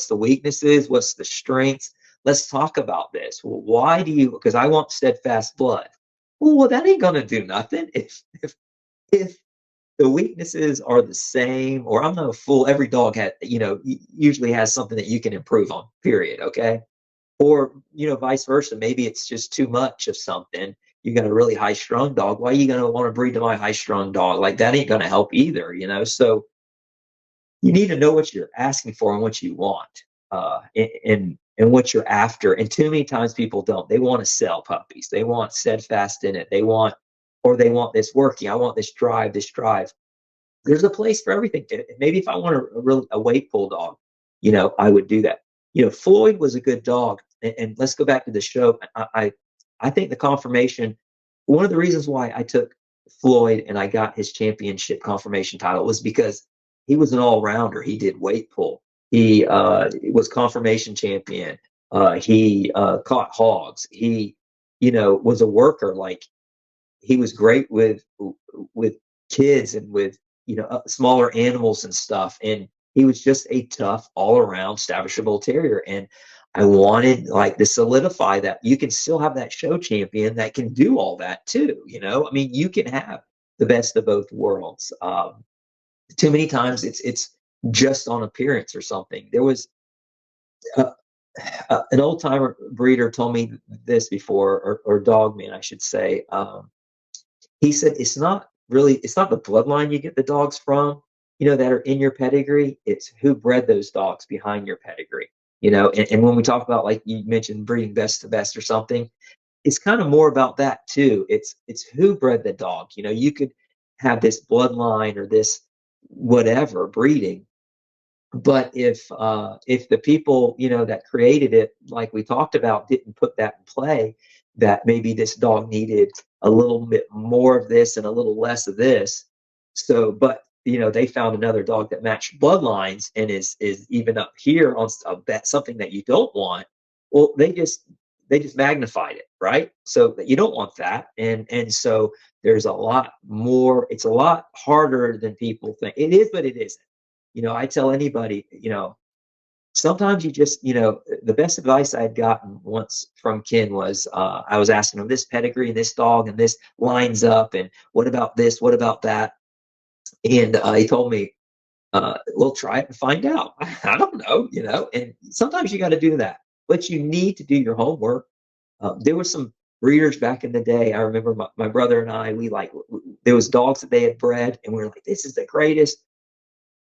the weaknesses, what's the strengths. Let's talk about this. Well, why do you, because I want steadfast blood. Well, that ain't gonna do nothing if the weaknesses are the same, or I'm no fool, every dog had, usually has something that you can improve on, period. Okay. Or, vice versa. Maybe it's just too much of something. You got a really high strung dog. Why are you going to want to breed to my high strung dog? Like that ain't going to help either. So you need to know what you're asking for and what you want, and what you're after. And too many times people don't. They want to sell puppies. They want steadfast in it. Or they want this working. I want this drive, this drive. There's a place for everything. Maybe if I want a weight pull dog, I would do that. Floyd was a good dog, and let's go back to the show. I think the confirmation. One of the reasons why I took Floyd and I got his championship confirmation title was because he was an all rounder. He did weight pull. He was confirmation champion. He caught hogs. He, was a worker. Like he was great with kids and with smaller animals and stuff, and he was just a tough all around Staffordshire Bull Terrier. And I wanted like to solidify that you can still have that show champion that can do all that too. I mean, you can have the best of both worlds. Too many times it's just on appearance or something. There was uh, an old timer breeder told me this before, or dog man, I should say. He said it's not the bloodline you get the dogs from, that are in your pedigree. It's who bred those dogs behind your pedigree. And when we talk about, like you mentioned, breeding best to best or something, it's kind of more about that too. It's who bred the dog. You could have this bloodline or this whatever breeding, but if the people that created it, like we talked about, didn't put that in play, that maybe this dog needed a little bit more of this and a little less of this. So, but they found another dog that matched bloodlines and is even up here on something that you don't want. Well, they just magnified it, right? So you don't want that, and so there's a lot more. It's a lot harder than people think. It is, but it isn't. I tell anybody, sometimes you just, the best advice I had gotten once from Ken was, I was asking him this pedigree and this dog and this lines up, and what about this? What about that? And he told me, well, try it and find out. I don't know, and sometimes you got to do that, but you need to do your homework. There were some breeders back in the day. I remember my brother and I, there was dogs that they had bred, and we were like, this is the greatest.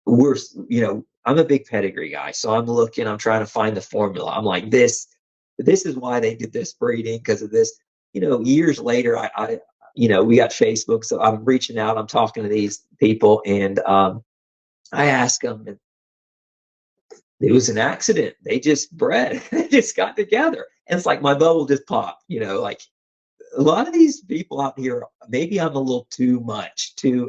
I'm a big pedigree guy, so I'm trying to find the formula. I'm like, this is why they did this breeding, because of this. Years later, we got Facebook, so I'm reaching out, I'm talking to these people, and I ask them, and it was an accident. They just bred, they just got together, and it's like my bubble just popped. Like a lot of these people out here, maybe I'm a little too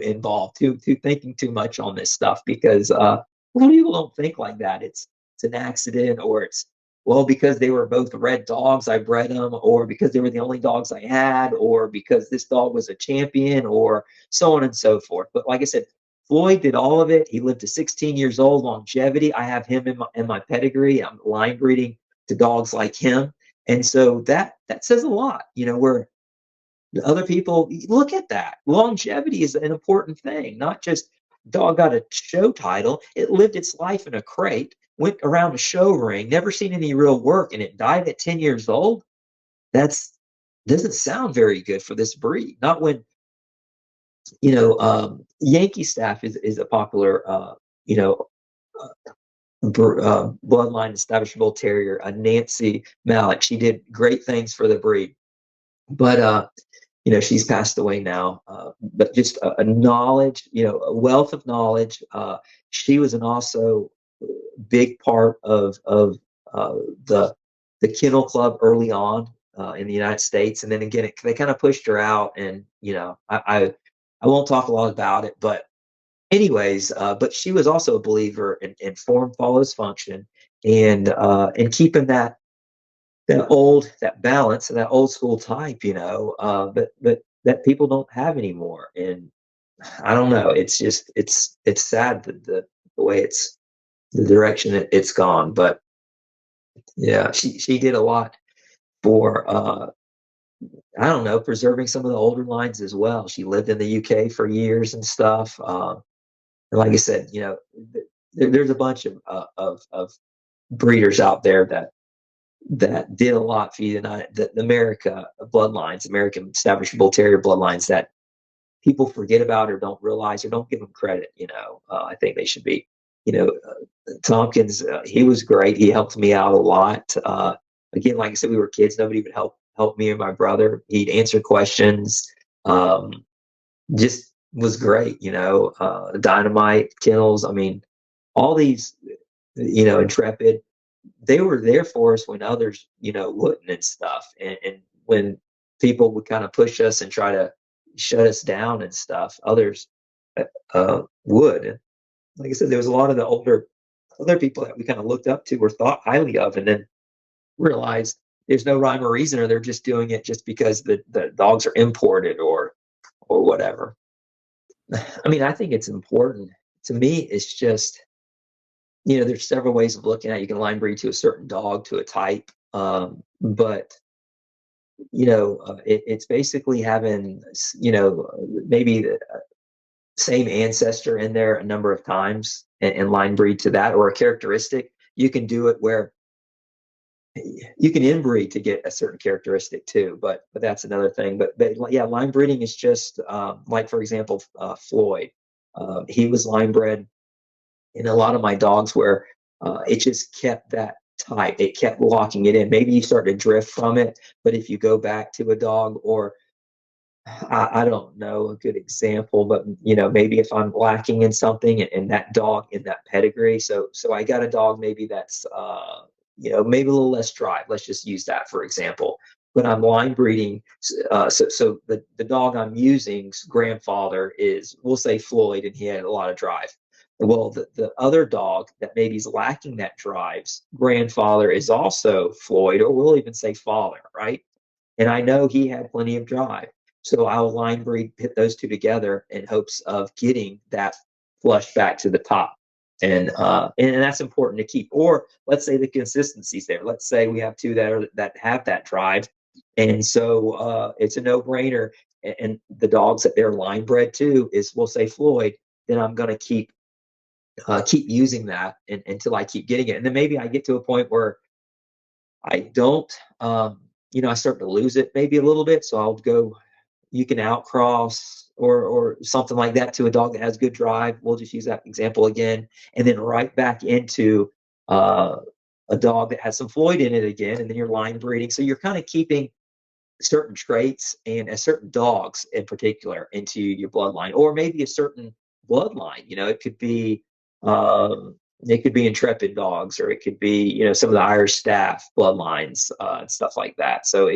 involved, too thinking too much on this stuff, because a lot of people don't think like that. It's an accident, or it's, well, because they were both red dogs, I bred them, or because they were the only dogs I had, or because this dog was a champion, or so on and so forth. But like I said, Floyd did all of it. He lived to 16 years old, longevity. I have him in my pedigree. I'm line breeding to dogs like him. And so that says a lot, where other people look at that. Longevity is an important thing, not just dog got a show title. It lived its life in a crate, went around a show ring, never seen any real work, and it died at 10 years old. That's doesn't sound very good for this breed. Not when, Yankee Staff is a popular, bloodline established bull terrier, Nancy Malik. She did great things for the breed, but she's passed away now. But just a knowledge, a wealth of knowledge. She was an also big part of uh, the the kennel club early on in the United States, and then again they kind of pushed her out, and I won't talk a lot about it, but anyways, but she was also a believer in form follows function, and keeping that balance and that old school type, but that people don't have anymore. And I don't know. It's just it's sad that the way the direction it's gone. But yeah, she did a lot for I don't know, preserving some of the older lines as well. She lived in the UK for years and stuff. And like I said, there's a bunch of breeders out there that did a lot for you. The America bloodlines, American established bull terrier bloodlines that people forget about or don't realize or don't give them credit. I think they should be. Tompkins, he was great. He helped me out a lot. Again, like I said, we were kids. Nobody would help me and my brother. He'd answer questions. Just was great. Dynamite, Kennels. I mean, all these, Intrepid. They were there for us when others, wouldn't and stuff. And when people would kind of push us and try to shut us down and stuff, others would. Like I said, there was a lot of the other people that we kind of looked up to or thought highly of, and then realized there's no rhyme or reason, or they're just doing it just because the dogs are imported or whatever. I mean, I think it's important. To me, it's just, there's several ways of looking at it. You can line breed to a certain dog, to a type, but it's basically having, maybe the same ancestor in there a number of times and line breed to that, or a characteristic. You can do it where you can inbreed to get a certain characteristic too, but that's another thing. But yeah, line breeding is just like, for example, Floyd. He was line bred in a lot of my dogs where it just kept that type. It kept locking it in. Maybe you start to drift from it, but if you go back to a dog, or I don't know a good example, but maybe if I'm lacking in something and that dog in that pedigree, so I got a dog maybe that's maybe a little less drive. Let's just use that for example. But I'm line breeding, so the dog I'm using's grandfather is, we'll say, Floyd, and he had a lot of drive. Well, the other dog that maybe is lacking that drive's grandfather is also Floyd, or we'll even say father, right? And I know he had plenty of drive. So I'll line breed, pit those two together in hopes of getting that flush back to the top. And that's important to keep. Or let's say the consistency's there. Let's say we have two that have that drive. And so it's a no-brainer. And the dogs that they're line bred to is, we'll say, Floyd, then I'm going to keep using that until I keep getting it. And then maybe I get to a point where I don't, I start to lose it maybe a little bit. So I'll go, you can outcross or something like that to a dog that has good drive. We'll just use that example again, and then right back into a dog that has some Floyd in it again, and then you're line breeding. So you're kind of keeping certain traits and certain dogs in particular into your bloodline, or maybe a certain bloodline. It could be Intrepid dogs, or it could be, some of the Irish Staff bloodlines, and stuff like that. So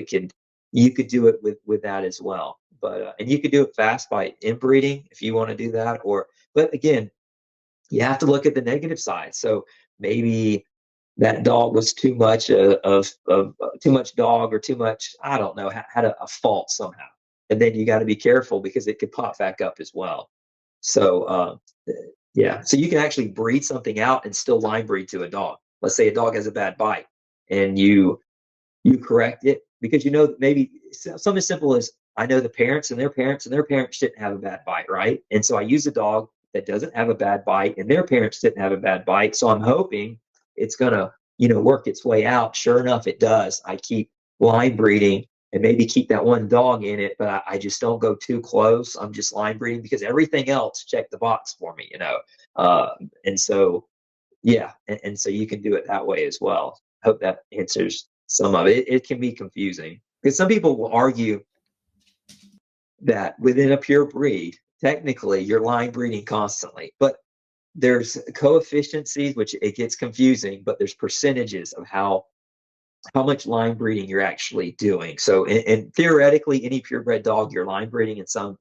you could do it with that as well. But and you could do it fast by inbreeding if you want to do that. But again, you have to look at the negative side. So maybe that dog was too much of too much dog, or too much, I don't know, had a fault somehow, and then you got to be careful because it could pop back up as well. So yeah, so you can actually breed something out and still line breed to a dog. Let's say a dog has a bad bite, and you correct it because maybe something as simple as, I know the parents and their parents and their parents didn't have a bad bite, right? And so I use a dog that doesn't have a bad bite, and their parents didn't have a bad bite. So I'm hoping it's gonna, work its way out. Sure enough, it does. I keep line breeding and maybe keep that one dog in it, but I just don't go too close. I'm just line breeding because everything else checked the box for me, and so yeah, and so you can do it that way as well. I hope that answers some of it. It can be confusing because some people will argue that within a pure breed, technically you're line breeding constantly, but there's coefficiencies, which it gets confusing, but there's percentages of how much line breeding you're actually doing. So, and theoretically, any purebred dog, you're line breeding in some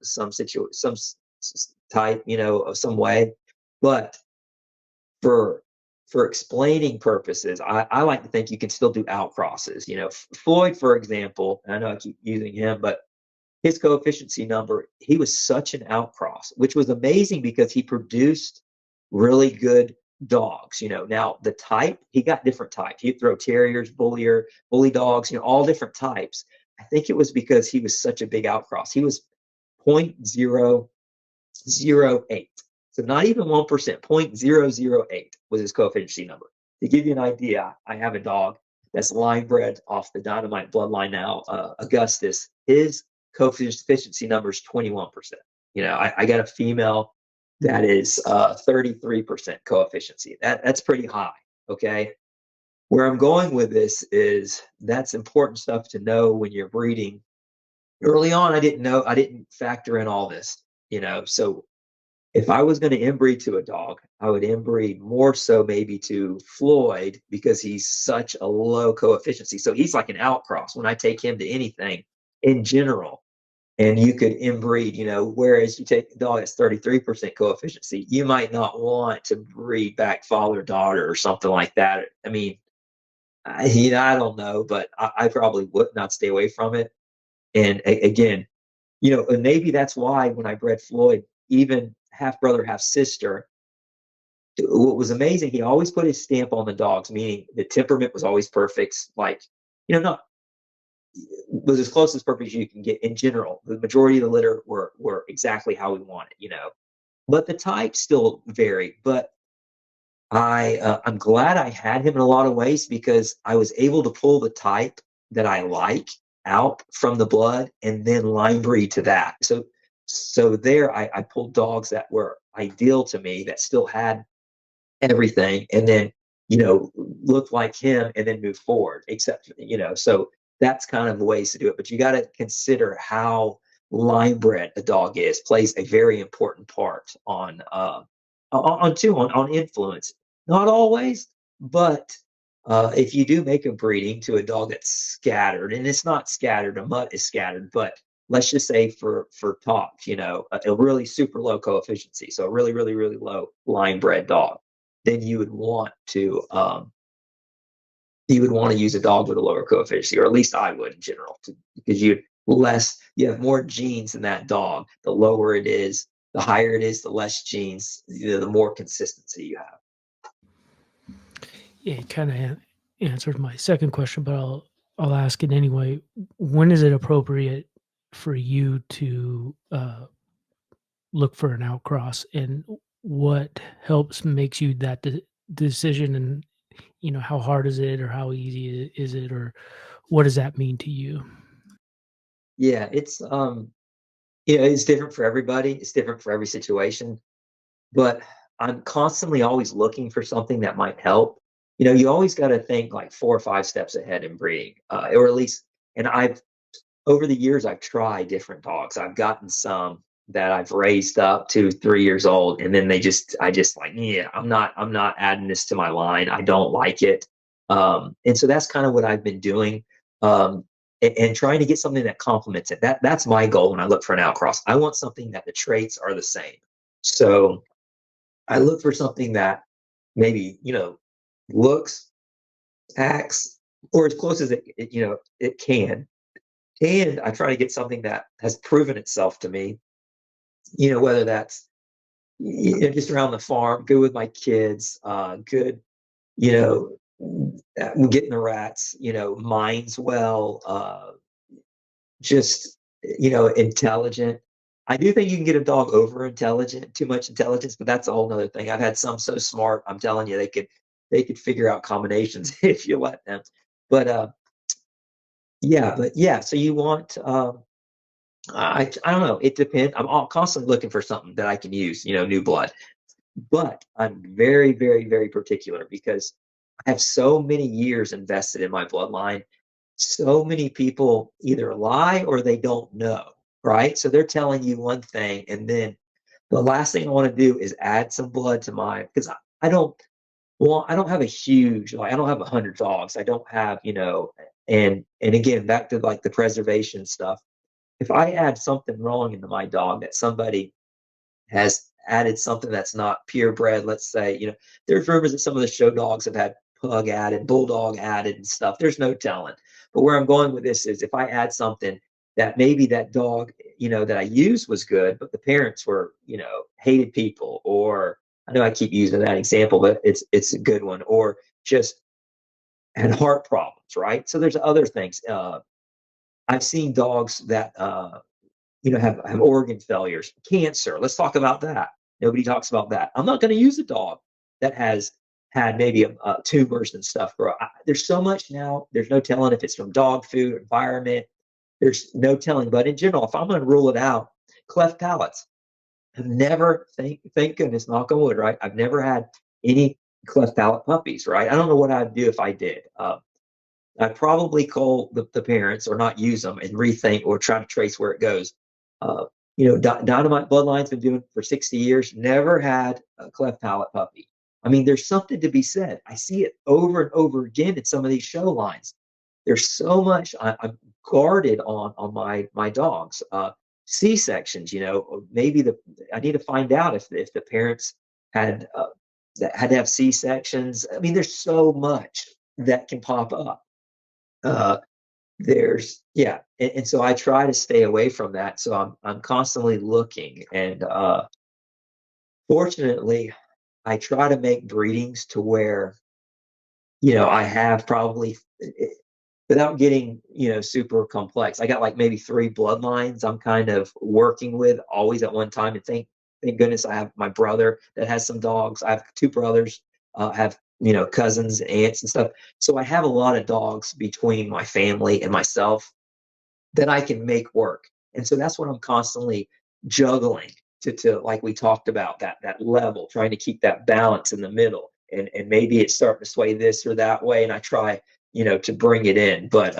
type, of some way. But for explaining purposes, I like to think you can still do outcrosses. Floyd, for example, I know I keep using him, but his coefficiency number, he was such an outcross, which was amazing because he produced really good dogs. Now the type, he got different types. He'd throw terriers, bully dogs, all different types. I think it was because he was such a big outcross. He was 0.008. So not even 1%, 0.008 was his coefficient number. To give you an idea, I have a dog that's line bred off the Dynamite bloodline now, Augustus. His coefficient number is 21%. I got a female that is 33% coefficient. That's pretty high. Okay. Where I'm going with this is that's important stuff to know when you're breeding. Early on, I didn't factor in all this, so if I was going to inbreed to a dog, I would inbreed more so maybe to Floyd because he's such a low coefficient. So he's like an outcross when I take him to anything in general. And you could inbreed, whereas you take a dog that's 33% coefficient, you might not want to breed back father-daughter or something like that. I mean, I don't know, but I probably would not stay away from it. And again, and maybe that's why when I bred Floyd, even half brother, half sister, what was amazing, he always put his stamp on the dogs, meaning the temperament was always perfect. Like, not was as close as perfect as you can get in general. The majority of the litter were exactly how we wanted, but the types still vary. But I'm glad I had him in a lot of ways because I was able to pull the type that I like out from the blood and then line breed to that. So there I pulled dogs that were ideal to me that still had everything and then, looked like him and then move forward, except, so that's kind of the ways to do it. But you got to consider how line bred a dog plays a very important part on influence. Not always, but if you do make a breeding to a dog that's scattered, and it's not scattered, a mutt is scattered, but let's just say for talk, a really super low coefficient, so a really, really, really low line bred dog, then you would want to use a dog with a lower coefficient, or at least I would in general, because you have more genes in that dog. The lower it is, the higher it is, the less genes, the more consistency you have. Yeah, it kind of answered my second question, but I'll ask it anyway. When is it appropriate for you to look for an outcross, and what makes you that decision? And how hard is it, or how easy is it, or what does that mean to you? Yeah, it's different for everybody. It's different for every situation. But I'm constantly always looking for something that might help. You always got to think like 4 or 5 steps ahead in breeding, or at least. And over the years, I've tried different dogs. I've gotten some that I've raised up to 3 years old, and then I just like, yeah, I'm not adding this to my line. I don't like it. And so that's kind of what I've been doing. And trying to get something that complements it. That's my goal when I look for an outcross. I want something that the traits are the same. So I look for something that maybe, looks, acts, or as close as it can. And I try to get something that has proven itself to me, whether that's just around the farm, good with my kids, good, getting the rats, minds well, just, intelligent. I do think you can get a dog over intelligent, too much intelligence, but that's a whole nother thing. I've had some so smart, I'm telling you, they could figure out combinations if you let them. But so you want I don't know, it depends. I'm constantly looking for something that I can use, new blood. But I'm very, very, very particular because I have so many years invested in my bloodline. So many people either lie or they don't know, right? So they're telling you one thing, and then the last thing I want to do is add some blood to mine because I don't I don't have a huge, like, I don't have 100 dogs. I don't have, and again, back to like the preservation stuff. If I add something wrong into my dog that somebody has added something that's not purebred, let's say, there's rumors that some of the show dogs have had pug added, bulldog added and stuff. There's no telling. But where I'm going with this is if I add something that maybe that dog, that I used was good, but the parents were, hated people, or I know I keep using that example, but it's a good one. Or just had heart problems, right? So there's other things. I've seen dogs that have organ failures, cancer. Let's talk about that. Nobody talks about that. I'm not going to use a dog that has had maybe tumors and stuff grow. There's so much now. There's no telling if it's from dog food, environment. There's no telling. But in general, if I'm going to rule it out, cleft palates. I've never, thank goodness, knock on wood, right? I've never had any cleft palate puppies, right? I don't know what I'd do if I did. I'd probably call the parents or not use them and rethink or try to trace where it goes. Uh, Dynamite Bloodline's been doing it for 60 years, never had a cleft palate puppy. I mean, there's something to be said. I see it over and over again in some of these show lines. There's so much I'm guarded on my dogs. C-sections, maybe I need to find out if the parents had that had to have C-sections. I mean, there's so much that can pop up. And so I try to stay away from that. So I'm constantly looking, and fortunately, I try to make breedings to where I have probably, without getting super complex. I got like maybe 3 bloodlines I'm kind of working with always at one time, and thank goodness I have my brother that has some dogs. I have 2 brothers, have cousins, aunts, and stuff. So I have a lot of dogs between my family and myself that I can make work. And so that's what I'm constantly juggling to like we talked about, that level, trying to keep that balance in the middle. And maybe it's starting to sway this or that way, and I try to bring it in. But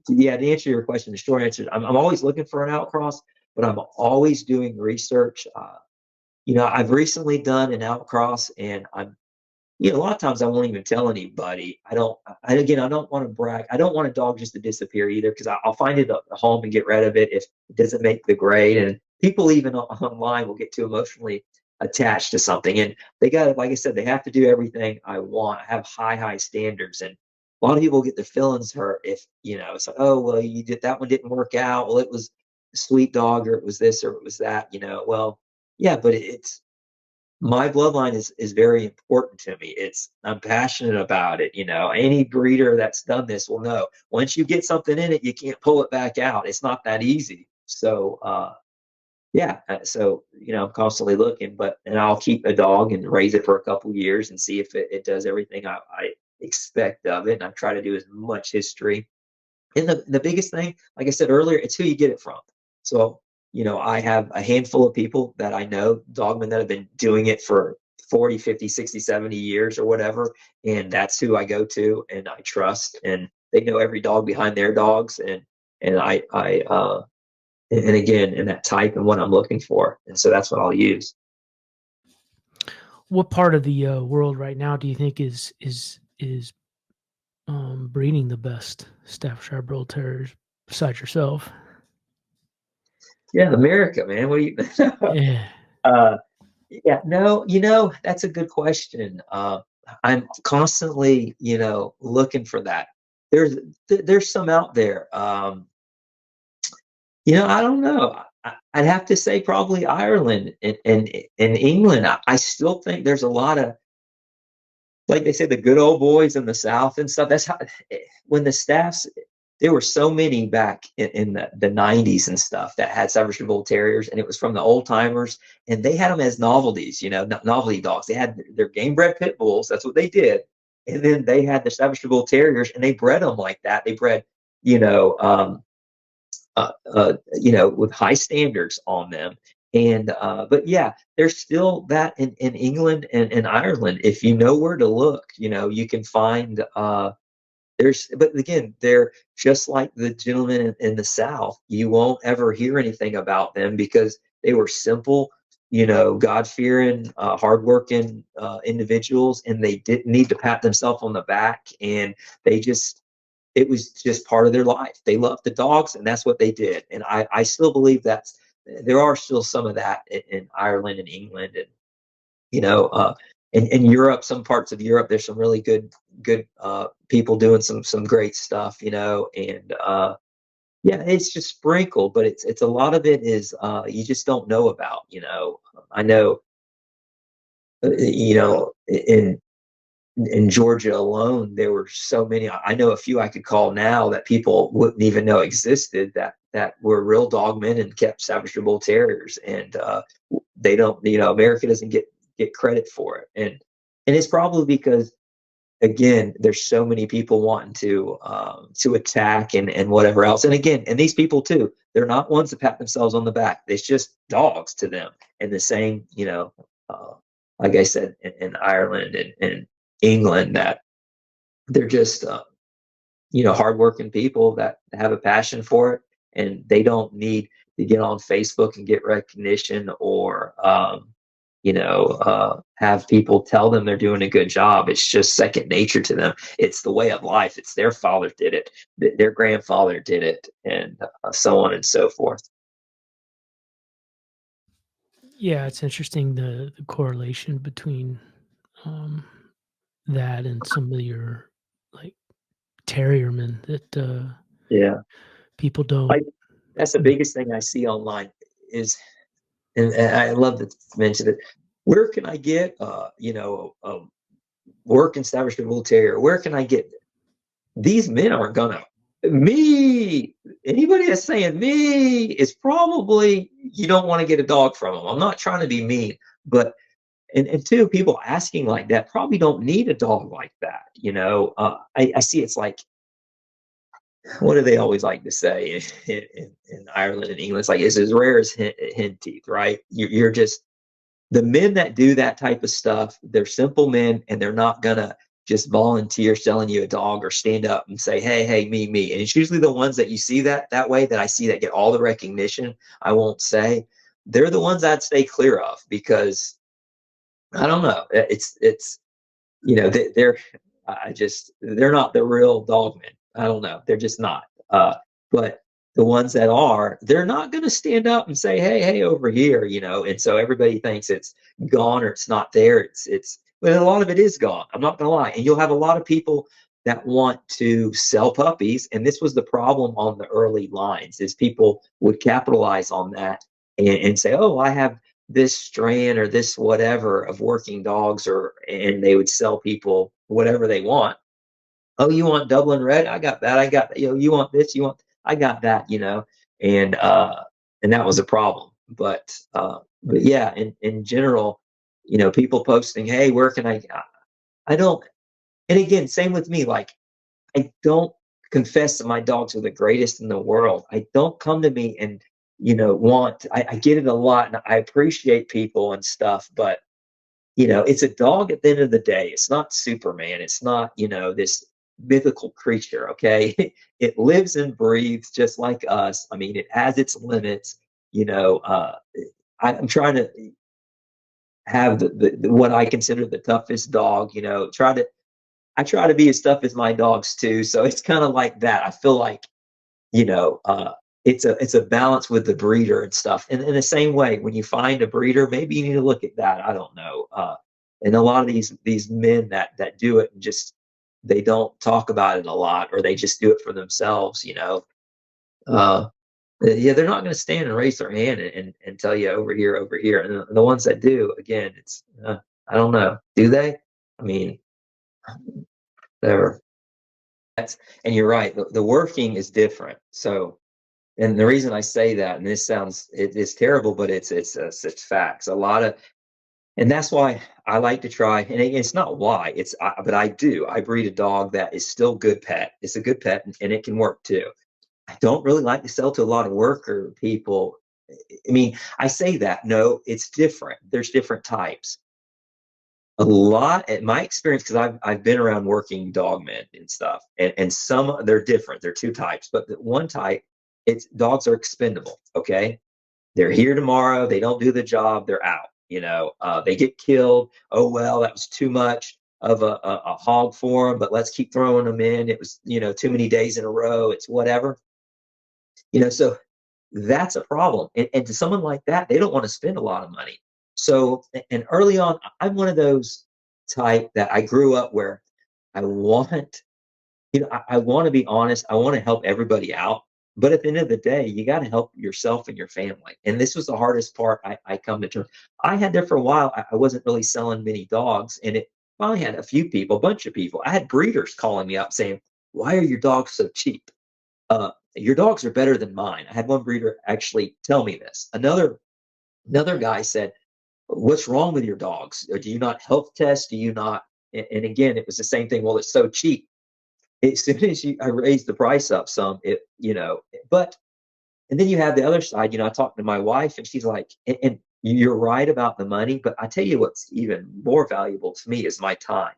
yeah, to answer your question, the short answer, I'm always looking for an outcross, but I'm always doing research. I've recently done an outcross, and a lot of times I won't even tell anybody. I don't want to brag. I don't want a dog just to disappear either, because I'll find it a home and get rid of it if it doesn't make the grade. And people even online will get too emotionally attached to something. And they got, like I said, they have to do everything I want. I have high standards. And a lot of people get their feelings hurt if, it's like, oh, well, that one didn't work out. Well, it was a sweet dog, or it was this, or it was that, well, yeah, but it's, my bloodline is very important to me. I'm passionate about it. Any breeder that's done this will know, once you get something in it, you can't pull it back out. It's not that easy. So yeah, I'm constantly looking, and I'll keep a dog and raise it for a couple years and see if it does everything I expect of it. And I try to do as much history. And the biggest thing, like I said earlier, it's who you get it from. So, I have a handful of people that I know, dogmen, that have been doing it for 40, 50, 60, 70 years or whatever. And that's who I go to and I trust. And they know every dog behind their dogs. And and again, in that type and what I'm looking for. And so that's what I'll use. What part of the world right now do you think is breeding the best Staffordshire Bull Terriers besides yourself? Yeah, America, man. What do you? Yeah. Yeah, no, that's a good question. I'm constantly, looking for that. There's some out there. I don't know. I'd have to say probably Ireland and England. I still think there's a lot of, like they say, the good old boys in the South and stuff. That's how, when the staffs, there were so many back in the 90s and stuff that had Staffordshire Bull Terriers, and it was from the old timers, and they had them as novelties, novelty dogs. They had their game bred pit bulls. That's what they did. And then they had the Staffordshire Bull Terriers, and they bred them like that. They bred, with high standards on them. And but yeah, there's still that in England and Ireland. If you know where to look, you can find but again, they're just like the gentlemen in the South. You won't ever hear anything about them because they were simple, God-fearing, hardworking individuals, and they didn't need to pat themselves on the back, and it was just part of their life. They loved the dogs, and that's what they did. And I still believe there are still some of that in Ireland and England, and in Europe, some parts of Europe, there's some really good people doing some great stuff, and yeah, it's just sprinkled, but it's a lot of it is you just don't know about. I know you know, in Georgia alone, there were so many. I know a few I could call now that people wouldn't even know existed, that were real dogmen and kept Staffordshire Bull Terriers, and they don't. You know, America doesn't get credit for it, and it's probably because, again, there's so many people wanting to attack and whatever else. And again, and these people too, they're not ones to pat themselves on the back. It's just dogs to them. And the same, like I said, in Ireland and England, that they're just hardworking people that have a passion for it, and they don't need to get on Facebook and get recognition, or have people tell them they're doing a good job. It's just second nature to them. It's the way of life. It's their father did it, their grandfather did it, and so on and so forth. Yeah, it's interesting the correlation between um, that and some of your like terriermen that Yeah, people don't. like that's the biggest thing I see online is, and I love to mention it. Where can I get, work in Staffordshire Bull Terrier? Where can I get these men? Aren't gonna me. Anybody that's saying me is probably, you don't want to get a dog from them. I'm not trying to be mean, but and two, people asking like that probably don't need a dog like that. I see it's like, what do they always like to say in Ireland and England? It's like, it's as rare as hen teeth, right? You're just, the men that do that type of stuff, they're simple men, and they're not gonna just volunteer selling you a dog or stand up and say, hey, me. And it's usually the ones that you see that way, that I see that get all the recognition. I won't say they're the ones I'd stay clear of, because I don't know. It's they're, they're not the real dogmen. I don't know. They're just not. But the ones that are, they're not going to stand up and say, hey, over here, And so everybody thinks it's gone or it's not there. But a lot of it is gone. I'm not going to lie. And you'll have a lot of people that want to sell puppies. And this was the problem on the early lines, is people would capitalize on that and say, oh, I have this strand or this whatever of working dogs, and they would sell people whatever they want. Oh, you want Dublin Red? I got that. I got that. You want this? I got that. And that was a problem. But yeah, in general, people posting, hey, where can I don't. And again, same with me. Like, I don't confess that my dogs are the greatest in the world. I don't come to me and I get it a lot, and I appreciate people and stuff, but it's a dog at the end of the day. It's not Superman. It's not, this mythical creature. Okay. It lives and breathes just like us. I mean, it has its limits. I'm trying to have the what I consider the toughest dog, I try to be as tough as my dogs too. So it's kind of like that. I feel like, you know, uh, it's a balance with the breeder and stuff. And in the same way, when you find a breeder, maybe you need to look at that. I don't know. And a lot of these men that do it, and just, they don't talk about it a lot, or they just do it for themselves. Uh, yeah, they're not going to stand and raise their hand and tell you over here, over here. And the ones that do, again, it's I don't know. Do they? I mean, whatever. And you're right. The working is different. So, and the reason I say that, and this sounds, it's terrible, but it's facts. A lot of, and that's why I like to try. And it's not why but I do. I breed a dog that is still good pet. It's a good pet, and it can work too. I don't really like to sell to a lot of worker people. I mean, I say that. No, it's different. There's different types. A lot, in my experience, because I've been around working dog men and stuff, and some, they're different. They're two types, but the one type, it's dogs are expendable. Okay, they're here tomorrow. They don't do the job. They're out. They get killed. Oh well, that was too much of a hog for them. But let's keep throwing them in. It was too many days in a row. It's whatever. So that's a problem. And to someone like that, they don't want to spend a lot of money. So, and early on, I'm one of those type that I grew up where I want, I want to be honest. I want to help everybody out. But at the end of the day, you got to help yourself and your family. And this was the hardest part. I come to terms. I had there for a while. I wasn't really selling many dogs, and it finally had a few people, a bunch of people. I had breeders calling me up saying, "Why are your dogs so cheap? Your dogs are better than mine." I had one breeder actually tell me this. Another guy said, "What's wrong with your dogs? Do you not health test? Do you not?" And again, it was the same thing. Well, it's so cheap. As soon as I raised the price up some, but and then you have the other side. I talked to my wife, and she's like, and you're right about the money, but I tell you what's even more valuable to me is my time.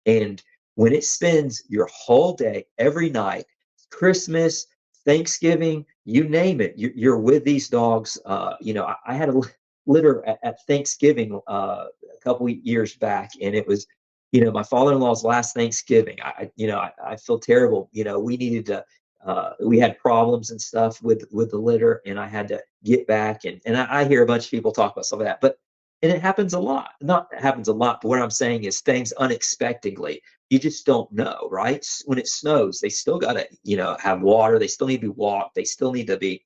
And when it spends your whole day, every night, Christmas, Thanksgiving, you name it, you're with these dogs. I had a litter at Thanksgiving a couple years back, and it was, my father-in-law's last Thanksgiving. I feel terrible. We needed to. We had problems and stuff with the litter, and I had to get back. And I hear a bunch of people talk about some of that, and it happens a lot. Not it happens a lot, but what I'm saying is things unexpectedly. You just don't know, right? When it snows, they still got to, have water. They still need to be walked. They still need to be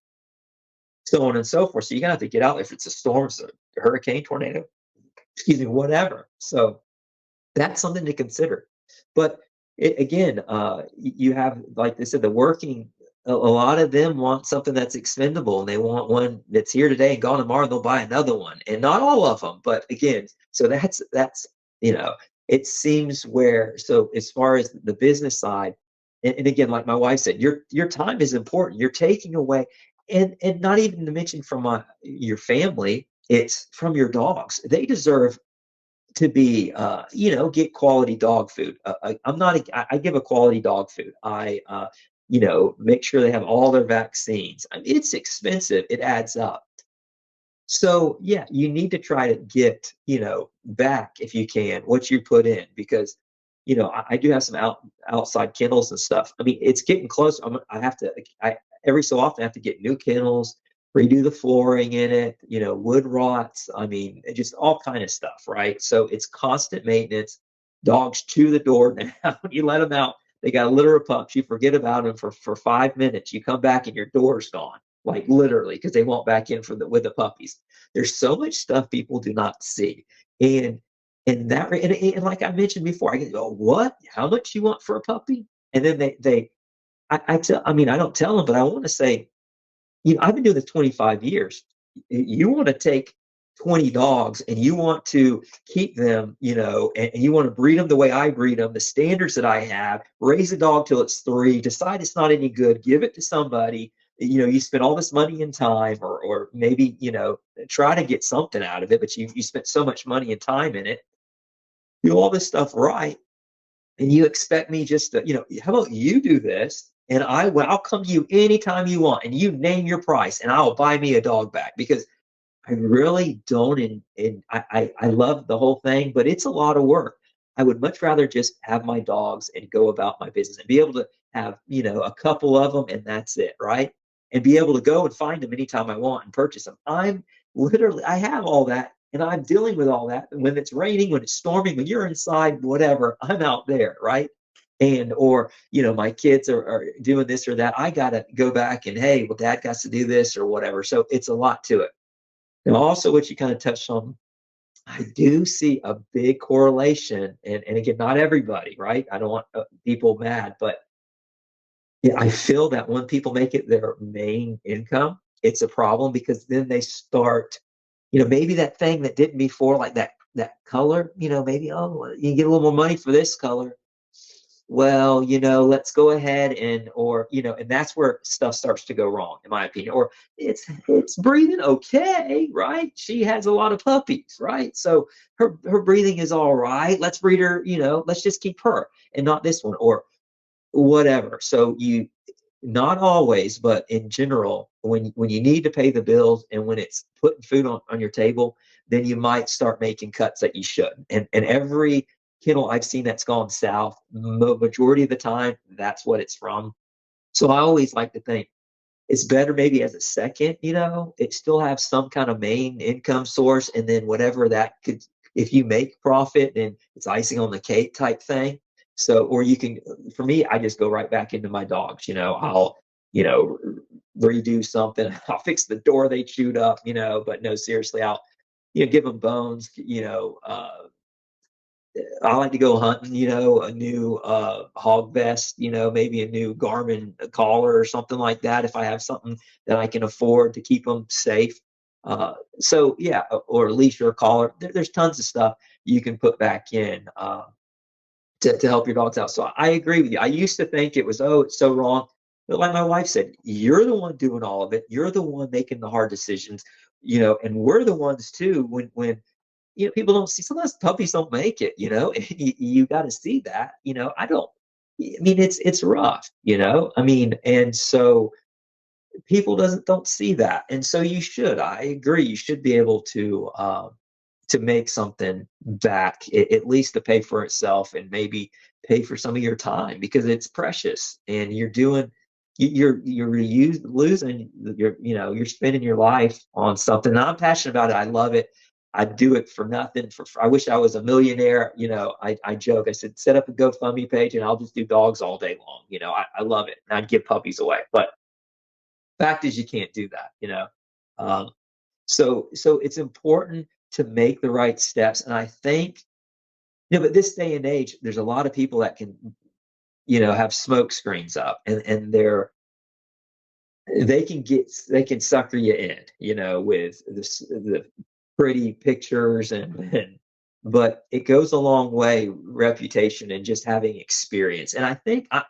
so on and so forth. So you're gonna have to get out if it's a storm, it's a hurricane, tornado, excuse me, whatever. So that's something to consider. But again, you have, like they said, the working. A lot of them want something that's expendable, and they want one that's here today and gone tomorrow. And they'll buy another one, and not all of them. But again, so that's you know, it seems where, so as far as the business side, and again, like my wife said, your time is important. You're taking away, and not even to mention from your family, it's from your dogs. They deserve to be, get quality dog food. I'm not, I give a quality dog food. Make sure they have all their vaccines. I mean, it's expensive. It adds up. So yeah, you need to try to get, back if you can what you put in, because, I do have some outside kennels and stuff. I mean, it's getting close. I have to, I every so often I have to get new kennels, redo the flooring in it, wood rots. I mean, just all kind of stuff, right? So it's constant maintenance. Dogs chew the door now. You let them out, they got a litter of pups. You forget about them for 5 minutes. You come back and your door's gone, like literally, because they won't back in with the puppies. There's so much stuff people do not see, and and like I mentioned before, I go, what? How much you want for a puppy? And then I mean, I don't tell them, but I want to say, I've been doing this 25 years. You want to take 20 dogs and you want to keep them, and you want to breed them the way I breed them, the standards that I have, raise a dog till it's 3, decide it's not any good, give it to somebody. You spend all this money and time, or maybe, try to get something out of it, but you spent so much money and time in it, do all this stuff right. And you expect me just to, how about you do this? And I'll come to you anytime you want, and you name your price, and I'll buy me a dog back, because I really don't. And I love the whole thing, but it's a lot of work. I would much rather just have my dogs and go about my business and be able to have, a couple of them, and that's it, right? And be able to go and find them anytime I want and purchase them. I have all that, and I'm dealing with all that. When it's raining, when it's storming, when you're inside, whatever, I'm out there, right? And or my kids are doing this or that, I gotta go back and, hey, well, dad got to do this or whatever. So it's a lot to it. Now, also, what you kind of touched on, I do see a big correlation, and again, not everybody, right? I don't want people mad, but yeah, I feel that when people make it their main income, it's a problem, because then they start, maybe that thing that didn't before, like that color, maybe, oh, you get a little more money for this color. Well, let's go ahead and that's where stuff starts to go wrong, in my opinion. Or it's breathing okay, right? She has a lot of puppies, right? So her breathing is all right. Let's breed her, let's just keep her and not this one, or whatever. So not always, but in general, when you need to pay the bills and when it's putting food on your table, then you might start making cuts that you shouldn't. And every kennel I've seen that's gone south, majority of the time, that's what it's from. So I always like to think it's better maybe as a second, it still have some kind of main income source, and then whatever that could, if you make profit, then it's icing on the cake type thing. So, or you can, for me, I just go right back into my dogs. I'll, redo something. I'll fix the door they chewed up, but no, seriously, I'll, give them bones, I like to go hunting, a new hog vest, maybe a new Garmin collar or something like that if I have something that I can afford to keep them safe. So yeah, or a leash or a collar. There's tons of stuff you can put back in to help your dogs out. So I agree with you. I used to think it was, oh, it's so wrong. But like my wife said, you're the one doing all of it. You're the one making the hard decisions, and we're the ones too when people don't see, sometimes puppies don't make it, and you got to see that, I mean, it's rough, I mean, and so people don't see that. And so I agree. You should be able to make something back, at least to pay for itself and maybe pay for some of your time because it's precious and losing you're spending your life on something. And I'm passionate about it. I love it. I do it for nothing. I wish I was a millionaire. I joke. I said, set up a GoFundMe page and I'll just do dogs all day long. I love it. And I'd give puppies away. But fact is, you can't do that. Um, so it's important to make the right steps. And I think, but this day and age, there's a lot of people that can, have smoke screens up and they can sucker you in, with the pretty pictures but it goes a long way, reputation and just having experience. And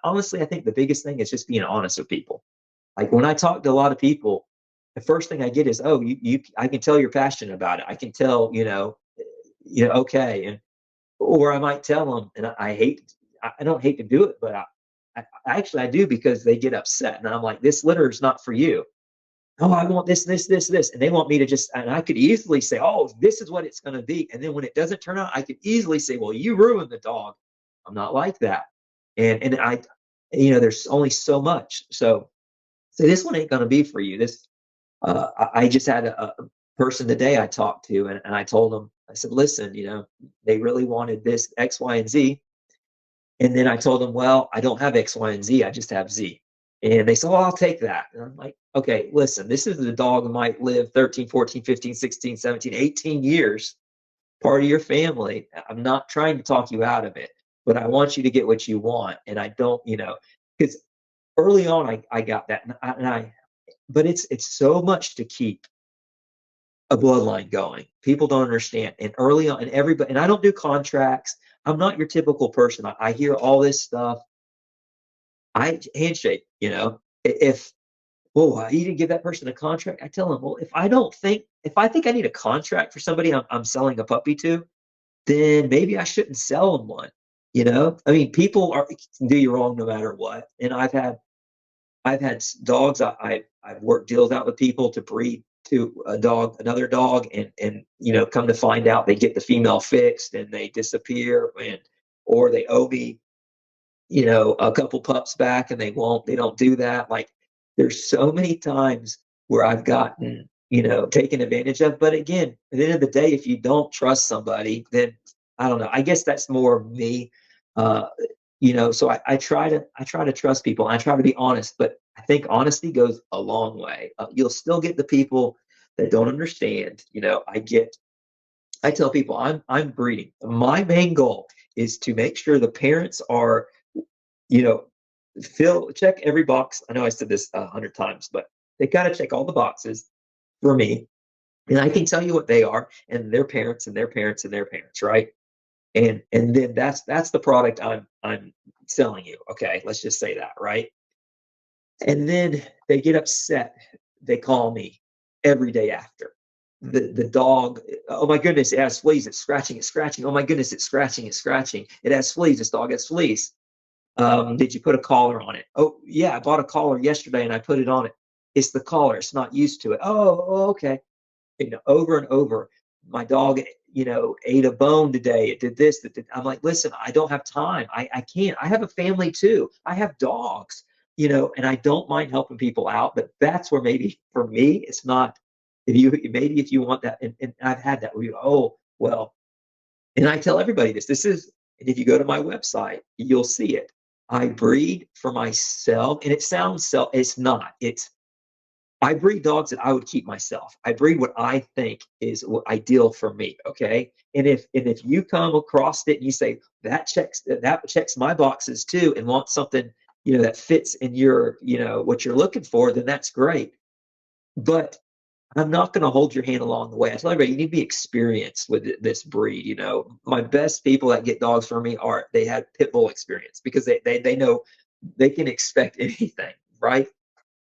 honestly, I think the biggest thing is just being honest with people. Like when I talk to a lot of people, the first thing I get is, oh, I can tell you're passionate about it. I can tell, okay. Or I might tell them, and I don't hate to do it, but I do because they get upset. And I'm like, this litter is not for you. Oh, I want this, this, this, this. And they want me to and I could easily say, oh, this is what it's going to be. And then when it doesn't turn out, I could easily say, well, you ruined the dog. I'm not like that. And there's only so much. So this one ain't going to be for you. I just had a person today I talked to, and I told them, I said, listen, they really wanted this X, Y, and Z. And then I told them, well, I don't have X, Y, and Z. I just have Z. And they said, well, I'll take that. And I'm like, okay, listen, this is the dog who might live 13, 14, 15, 16, 17, 18 years, part of your family. I'm not trying to talk you out of it, but I want you to get what you want. And I don't, because early on I got that. But it's so much to keep a bloodline going. People don't understand. And early on, and I don't do contracts. I'm not your typical person. I hear all this stuff. I handshake, if, well, you didn't give that person a contract. I tell them, well, if I think I need a contract for somebody I'm selling a puppy to, then maybe I shouldn't sell them one. I mean, people can do you wrong no matter what. And I've had dogs. I've worked deals out with people to breed to another dog, and come to find out they get the female fixed and they disappear, or they owe me, a couple pups back and they don't do that. Like there's so many times where I've gotten, taken advantage of. But again, at the end of the day, if you don't trust somebody, then I don't know. I guess that's more of me. So I try to trust people and I try to be honest, but I think honesty goes a long way. You'll still get the people that don't understand. I tell people I'm breeding. My main goal is to make sure the parents are, check every box. I know I said this 100 times, but they got to check all the boxes for me. And I can tell you what they are and their parents and their parents and their parents, right? And then that's the product I'm selling you. Okay, let's just say that, right? And then they get upset. They call me every day after. The dog, oh my goodness, it has fleas, it's scratching, it's scratching. Oh my goodness, it's scratching, it's scratching. It has fleas, this dog has fleas. Did you put a collar on it? Oh yeah, I bought a collar yesterday and I put it on it. It's the collar, it's not used to it. Oh, okay. Over and over. My dog, ate a bone today. It did this. I'm like, listen, I don't have time. I can't. I have a family too. I have dogs, and I don't mind helping people out. But that's where maybe for me, it's not. If you want that, and I've had that where oh, well, and I tell everybody and if you go to my website, you'll see it. I breed for myself, and it sounds it's not. I breed dogs that I would keep myself. I breed what I think is ideal for me. Okay. And if you come across it and you say that checks my boxes too, and want something, that fits in your, what you're looking for, then that's great. But I'm not going to hold your hand along the way. I tell everybody, you need to be experienced with this breed. My best people that get dogs from me they had pit bull experience, because they know they can expect anything, right?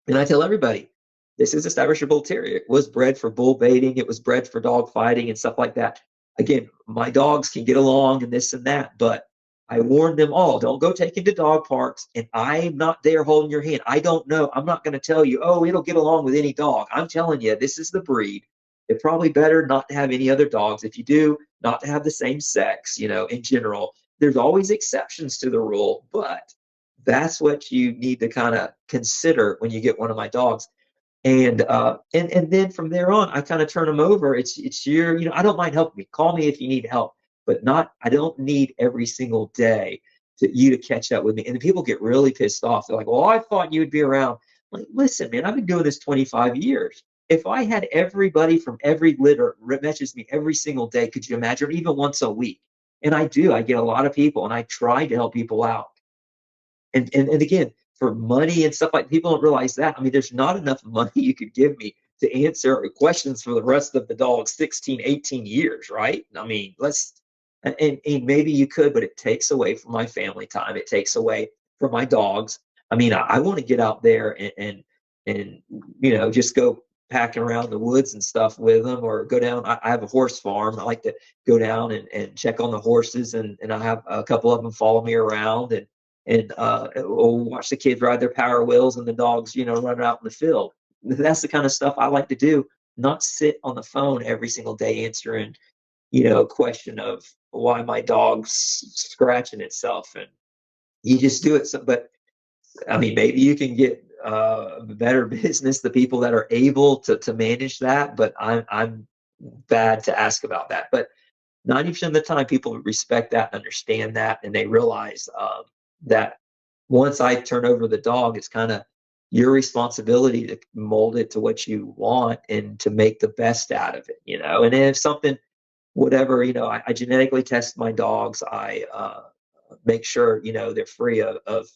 And I tell everybody, this is a Staffordshire Bull Terrier. It was bred for bull baiting. It was bred for dog fighting and stuff like that. Again, my dogs can get along and this and that, but I warn them all, don't go take him to dog parks. And I'm not there holding your hand. I don't know. I'm not going to tell you, oh, it'll get along with any dog. I'm telling you, this is the breed. It's probably better not to have any other dogs. If you do, not to have the same sex, in general. There's always exceptions to the rule, but that's what you need to kind of consider when you get one of my dogs. And then from there on, I kind of turn them over. It's your, I don't mind helping me. Call me if you need help, but I don't need every single day you to catch up with me. And then people get really pissed off. They're like, well, I thought you would be around. I'm like, listen, man, I've been doing this 25 years. If I had everybody from every litter message me every single day, could you imagine? Or even once a week. And I do. I get a lot of people, and I try to help people out. And again, for money and stuff, like, people don't realize that. I mean, there's not enough money you could give me to answer questions for the rest of the dog's 16, 18 years, right? I mean, and maybe you could, but it takes away from my family time. It takes away from my dogs. I mean, I want to get out there and just go packing around the woods and stuff with them, or go down. I have a horse farm. I like to go down and check on the horses, and I have a couple of them follow me around, and we'll watch the kids ride their power wheels and the dogs, run out in the field. That's the kind of stuff I like to do, not sit on the phone every single day answering, a question of why my dog's scratching itself. And you just do it. But I mean, maybe you can get better business, the people that are able to manage that. But I'm bad to ask about that. But 90% of the time, people respect that, understand that, and they realize that once I turn over the dog, it's kind of your responsibility to mold it to what you want and to make the best out of it, And if something, whatever, I genetically test my dogs. I make sure, they're free of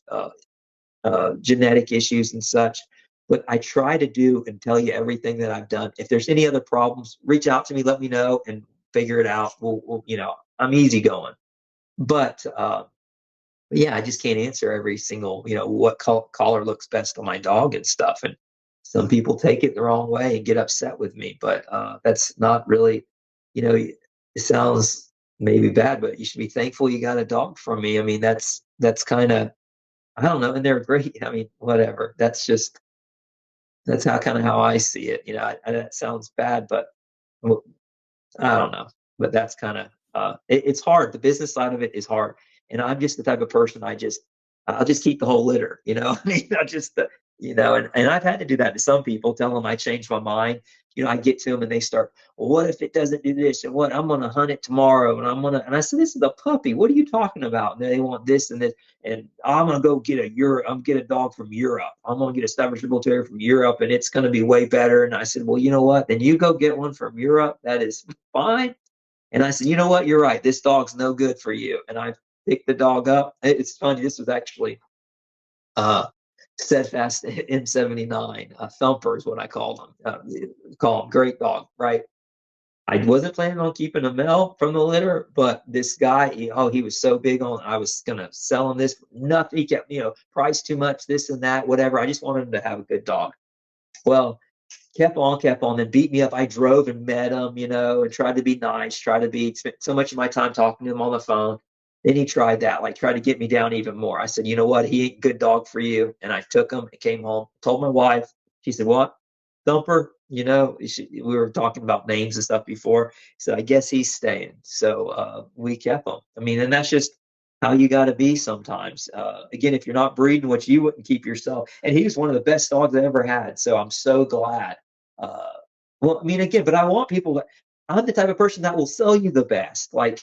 genetic issues and such. But I try to do and tell you everything that I've done. If there's any other problems, reach out to me, let me know, and figure it out. We'll I'm easygoing. But yeah, I just can't answer every single, what collar looks best on my dog and stuff. And some people take it the wrong way and get upset with me. But that's not really, it sounds maybe bad, but you should be thankful you got a dog from me. I mean, that's kind of, I don't know, and they're great. I mean, whatever. That's how I see it. That sounds bad, but well, I don't know. But that's kind of it's hard. The business side of it is hard, and I'm just the type of person, I'll just keep the whole litter. I mean, I just and I've had to do that to some people. Tell them I changed my mind. I get to them and they start, well, what if it doesn't do this? And what, I'm going to hunt it tomorrow. And I said, this is a puppy. What are you talking about? And they want this and this. And I'm going to go get get a dog from Europe. I'm going to get a Staffordshire Bull Terrier from Europe, and it's going to be way better. And I said, well, you know what? Then you go get one from Europe. That is fine. And I said, you know what? You're right. This dog's no good for you. And I picked the dog up. It's funny. This was actually Steadfast M79, Thumper is what I call him. Great dog, right? I wasn't planning on keeping a male from the litter, but this guy, he was so big on, I was going to sell him this. Nothing. He kept, price too much, this and that, whatever. I just wanted him to have a good dog. Well, kept on, then beat me up. I drove and met him, and tried to be nice, spent so much of my time talking to him on the phone. Then he tried to get me down even more. I said, you know what? He ain't a good dog for you. And I took him and came home, told my wife. She said, what? Thumper? We were talking about names and stuff before. So I guess he's staying. So we kept him. I mean, and that's just how you got to be sometimes. Again, if you're not breeding what you wouldn't keep yourself. And he was one of the best dogs I ever had. So I'm so glad. Well, I mean, again, but I want people I'm the type of person that will sell you the best. Like,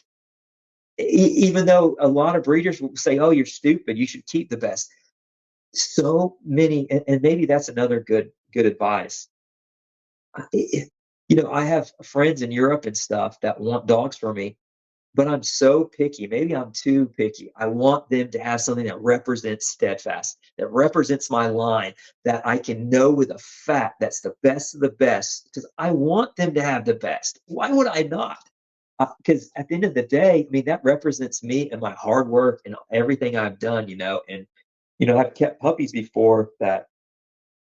even though a lot of breeders will say, oh, you're stupid, you should keep the best. So many, and maybe that's another good good advice. I have friends in Europe and stuff that want dogs for me, but I'm so picky. Maybe I'm too picky. I want them to have something that represents Steadfast, that represents my line, that I can know with a fact that's the best of the best, because I want them to have the best. Why would I not? Because at the end of the day, I mean, that represents me and my hard work and everything I've done. And, I've kept puppies before that.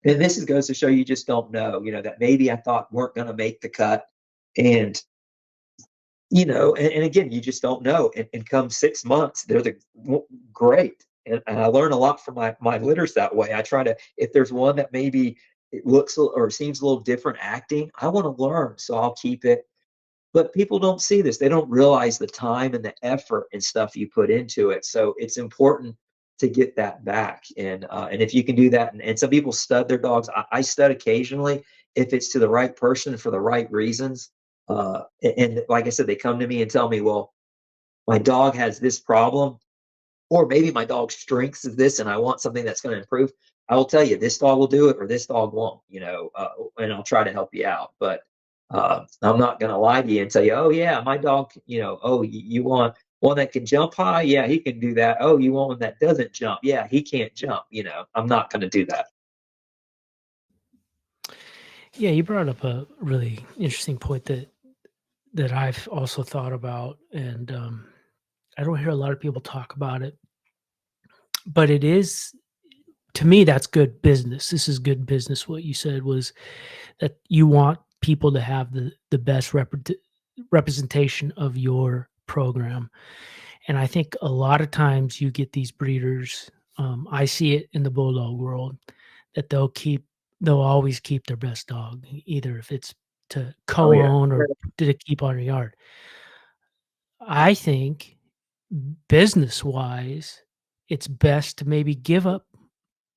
And this goes to show you just don't know, that maybe I thought weren't going to make the cut. And and again, you just don't know. And come 6 months, they're great. And I learn a lot from my litters that way. I try to, if there's one that maybe it looks or seems a little different acting, I want to learn. So I'll keep it. But people don't see this. They don't realize the time and the effort and stuff you put into it. So it's important to get that back. And if you can do that, and some people stud their dogs. I stud occasionally if it's to the right person for the right reasons. And like I said, they come to me and tell me, well, my dog has this problem, or maybe my dog's strengths is this, and I want something that's going to improve. I will tell you, this dog will do it, or this dog won't, and I'll try to help you out. But I'm not going to lie to you and tell you, oh, yeah, my dog, oh, you want one that can jump high? Yeah, he can do that. Oh, you want one that doesn't jump? Yeah, he can't jump. I'm not going to do that. Yeah, you brought up a really interesting point that I've also thought about, and I don't hear a lot of people talk about it, but it is, to me, that's good business. This is good business. What you said was that you want people to have the best representation of your program. And I think a lot of times you get these breeders, I see it in the bulldog world, that they'll always keep their best dog, either if it's to Oh, yeah. co-own or to keep on your yard. I think business wise, it's best to maybe give up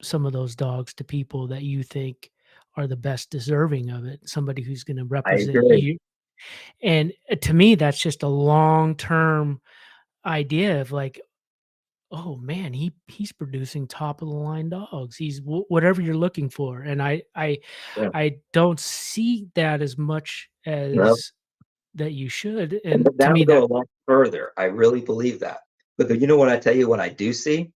some of those dogs to people that you think are the best deserving of it, somebody who's going to I represent agree. you. And to me, that's just a long term idea of like, oh man, he's producing top of the line dogs. He's whatever you're looking for. And Yeah. I don't see that as much No, as that you should. and And to that'll me, go that a lot further. I really believe that. But you know what I tell you, what I do see?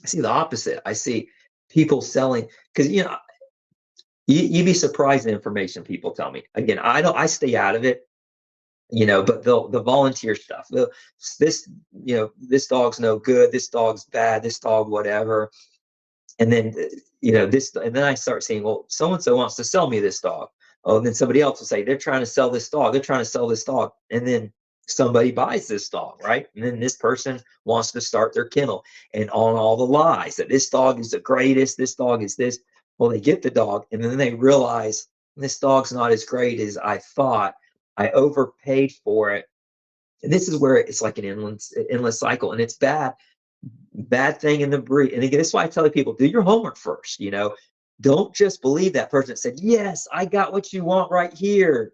I see the opposite. I see people selling, because you'd be surprised the information people tell me. Again, I stay out of it, but the volunteer stuff. This dog's no good, this dog's bad, this dog whatever. And then and then I start saying, well, so and so wants to sell me this dog. Oh, and then somebody else will say they're trying to sell this dog. They're trying to sell this dog. And then somebody buys this dog, right? And then this person wants to start their kennel, and on all the lies that this dog is the greatest, this dog is this. Well, they get the dog, and then they realize this dog's not as great as I thought. I overpaid for it. And this is where it's like an endless cycle, and it's bad thing in the breed. And again, that's why I tell people, do your homework first. Don't just believe that person that said, yes, I got what you want right here,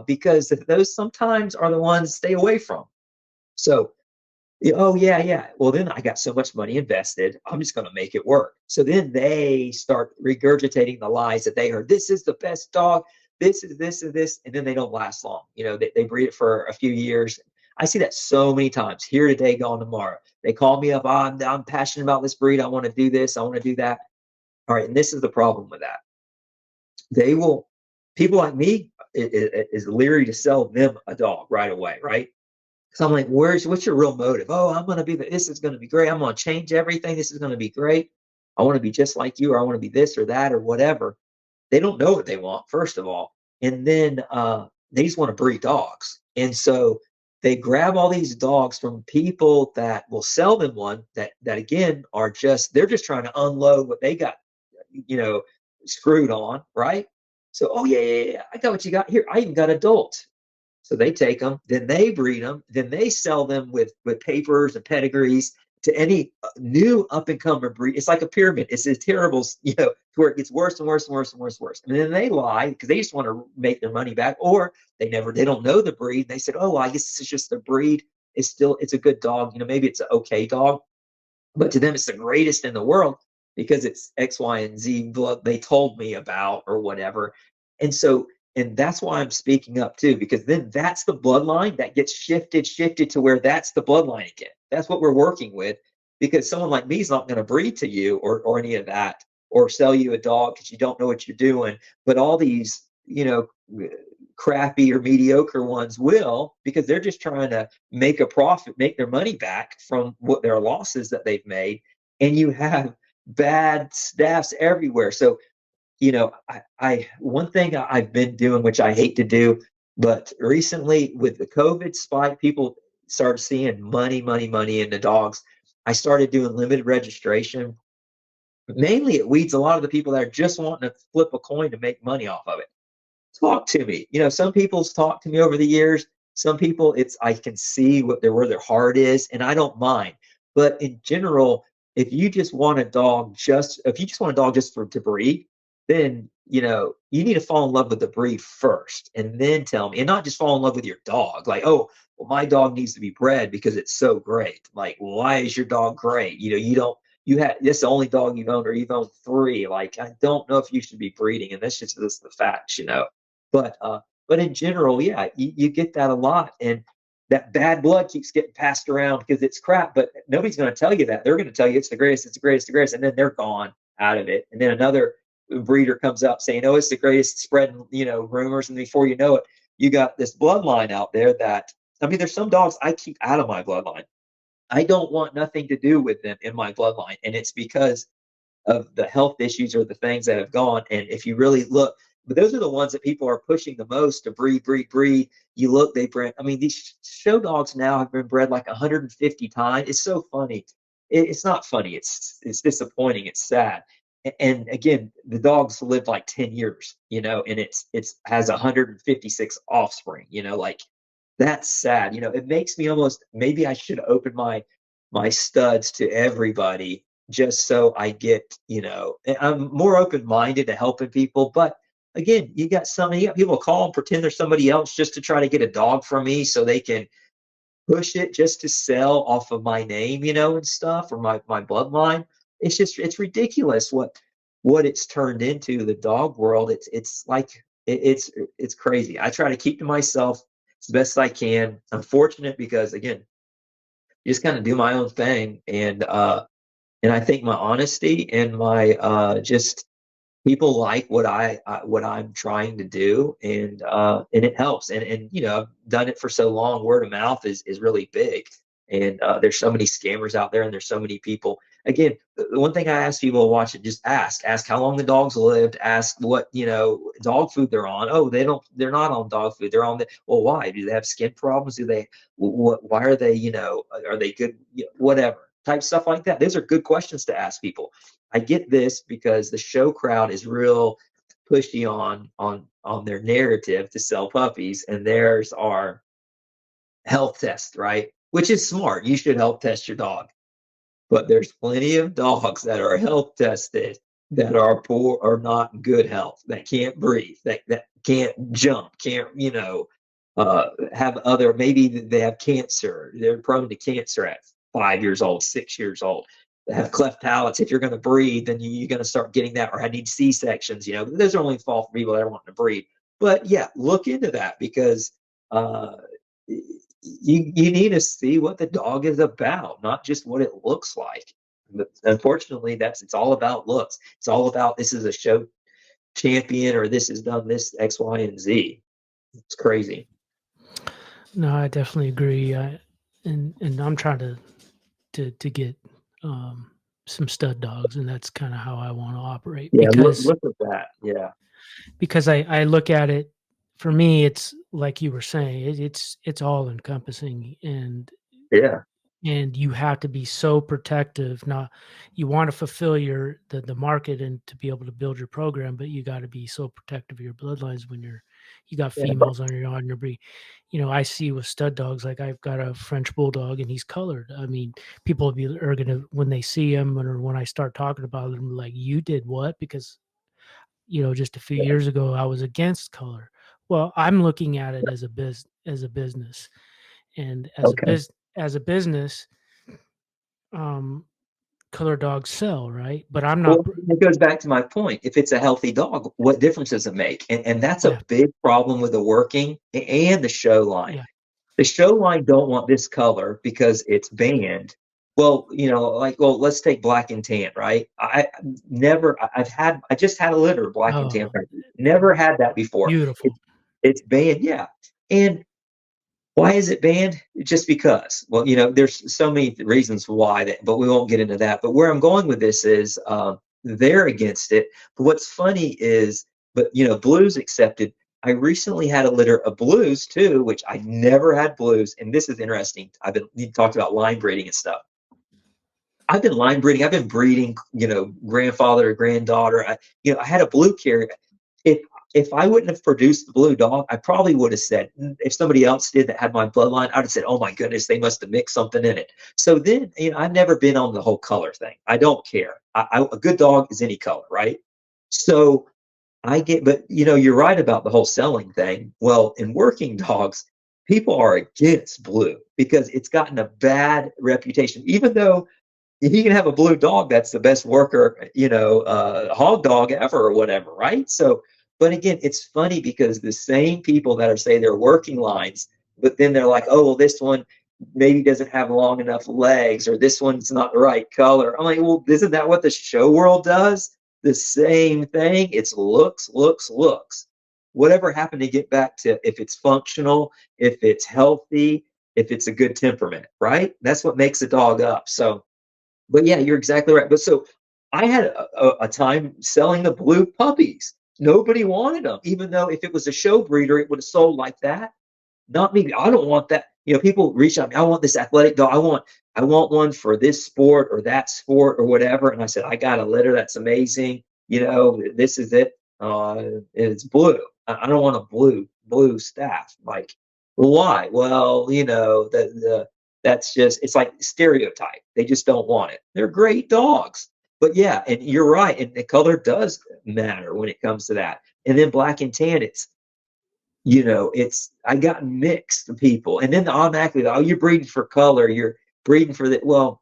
because those sometimes are the ones stay away from. So, oh, yeah, yeah. Well, then I got so much money invested, I'm just going to make it work. So then they start regurgitating the lies that they heard. This is the best dog. This is this and this. And then they don't last long. They breed it for a few years. I see that so many times, here today, gone tomorrow. They call me up. Oh, I'm passionate about this breed. I want to do this. I want to do that. All right. And this is the problem with that. People like me is leery to sell them a dog right away. Right. So I'm like, what's your real motive? Oh, I'm going to this is going to be great. I'm going to change everything. This is going to be great. I want to be just like you, or I want to be this or that or whatever. They don't know what they want, first of all. And then they just want to breed dogs. And so they grab all these dogs from people that will sell them one that again they're just trying to unload what they got, you know, screwed on, right? So, oh yeah, I got what you got here. I even got adults. So they take them, then they breed them, then they sell them with papers and pedigrees to any new up and coming breed. It's like a pyramid. It's a terrible, to where it gets worse and worse and worse and worse and worse. And then they lie because they just want to make their money back, or they don't know the breed. They said, oh, well, I guess this is just the breed. It's a good dog. Maybe it's an okay dog, but to them, it's the greatest in the world. because it's X, Y, and Z blood they told me about or whatever. And so, and that's why I'm speaking up too, because then that's the bloodline that gets shifted to where that's the bloodline again. That's what we're working with, because someone like me is not going to breed to you or any of that, or sell you a dog because you don't know what you're doing. But all these, crappy or mediocre ones will, because they're just trying to make a profit, make their money back from what their losses that they've made. And you have bad staffs everywhere. So, I one thing I've been doing, which I hate to do, but recently with the COVID spike, people started seeing money in the dogs. I started doing limited registration. Mainly, it weeds a lot of the people that are just wanting to flip a coin to make money off of it. Talk to me. Some people's talked to me over the years. Some people, it's I can see where their heart is, and I don't mind. But in general, if you just want a dog just to breed, then you need to fall in love with the breed first, and then tell me, and not just fall in love with your dog. Like, oh, well, my dog needs to be bred because it's so great. Like, why is your dog great? You don't you had this the only dog you've owned, or you've owned three. Like, I don't know if you should be breeding, and that's the facts. But in general, yeah, you get that a lot, and that bad blood keeps getting passed around because it's crap. But nobody's going to tell you that. They're going to tell you it's the greatest, it's the greatest, the greatest, and then they're gone out of it. And then another breeder comes up saying, "Oh, it's the greatest," spreading rumors, and before you know it, you got this bloodline out there that I mean, there's some dogs I keep out of my bloodline. I don't want nothing to do with them in my bloodline, and it's because of the health issues or the things that have gone. And if you really look, but those are the ones that people are pushing the most to breed, breed, breed. You look, they bred. I mean, these show dogs now have been bred like 150 times. It's so funny. It's not funny. It's disappointing. It's sad. And again, the dogs lived like 10 years, and it's has 156 offspring. Like that's sad. It makes me almost maybe I should open my studs to everybody just so I get, I'm more open minded to helping people. But again, you got people call and pretend they're somebody else just to try to get a dog from me so they can push it just to sell off of my name, and stuff, or my bloodline. It's ridiculous what it's turned into the dog world. It's like it's crazy. I try to keep to myself as best I can. I'm fortunate because again, just kind of do my own thing, and I think my honesty and my just people like what I'm trying to do, and it helps. And I've done it for so long. Word of mouth is really big, and there's so many scammers out there, and there's so many people. Again, the one thing I ask people to watch it, just ask how long the dogs lived, ask what dog food they're on. Oh, they're not on dog food. They're on well, why? Do they have skin problems? Do they why are they are they good? Whatever type stuff like that. Those are good questions to ask people. I get this because the show crowd is real pushy on their narrative to sell puppies, and theirs are health tests, right? Which is smart. You should health test your dog. But there's plenty of dogs that are health tested that are poor or not in good health, that can't breathe, that can't jump, can't, have other, maybe they have cancer. They're prone to cancer at 5 years old, 6 years old. They have cleft palates. If you're going to breed, then you're going to start getting that, or I need C-sections. Those are only fault for people that are wanting to breed. But yeah, look into that, because uh, you need to see what the dog is about, not just what it looks like. But unfortunately, it's all about looks. It's all about this is a show champion, or this has done this X, Y, and Z. It's crazy. No, I definitely agree. And I'm trying to get some stud dogs, and that's kind of how I want to operate, Yeah, because look at that. Yeah. I look at it, for me, it's like you were saying, it's all encompassing, Yeah. and you have to be so protective. Now, you want to fulfill the market and to be able to build your program, but you got to be so protective of your bloodlines when you got Yeah. females on your breed. I see with stud dogs, like I've got a French bulldog and he's colored. I mean, people are gonna, when they see him, or when I start talking about him, like, you did what? Because just a few Yeah. years ago I was against color. Well, I'm looking at it as a business, and Okay. as a business, um color dogs sell, right? But I'm not. Well, it goes back to my point. If it's a healthy dog, what difference does it make? And that's a Yeah, big problem with the working and the show line. yeah. The show line don't want this color because it's banned. Well, like, well, let's take black and tan, right? I just had a litter of black and tan. Oh, Never had that before. beautiful. It's banned, yeah. And why is it banned? Just because. Well, there's so many reasons why that, but we won't get into that. But where I'm going with this is they're against it. But what's funny is, but blues accepted. I recently had a litter of blues too, which I never had blues. And this is interesting. You talked about line breeding and stuff. I've been line breeding. I've been breeding, grandfather or granddaughter. I had a blue carrier. If if I wouldn't have produced the blue dog, I probably would have said, if somebody else did that had my bloodline, I'd have said, oh my goodness, they must have mixed something in it. So then, I've never been on the whole color thing. I don't care. A good dog is any color, right? So but you're right about the whole selling thing. Well, in working dogs, people are against blue because it's gotten a bad reputation, even though you can have a blue dog that's the best worker, hog dog ever or whatever, right? So, but again, it's funny because the same people that are say they're working lines, but then they're like, oh, well, this one maybe doesn't have long enough legs, or this one's not the right color. I'm like, well, isn't that what the show world does? The same thing. It's looks, looks, looks. Whatever happened to get back to if it's functional, if it's healthy, if it's a good temperament, right? That's what makes a dog up. So, but yeah, you're exactly right. But so I had a time selling the blue puppies. Nobody wanted them, even though if it was a show breeder, it would have sold like that. Not me. I don't want that. People reach out to me. I want this athletic dog. I want one for this sport or that sport or whatever. And I said, I got a litter that's amazing. This is it. It's blue. I don't want a blue staff. Like, why? Well, that's just, it's like stereotype. They just don't want it. They're great dogs. But yeah, and you're right. And the color does matter when it comes to that. And then black and tan, I got mixed people. And then automatically, oh, you're breeding for color. You're breeding for that. Well,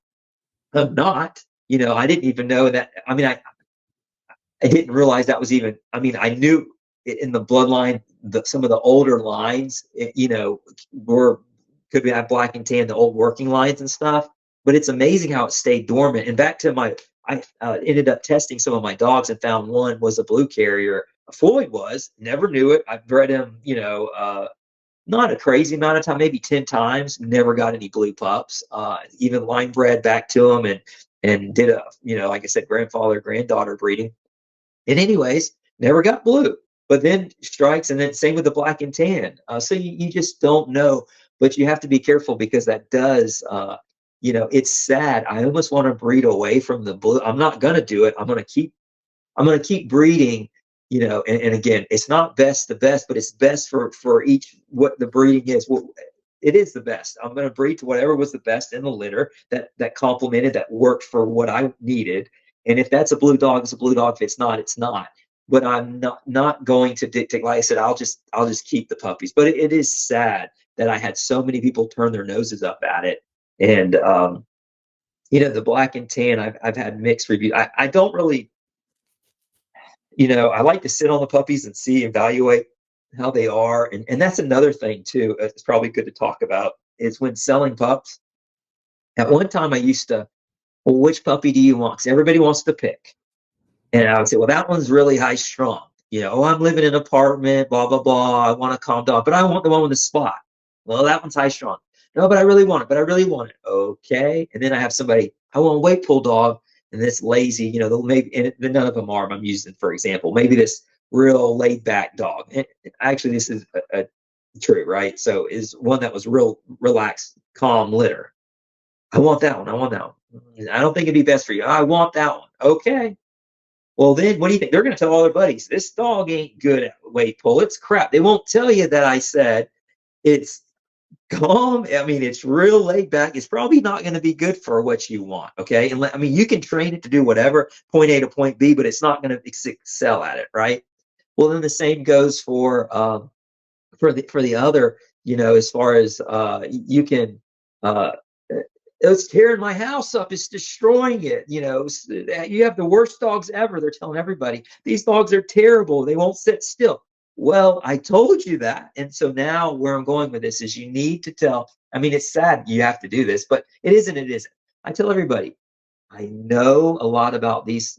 I'm not. I didn't even know that. I mean, I didn't realize that was even, I knew in the bloodline, some of the older lines, could be have black and tan, the old working lines and stuff. But it's amazing how it stayed dormant. And back to I ended up testing some of my dogs and found one was a blue carrier. Floyd never knew it. I bred him, not a crazy amount of time, maybe 10 times, never got any blue pups. Even line bred back to him and did like I said, grandfather, granddaughter breeding. And anyways, never got blue, but then strikes, and then same with the black and tan. So you just don't know, but you have to be careful because that does, it's sad. I almost want to breed away from the blue. I'm not going to do it. I'm going to keep breeding, and again, it's not the best, but it's best for each, what the breeding is. Well, it is the best. I'm going to breed to whatever was the best in the litter that complemented, that worked for what I needed. And if that's a blue dog, it's a blue dog. If it's not, it's not. But I'm not going to dictate. Like I said, I'll just keep the puppies. But it is sad that I had so many people turn their noses up at it. And the black and tan, I've had mixed reviews. I don't really, I like to sit on the puppies and evaluate how they are. And that's another thing too. It's probably good to talk about is when selling pups. At one time I used to, well, which puppy do you want? Because everybody wants to pick. And I would say, well, that one's really high strung. I'm living in an apartment, blah, blah, blah. I want a calm dog, but I want the one with the spot. Well, that one's high strung. No, but I really want it. Okay. And then I have somebody, I want a weight pull dog, and this lazy, they'll maybe, and none of them are, I'm using, for example, maybe this real laid back dog. And actually, this is true, right? So is one that was real relaxed, calm litter. I want that one. I don't think it'd be best for you. I want that one. Okay. Well, then what do you think? They're going to tell all their buddies, this dog ain't good at weight pull. It's crap. They won't tell you that I said it's calm. It's real laid back. It's probably not going to be good for what you want. Okay. And you can train it to do whatever, point A to point B, but it's not going to excel at it. Right. Well, then the same goes for the other, as far as you can, It's tearing my house up. It's destroying it. You have the worst dogs ever. They're telling everybody these dogs are terrible. They won't sit still. Well, I told you that. And so now where I'm going with this is you need to tell. I mean, it's sad you have to do this, but it isn't. It isn't. I tell everybody, I know a lot about these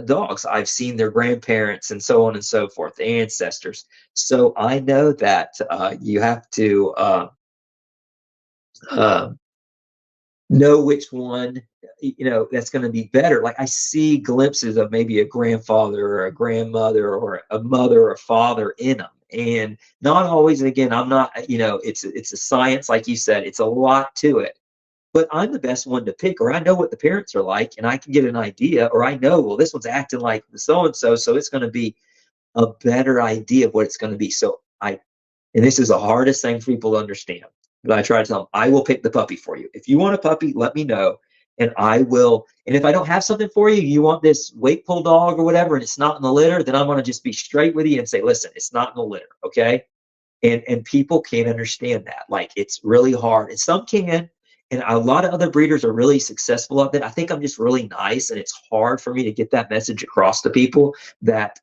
dogs. I've seen their grandparents and so on and so forth, the ancestors. So I know that you have to uh, know which one that's going to be better. Like I see glimpses of maybe a grandfather or a grandmother or a mother or a father in them, and not always. And again, I'm not. It's a science, like you said. It's a lot to it. But I'm the best one to pick, or I know what the parents are like, and I can get an idea, or I know, well, this one's acting like so and so, so it's going to be a better idea of what it's going to be. And this is the hardest thing for people to understand. But I try to tell them, I will pick the puppy for you. If you want a puppy, let me know, and I will. And if I don't have something for you, you want this weight pull dog or whatever, and it's not in the litter, then I'm going to just be straight with you and say, listen, it's not in the litter, okay? And people can't understand that. Like it's really hard, and some can. And a lot of other breeders are really successful at it. I think I'm just really nice, and it's hard for me to get that message across to people that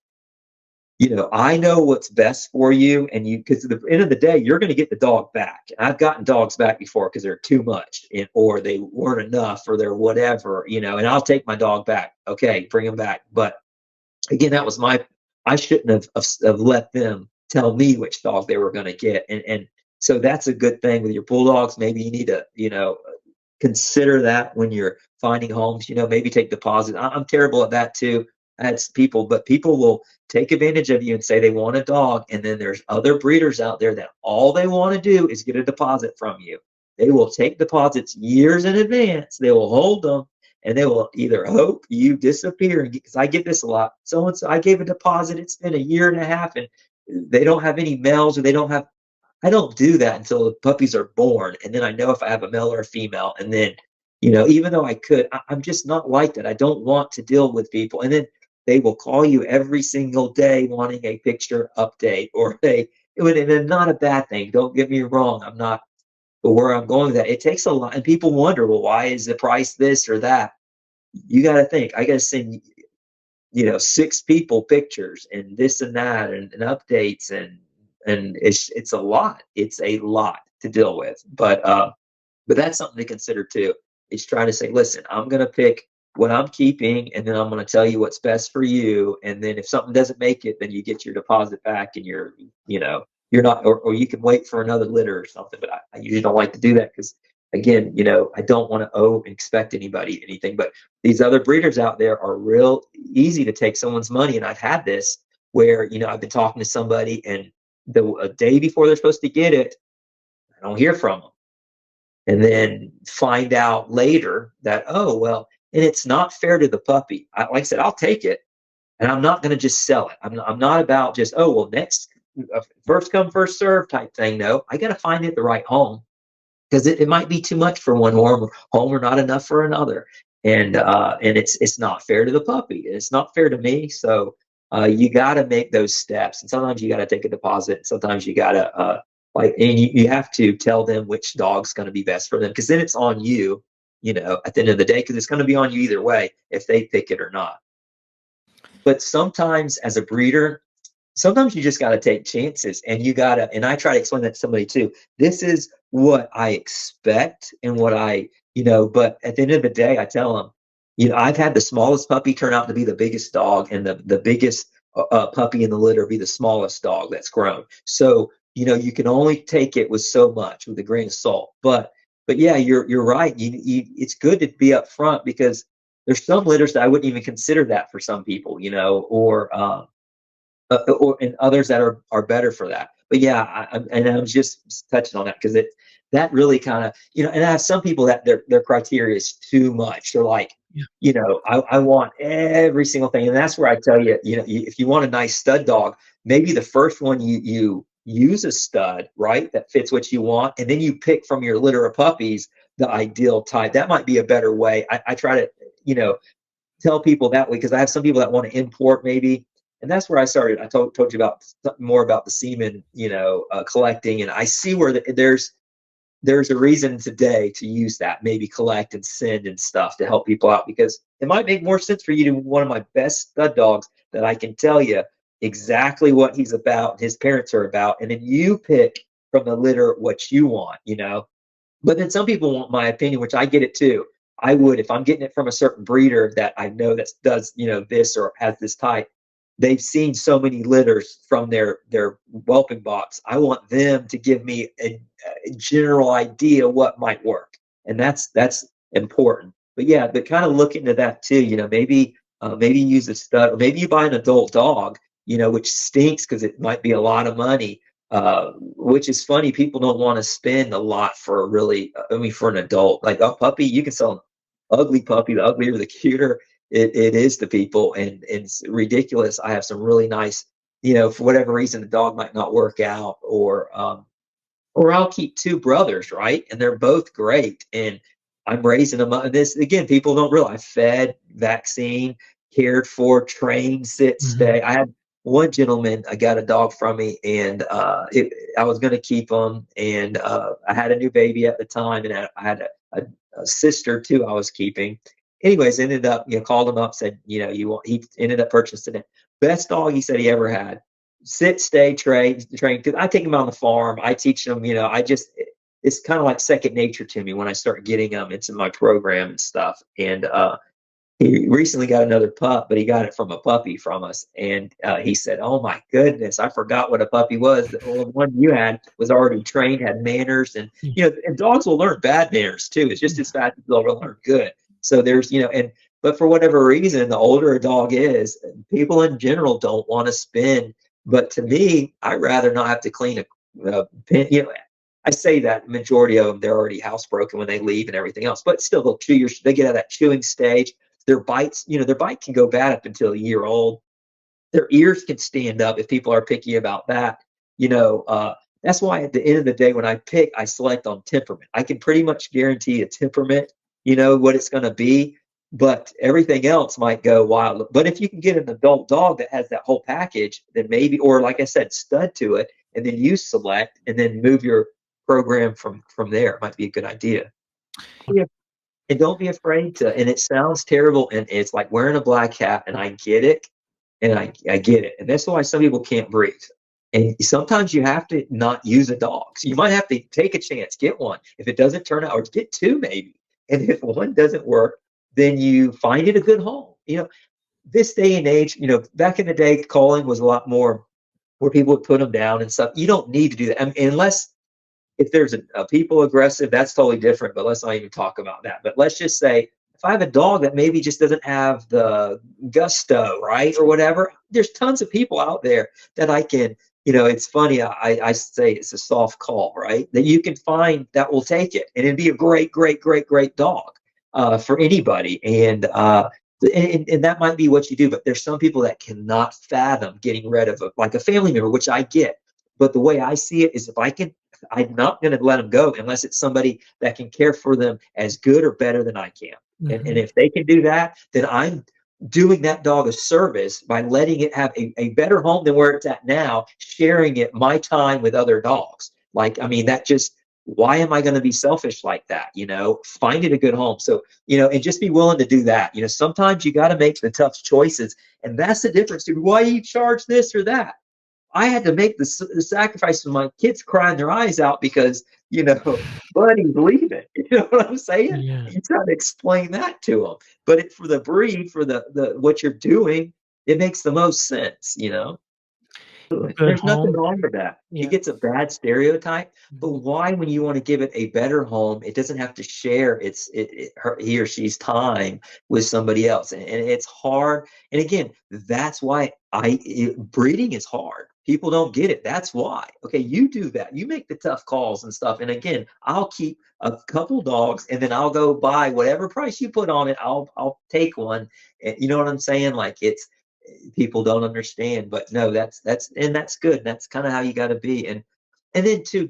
I know what's best for you, and because at the end of the day, you're going to get the dog back. And I've gotten dogs back before because they're too much, or they weren't enough, or they're whatever, and I'll take my dog back. Okay, bring him back. But again, that was I shouldn't have let them tell me which dog they were going to get. And so that's a good thing with your bulldogs. Maybe you need to, consider that when you're finding homes, maybe take deposit. I'm terrible at that too. That's but people will take advantage of you and say they want a dog. And then there's other breeders out there that all they want to do is get a deposit from you. They will take deposits years in advance. They will hold them, and they will either hope you disappear, because I get this a lot. So I gave a deposit, it's been a year and a half, and they don't have any males, or I don't do that until the puppies are born, and then I know if I have a male or a female. And then even though I'm just not like that. I don't want to deal with people. And then they will call you every single day wanting a picture update, and not a bad thing, don't get me wrong. I'm not. But where I'm going with that, it takes a lot, and people wonder, well, why is the price this or that? You got to think, I got to send 6 people pictures and this and that, and updates, and it's a lot. It's a lot to deal with. But that's something to consider too. Is trying to say, listen, I'm going to pick what I'm keeping, and then I'm going to tell you what's best for you. And then if something doesn't make it, then you get your deposit back, and you're not, or you can wait for another litter or something. But I usually don't like to do that, because again, I don't want to owe and expect anybody anything. But these other breeders out there are real easy to take someone's money. And I've had this where, I've been talking to somebody, and a day before they're supposed to get it, I don't hear from them. And then find out later that, oh, well, and it's not fair to the puppy. Like I said, I'll take it, and I'm not going to just sell it. I'm not about just, oh, well, next, first come, first serve type thing. No, I got to find it the right home, because it might be too much for one home or not enough for another. And it's not fair to the puppy. It's not fair to me. So you got to make those steps. And sometimes you got to take a deposit. And sometimes you got to and you have to tell them which dog's going to be best for them, because then it's on you, at the end of the day, because it's going to be on you either way if they pick it or not. But sometimes as a breeder, sometimes you just got to take chances, and and I try to explain that to somebody too. This is what I expect, and what but at the end of the day, I tell them, I've had the smallest puppy turn out to be the biggest dog, and the biggest puppy in the litter be the smallest dog that's grown. So, you can only take it with so much, with a grain of salt. But yeah, you're right. It's good to be up front, because there's some litters that I wouldn't even consider that for some people, or and others that are better for that. But yeah, I'm just touching on that, because that really kind of, and I have some people that their criteria is too much. They're like, I want every single thing. And that's where I tell you, if you want a nice stud dog, maybe the first one you use a stud, right, that fits what you want, and then you pick from your litter of puppies the ideal type. That might be a better way. I try to, tell people that way, because I have some people that want to import maybe. And that's where I started. I told you about more about the semen, collecting, and I see where there's there's a reason today to use that, maybe collect and send and stuff to help people out, because it might make more sense for you to one of my best stud dogs that I can tell you exactly what he's about, his parents are about, and then you pick from the litter what you want, but then some people want my opinion, which I get it too. I would, if I'm getting it from a certain breeder that I know that does, this or has this type, they've seen so many litters from their whelping box. I want them to give me a general idea what might work, and that's important. But yeah, but kind of look into that too. Maybe use a stud, or maybe you buy an adult dog, which stinks because it might be a lot of money. Which is funny. People don't want to spend a lot for for an adult. Like a puppy, you can sell an ugly puppy. The uglier, the cuter it is to people. And it's ridiculous. I have some really nice, for whatever reason, the dog might not work out, or I'll keep two brothers, right? And they're both great. And I'm raising them up. And this, again, people don't realize fed, vaccine, cared for, trained, sit, stay. I had one gentleman, I got a dog from me, and I was going to keep him. And I had a new baby at the time, and I had a sister too I was keeping. Anyways, ended up, called him up, said, he ended up purchasing it. Best dog he said he ever had. Sit, stay, train. Because I take him on the farm. I teach them, it's kind of like second nature to me when I start getting them into my program and stuff. And he recently got another pup, but he got it from a puppy from us. And he said, "Oh my goodness, I forgot what a puppy was. The one you had was already trained, had manners, and and dogs will learn bad manners too. It's just as fast as they'll learn good. So there's, but for whatever reason, the older a dog is, people in general don't want to spend. But to me, I'd rather not have to clean a pen. I say that majority of them, they're already housebroken when they leave and everything else, but still they'll chew they get out of that chewing stage. Their bites, their bite can go bad up until a year old. Their ears can stand up if people are picky about that. That's why at the end of the day, when I pick, I select on temperament. I can pretty much guarantee a temperament, what it's going to be, but everything else might go wild. But if you can get an adult dog that has that whole package, then maybe, or like I said, stud to it, and then you select and then move your program from there. It might be a good idea. And don't be afraid to, and it sounds terrible, and it's like wearing a black hat, and I get it, and I get it. And that's why some people can't breathe. And sometimes you have to not use a dog. So you might have to take a chance, get one. If it doesn't turn out, or get two maybe. And if one doesn't work, then you find it a good home. This day and age, back in the day, calling was a lot more where people would put them down and stuff. You don't need to do that. I mean, unless if there's a people aggressive, that's totally different, but let's not even talk about that. But let's just say if I have a dog that maybe just doesn't have the gusto, right, or whatever, there's tons of people out there that I can, it's funny, I say it's a soft call, right, that you can find that will take it. And it'd be a great, great, great, great dog for anybody. And that might be what you do, but there's some people that cannot fathom getting rid of like a family member, which I get. But the way I see it is I'm not going to let them go unless it's somebody that can care for them as good or better than I can. And if they can do that, then I'm doing that dog a service by letting it have a better home than where it's at now, sharing it my time with other dogs. Like, I mean, why am I going to be selfish like that? Find it a good home. So, and just be willing to do that. Sometimes you got to make the tough choices. And that's the difference. Why you charge this or that? I had to make the sacrifice with my kids crying their eyes out because, buddy's leaving. You know what I'm saying? Yeah. You try to explain that to them. But for the breed, for the what you're doing, it makes the most sense, There's nothing wrong with that. Yeah. It gets a bad stereotype, but why, when you want to give it a better home, it doesn't have to share he or she's time with somebody else, and it's hard. And again, that's why breeding is hard. People don't get it. That's why. Okay, you do that. You make the tough calls and stuff. And again, I'll keep a couple dogs, and then I'll go buy whatever price you put on it. I'll take one. And you know what I'm saying? Like people don't understand, but no, that's good. That's kind of how you got to be. And then too,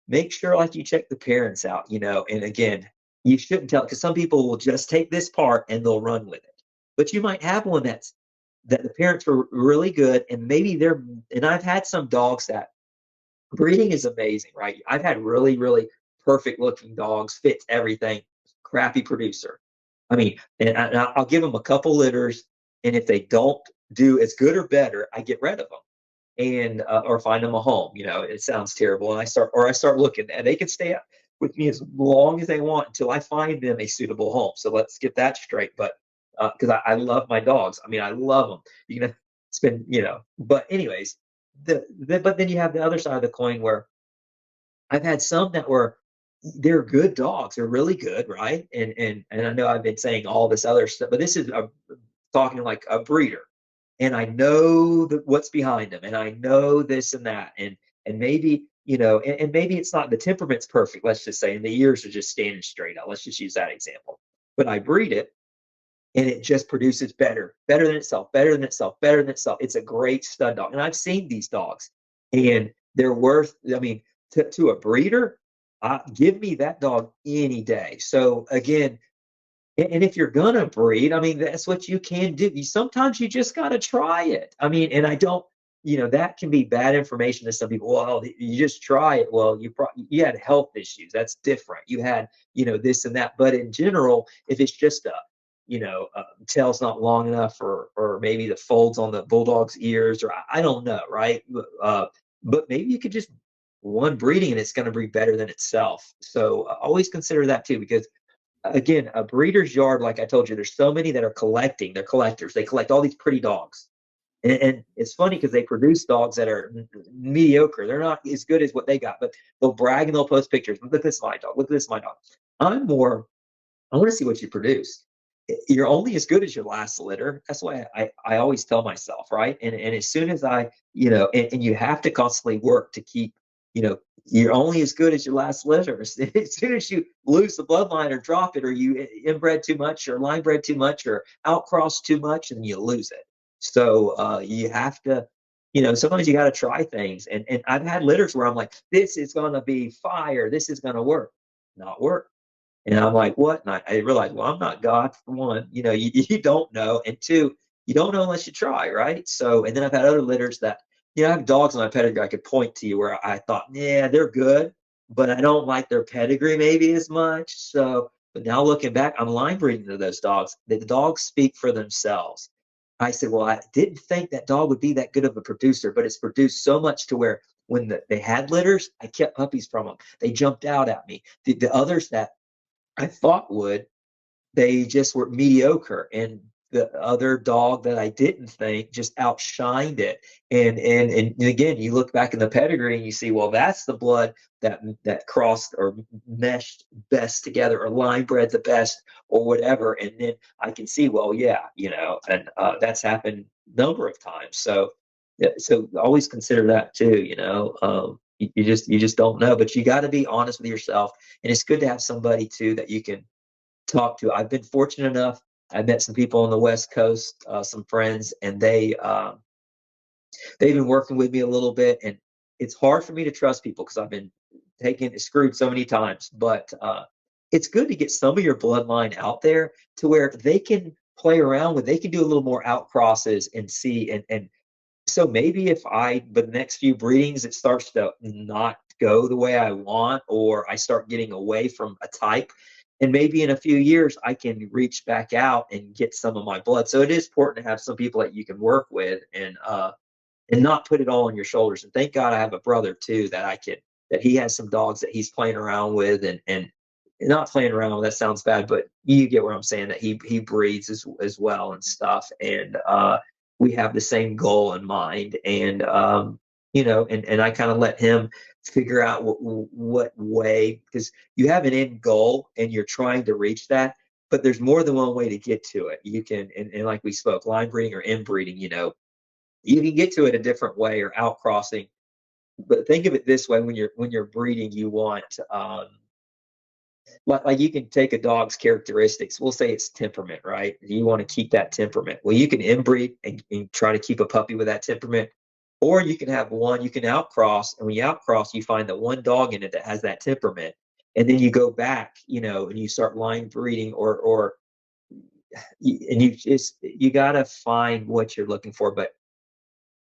make sure like you check the parents out, and again, you shouldn't tell, because some people will just take this part and they'll run with it. But you might have one that the parents were really good, and maybe and I've had some dogs that breeding is amazing, right? I've had really, really perfect looking dogs, fits everything, crappy producer. I mean, and I'll give them a couple litters, and if they don't do as good or better, I get rid of them and or find them a home. It sounds terrible, and I start looking, and they can stay with me as long as they want until I find them a suitable home. So let's get that straight. But because I love my dogs, I mean, I love them. You can spend, But anyways, but then you have the other side of the coin where I've had some that they're good dogs. They're really good, right? And I know I've been saying all this other stuff, but this is talking like a breeder, and I know what's behind them, and I know this and that, and maybe and maybe it's not the temperament's perfect. Let's just say, and the ears are just standing straight out. Let's just use that example. But I breed it, and it just produces better than itself, better than itself, better than itself. It's a great stud dog, and I've seen these dogs, and they're worth. I mean, to a breeder, give me that dog any day. So again, and if you're gonna breed, I mean, that's what you can do. Sometimes you just gotta try it. I mean, and I don't, that can be bad information to some people. Well, you just try it. Well, you had health issues. That's different. You had, this and that. But in general, if it's just tail's not long enough, or maybe the folds on the bulldog's ears, or I don't know, right? But maybe you could just one breeding, and it's going to breed better than itself. So always consider that too, because again, a breeder's yard, like I told you, there's so many that are collecting. They're collectors. They collect all these pretty dogs. And it's funny because they produce dogs that are mediocre. They're not as good as what they got, but they'll brag and they'll post pictures. Look at this, my dog. Look at this, my dog. I want to see what you produce. You're only as good as your last litter. That's why I always tell myself, right? And as soon as and you have to constantly work to keep, you're only as good as your last litter. As soon as you lose the bloodline or drop it, or you inbred too much or line bred too much or outcross too much, and you lose it. So you have to, sometimes you got to try things. And I've had litters where I'm like, this is going to be fire. This is going to work. Not work. And I'm like, what? And I realized, well, I'm not God, for one. You don't know. And two, you don't know unless you try, right? So, and then I've had other litters that, I have dogs on my pedigree I could point to you where I thought, yeah, they're good, but I don't like their pedigree maybe as much. So, but now looking back, I'm line breeding to those dogs. The dogs speak for themselves. I said, well, I didn't think that dog would be that good of a producer, but it's produced so much to where when they had litters, I kept puppies from them. They jumped out at me. The others that I thought would, they just were mediocre, and the other dog that I didn't think just outshined it. And again, you look back in the pedigree and you see, well, that's the blood that crossed or meshed best together, or line bred the best, or whatever. And then I can see, well, yeah, and that's happened a number of times. So yeah, so always consider that too. You just don't know, but you got to be honest with yourself, and it's good to have somebody too that you can talk to. I've been fortunate enough. I met some people on the West Coast, some friends, and they've been working with me a little bit. And it's hard for me to trust people because I've been screwed so many times. But it's good to get some of your bloodline out there to where they can play around with. They can do a little more out crosses and see. And so maybe but the next few breedings, it starts to not go the way I want, or I start getting away from a type. And maybe in a few years, I can reach back out and get some of my blood. So it is important to have some people that you can work with, and not put it all on your shoulders. And thank God I have a brother too that he has some dogs that he's playing around with, and not playing around with, that sounds bad, but you get what I'm saying, that he breeds as well and stuff. And we have the same goal in mind. And and I kind of let him figure out what way, because you have an end goal and you're trying to reach that, but there's more than one way to get to it. You can, and like we spoke, line breeding or inbreeding, you can get to it a different way, or outcrossing. But think of it this way: when you're breeding, you want like you can take a dog's characteristics. We'll say it's temperament, right? You want to keep that temperament. Well, you can inbreed and try to keep a puppy with that temperament, or you can have one. You can outcross, and when you outcross, you find the one dog in it that has that temperament, and then you go back, and you start line breeding, and you got to find what you're looking for. But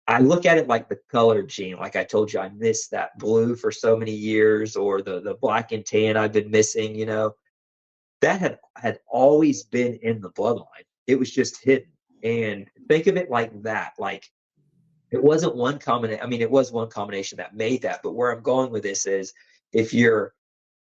I look at it like the color gene. Like I told you, I missed that blue for so many years, or the black and tan I've been missing. That had always been in the bloodline. It was just hidden. And think of it like that. Like it wasn't one combination. I mean, it was one combination that made that. But where I'm going with this is, if you're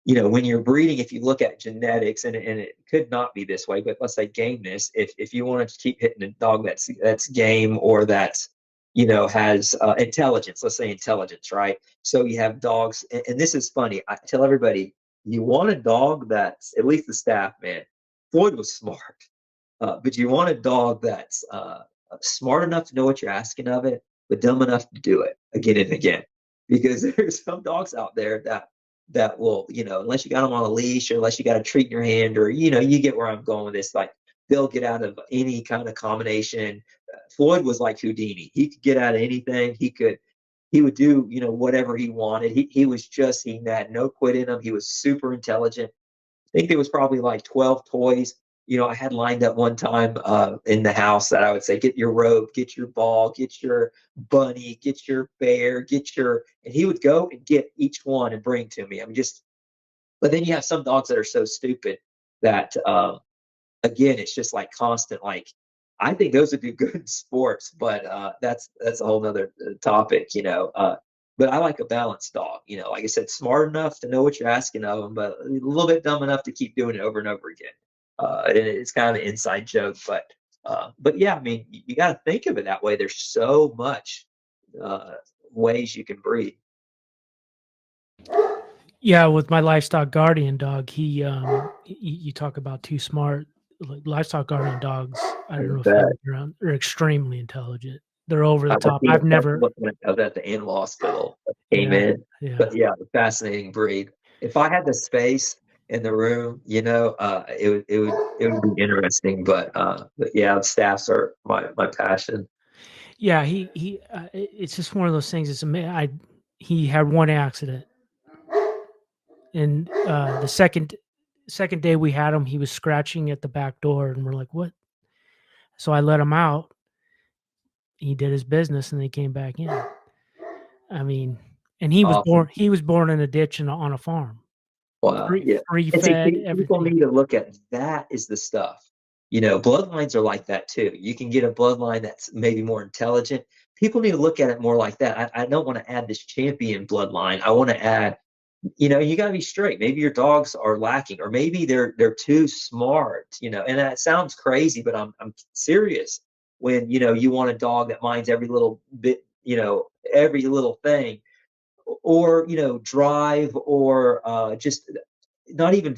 when you're breeding, if you look at genetics, and it could not be this way, but let's say gameness, if you wanted to keep hitting a dog that's game, or that's has intelligence, let's say intelligence, right? So you have dogs, and this is funny. I tell everybody, you want a dog that's, at least the staff, man. Floyd was smart, but you want a dog that's smart enough to know what you're asking of it, but dumb enough to do it again and again. Because there's some dogs out there that will, unless you got them on a leash, or unless you got a treat in your hand, or you get where I'm going with this. Like they'll get out of any kind of combination. Floyd was like Houdini. He could get out of anything. He would do whatever he wanted. He had no quit in him. He was super intelligent. I think there was probably like 12 toys. I had lined up one time in the house that I would say, get your rope, get your ball, get your bunny, get your bear, and he would go and get each one and bring to me. But then you have some dogs that are so stupid that, again, it's just like constant. Like, I think those would do good in sports, but that's a whole nother topic. But I like a balanced dog. Like I said, smart enough to know what you're asking of them, but a little bit dumb enough to keep doing it over and over again. And it's kind of an inside joke, but yeah, I mean, you got to think of it that way. There's so much uh, ways you can breed. Yeah, with my livestock guardian dog, you talk about too smart. Like, livestock guardian dogs, I I don't know if you've bet. been around, are extremely intelligent. They're over the I've top. seen I've a never, couple of when I was at the animal hospital that came yeah, in. yeah, But yeah, fascinating breed. If I had the space in the room, it would be interesting. But yeah, the staffs are my passion. yeah. It's just one of those things. He had one accident, and the second day we had him, he was scratching at the back door, and we're like, "What?" So I let him out. He did his business, and they came back in. I mean, and Awesome. he was born in a ditch and on a farm, Wow. Yeah. free And see, fed, people everything. need to look at that is the stuff. Bloodlines are like that too. You can get a bloodline that's maybe more intelligent. People need to look at it more like that. I don't want to add this champion bloodline. I want to add, you got to be straight. Maybe your dogs are lacking, or maybe they're too smart. And that sounds crazy, but I'm serious. When you want a dog that minds every little bit, every little thing, or drive, or just not even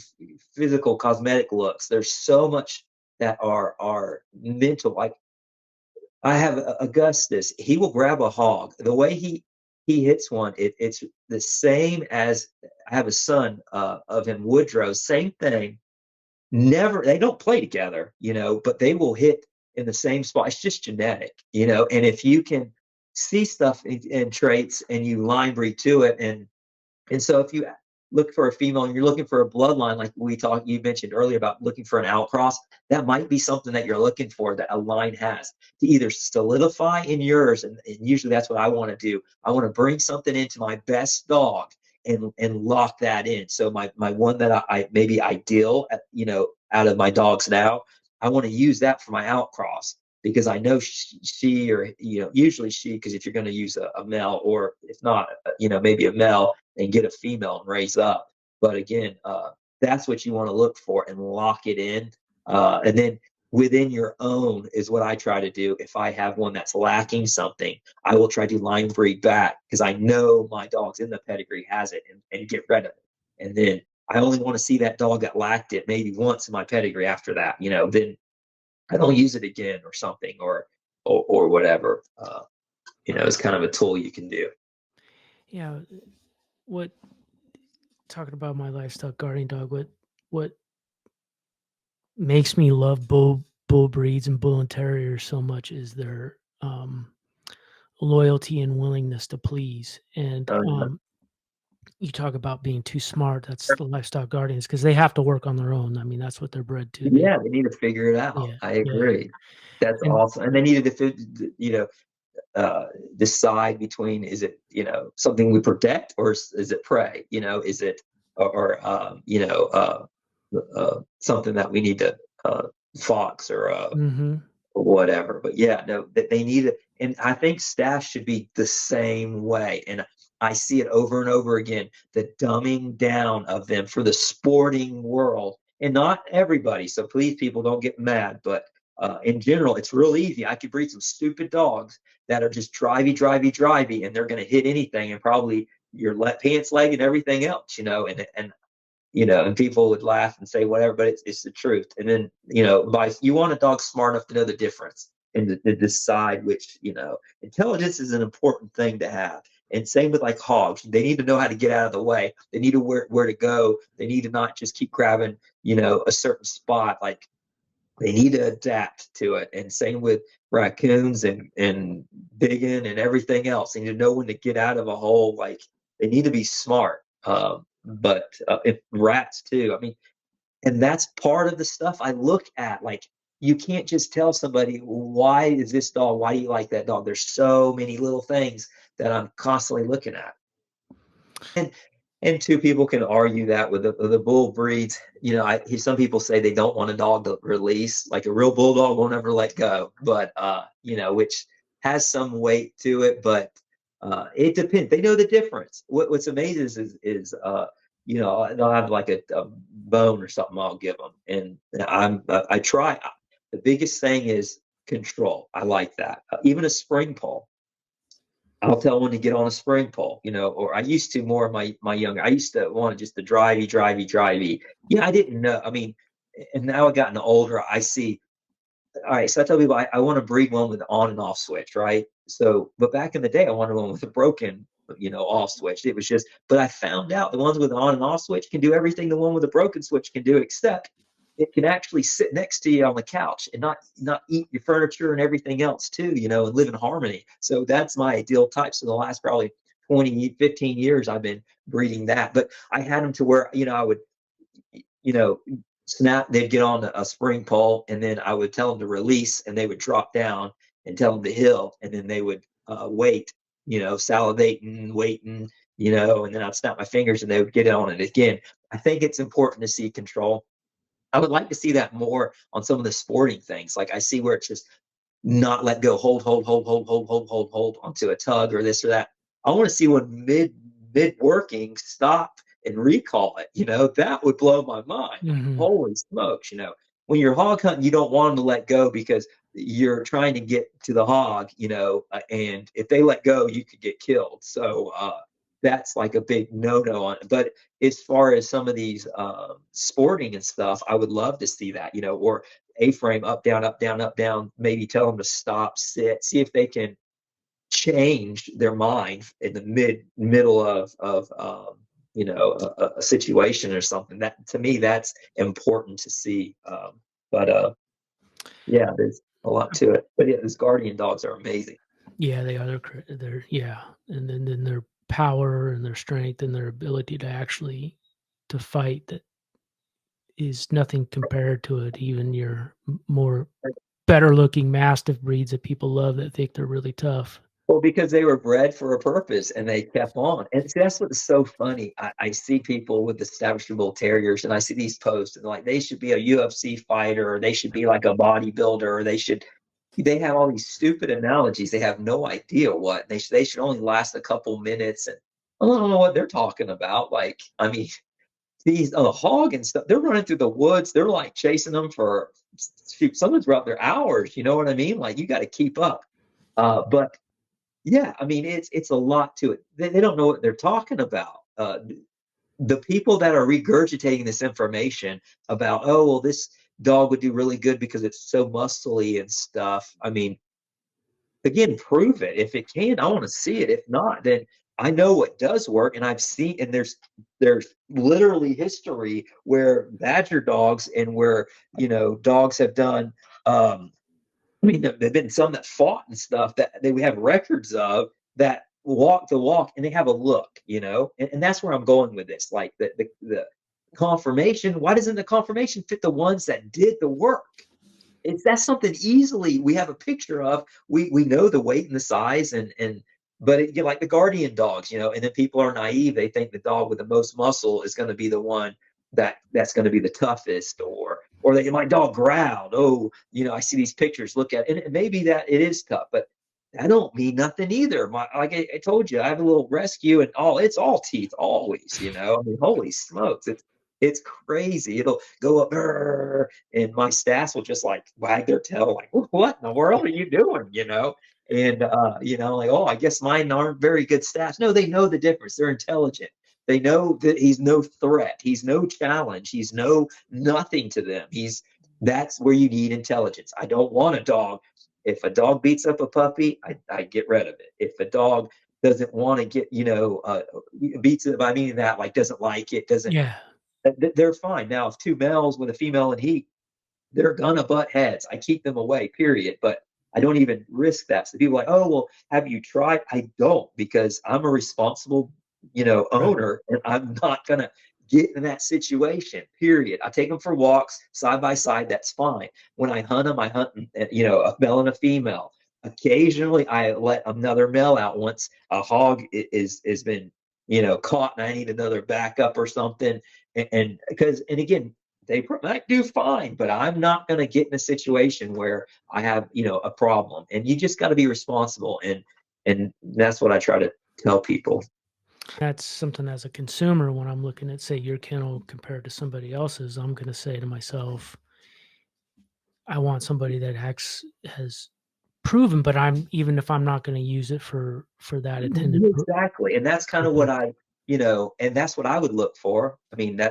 physical cosmetic looks. There's so much that are mental. Like I have Augustus. He will grab a hog. The way he hits one, it's the same as I have a son of him, Woodrow. Same thing. Never, they don't play together, but they will hit in the same spot. It's just genetic. And if you can see stuff in traits, and you line breed to it, and so if you look for a female and you're looking for a bloodline, like you mentioned earlier about looking for an outcross, that might be something that you're looking for that a line has to either solidify in yours. And usually that's what I want to do. I want to bring something into my best dog and lock that in. So my one that I maybe ideal out of my dogs now, I want to use that for my outcross, because I know she or usually she, because if you're going to use a male, or if not maybe a male, and get a female and raise up. But again, that's what you want to look for and lock it in. And then within your own is what I try to do. If I have one that's lacking something, I will try to line breed back, because I know my dog's in the pedigree has it, and get rid of it. And then I only want to see that dog that lacked it maybe once in my pedigree. After that, then I don't use it again, or something, or whatever. It's kind of a tool you can do. Yeah, what talking about my livestock guardian dog, what makes me love bull breeds and bull and terriers so much is their loyalty and willingness to please. And Uh, you talk about being too smart. That's the livestock guardians, because they have to work on their own. I mean, that's what they're bred to. Yeah, they need to figure it out. Yeah, I yeah, agree. That's and awesome. And they needed to fit, decide between, is it, something we protect, or is it prey? Is it, something that we need to fox or whatever. But yeah, no, that they need it. And I think staff should be the same way. And I see it over and over again, the dumbing down of them for the sporting world, and not everybody. So please, people, don't get mad. But in general, it's real easy. I could breed some stupid dogs that are just drivey, and they're going to hit anything, and probably your pants leg and everything else, and people would laugh and say whatever, but it's the truth. And then, you want a dog smart enough to know the difference and to decide which, intelligence is an important thing to have. And same with like hogs. They need to know how to get out of the way. They need to where to go. They need to not just keep grabbing, a certain spot. Like, they need to adapt to it. And same with raccoons and biggin and everything else. They need to know when to get out of a hole. Like, they need to be smart. But if rats too, I mean, and that's part of the stuff I look at. Like, you can't just tell somebody, why is this dog? Why do you like that dog? There's so many little things that I'm constantly looking at. And two people can argue that with the bull breeds. Some people say they don't want a dog to release. Like, a real bulldog won't ever let go. But which has some weight to it. But it depends. They know the difference. What's amazing is they'll have like a bone or something I'll give them, and I try. The biggest thing is control. I like that. Even a spring pole. I'll tell one to get on a spring pole, or I used to more of my younger. I used to want just the drivey. Yeah, I didn't know. I mean, and now I've gotten older. I see. All right, so I tell people I want to breed one with an on and off switch, right? So, but back in the day, I wanted one with a broken, off switch. It was just, but I found out the ones with an on and off switch can do everything the one with a broken switch can do, except it can actually sit next to you on the couch and not eat your furniture and everything else too, and live in harmony. So that's my ideal type. So the last probably 20, 15 years, I've been breeding that. But I had them to where, I would, they'd get on a spring pole, and then I would tell them to release, and they would drop down and tell them to heel, and then they would wait, salivating, waiting, and then I'd snap my fingers and they would get on it again. I think it's important to see control. I would like to see that more on some of the sporting things. Like, I see where it's just not let go, hold onto a tug or this or that. I want to see when mid working, stop and recall it. That would blow my mind. Holy smokes. When you're hog hunting, you don't want them to let go because you're trying to get to the hog, and if they let go, you could get killed. So that's like a big no-no on it. But as far as some of these sporting and stuff, I would love to see that, or A-frame, up, down, maybe tell them to stop, sit, see if they can change their mind in the middle of a situation or something. That, to me, that's important to see. Yeah, there's a lot to it. But yeah, these guardian dogs are amazing. Yeah, they are. They're and then their power and their strength and their ability to actually to fight, that is nothing compared to it. Even your more better looking mastiff breeds that people love, that think they're really tough. Well, because they were bred for a purpose and they kept on. And see, that's what's so funny. I see people with the Staffordshire Bull Terriers, and I see these posts, and like, they should be a UFC fighter, or they should be like a bodybuilder, or they have all these stupid analogies. They have no idea what they should only last a couple minutes. And I don't know what they're talking about. Like, I mean, these hog and stuff, they're running through the woods. They're like chasing them for sometimes throughout their hours. You know what I mean? Like, you got to keep up. But yeah, I mean, it's a lot to it. They don't know what they're talking about. The people that are regurgitating this information about, oh, well, this dog would do really good because it's so muscly and stuff. I mean, again, prove it. If it can, I want to see it. If not, then I know what does work, and I've seen, and there's literally history where badger dogs and where dogs have done. I mean, there've been some that fought and stuff that we have records of, that walk the walk, and they have a look, and that's where I'm going with this. Like, the confirmation. Why doesn't the confirmation fit the ones that did the work? that's something easily we have a picture of. We know the weight and the size, but like the guardian dogs, and then people are naive. They think the dog with the most muscle is going to be the one that's going to be the toughest, or my dog growled. Oh, I see these pictures. Look at it, and maybe that it is tough, but that don't mean nothing either. Like I told you, I have a little rescue, and it's all teeth always. I mean, holy smokes, it's crazy. It'll go up, and my staff will just like wag their tail, like, "What in the world are you doing?" And like, oh, I guess mine aren't very good staffs. No, they know the difference. They're intelligent. They know that he's no threat. He's no challenge. He's nothing to them. That's where you need intelligence. I don't want a dog. If a dog beats up a puppy, I get rid of it. If a dog doesn't want to get, beats it by meaning that, like, doesn't like it, doesn't, Yeah. they're fine. Now, if two males with a female in heat, they're gonna butt heads. I keep them away, period. But I don't even risk that. So people are like, oh, well, have you tried? I don't, because I'm a responsible, owner, and I'm not gonna get in that situation, period. I take them for walks side by side. That's fine. When I hunt them, I hunt, a male and a female. Occasionally, I let another male out once a hog is been, caught, and I need another backup or something. And again, they might do fine, but I'm not going to get in a situation where I have, a problem. And you just got to be responsible. And that's what I try to tell people. That's something as a consumer, when I'm looking at, say, your kennel compared to somebody else's, I'm going to say to myself, I want somebody that has proven, but even if I'm not going to use it for that intended. Exactly. And that's kind of what and that's what I would look for. I mean,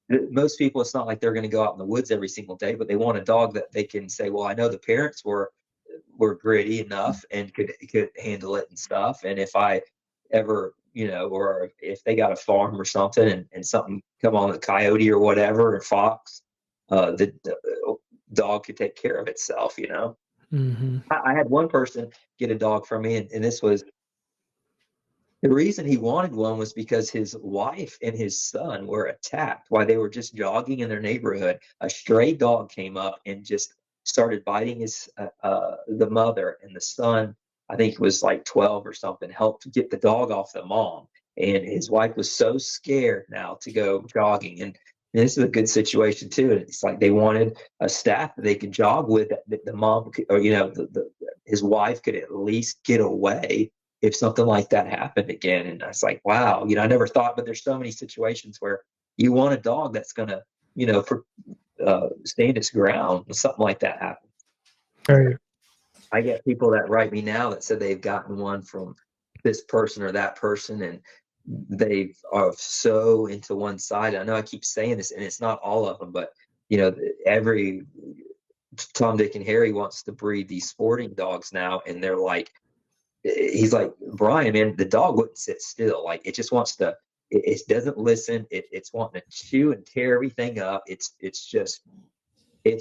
most people, it's not like they're going to go out in the woods every single day, but they want a dog that they can say, well, I know the parents were gritty enough and could handle it and stuff. And if I ever, or if they got a farm or something, and something come on, a coyote or whatever, or fox, the dog could take care of itself. Mm-hmm. I had one person get a dog from me, and this was the reason he wanted one, was because his wife and his son were attacked while they were just jogging in their neighborhood. A stray dog came up and just started biting the mother, and the son, I think, was like 12 or something, helped get the dog off the mom. And his wife was so scared now to go jogging. And this is a good situation too. And it's like they wanted a staff that they could jog with, that the mom could, or his wife could at least get away if something like that happened again. And I was like, wow, I never thought, but there's so many situations where you want a dog that's gonna, stand its ground when something like that happens. Right. I get people that write me now that said they've gotten one from this person or that person, and they are so into one side. I know I keep saying this, and it's not all of them, but every Tom, Dick, and Harry wants to breed these sporting dogs now, and they're like, he's like, Brian, man, the dog wouldn't sit still. Like, it just wants to, it doesn't listen. It's wanting to chew and tear everything up. It's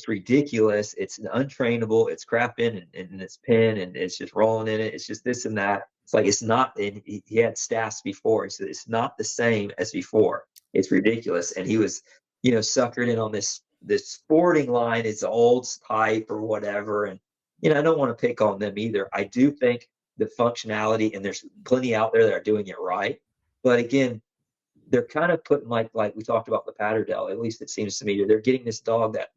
ridiculous. It's untrainable. It's crapping in its pen, and it's just rolling in it. It's just this and that. It's like, it's not, and he had staffs before. He said, it's not the same as before. It's ridiculous. And he was, suckered in on this sporting line. It's old type or whatever. And, I don't want to pick on them either. I do think the functionality, and there's plenty out there that are doing it right. But again, they're kind of putting, like we talked about the Patterdale, at least it seems to me, they're getting this dog that,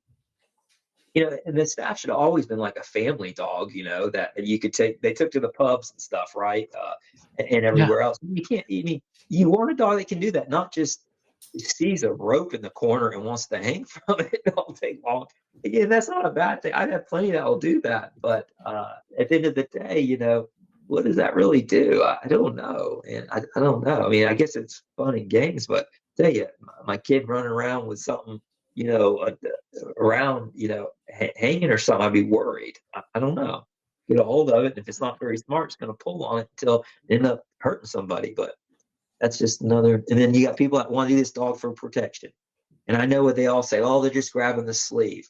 and the staff should have always been like a family dog, that you could take, they took to the pubs and stuff, right? And everywhere else. You can't, you want a dog that can do that, not just sees a rope in the corner and wants to hang from it all day long. Again, that's not a bad thing. I have plenty that will do that. But at the end of the day, what does that really do? I don't know. And I don't know. I mean, I guess it's fun and games, but I tell you, my kid running around with something, around, hanging or something, I'd be worried. I don't know. Get a hold of it. And if it's not very smart, it's going to pull on it until it end up hurting somebody. But that's just another. And then you got people that want to do this dog for protection. And I know what they all say. Oh, they're just grabbing the sleeve.